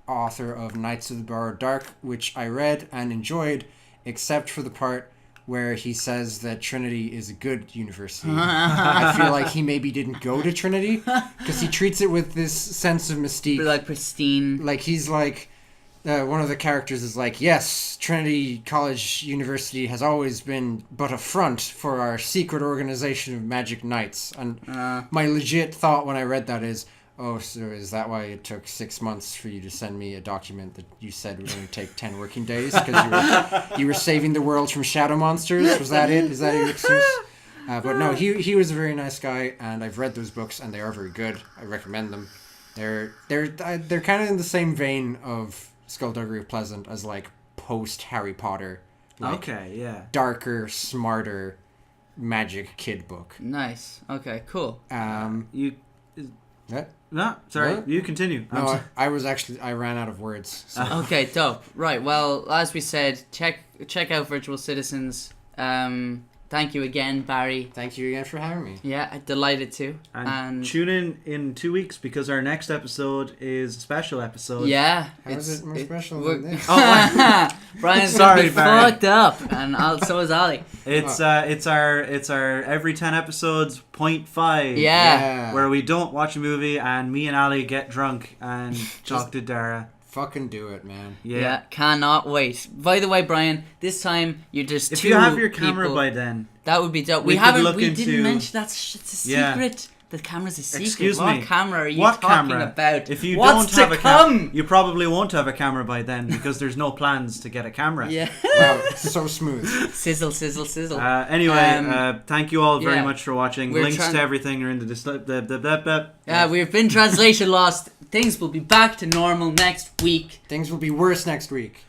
author of Knights of the Borrowed Dark, which I read and enjoyed, except for the part where he says that Trinity is a good university. I feel like he maybe didn't go to Trinity, because he treats it with this sense of mystique. Like pristine. Like, he's like, one of the characters is like, yes, Trinity College University has always been but a front for our secret organization of magic knights. And my legit thought when I read that is, oh, so is that why it took 6 months for you to send me a document that you said would only take 10 working days? Because you were saving the world from shadow monsters? Was that it? Is that your excuse? But no, he was a very nice guy, and I've read those books, and they are very good. I recommend them. They're kind of in the same vein of Skullduggery of Pleasant as post Harry Potter. Okay, yeah. Darker, smarter magic kid book. Nice. Okay, cool. What? No, sorry. What? You continue. No, I ran out of words. So. Okay, dope. Right, well, as we said, check out Virtual Citizens. Thank you again, Barry. Thank you again for having me. Yeah, delighted to. And tune in 2 weeks, because our next episode is a special episode. Yeah. How is it more special we're- than this? Oh, Brian's Sorry, gonna be Barry. fucked up, and so is Ali. It's our every 10 episodes 0.5. Yeah. Where we don't watch a movie and me and Ali get drunk and talk to Dara. Fucking do it, man. Yeah, cannot wait. By the way, Brian, this time you're just If two you have your camera people. by then, That would be dope. we We could haven't. look We into- didn't mention that's it's a Yeah. secret. The camera's a secret. Excuse what me. camera are you What talking camera? about? If you What's don't have to a come? you probably won't have a camera by then, because there's no plans to get a camera. Yeah. Wow, so smooth. Sizzle, sizzle, sizzle. Anyway, thank you all very yeah. much for watching. We're Links trying- to everything are in the We've been translation lost. Things will be back to normal next week. Things will be worse next week.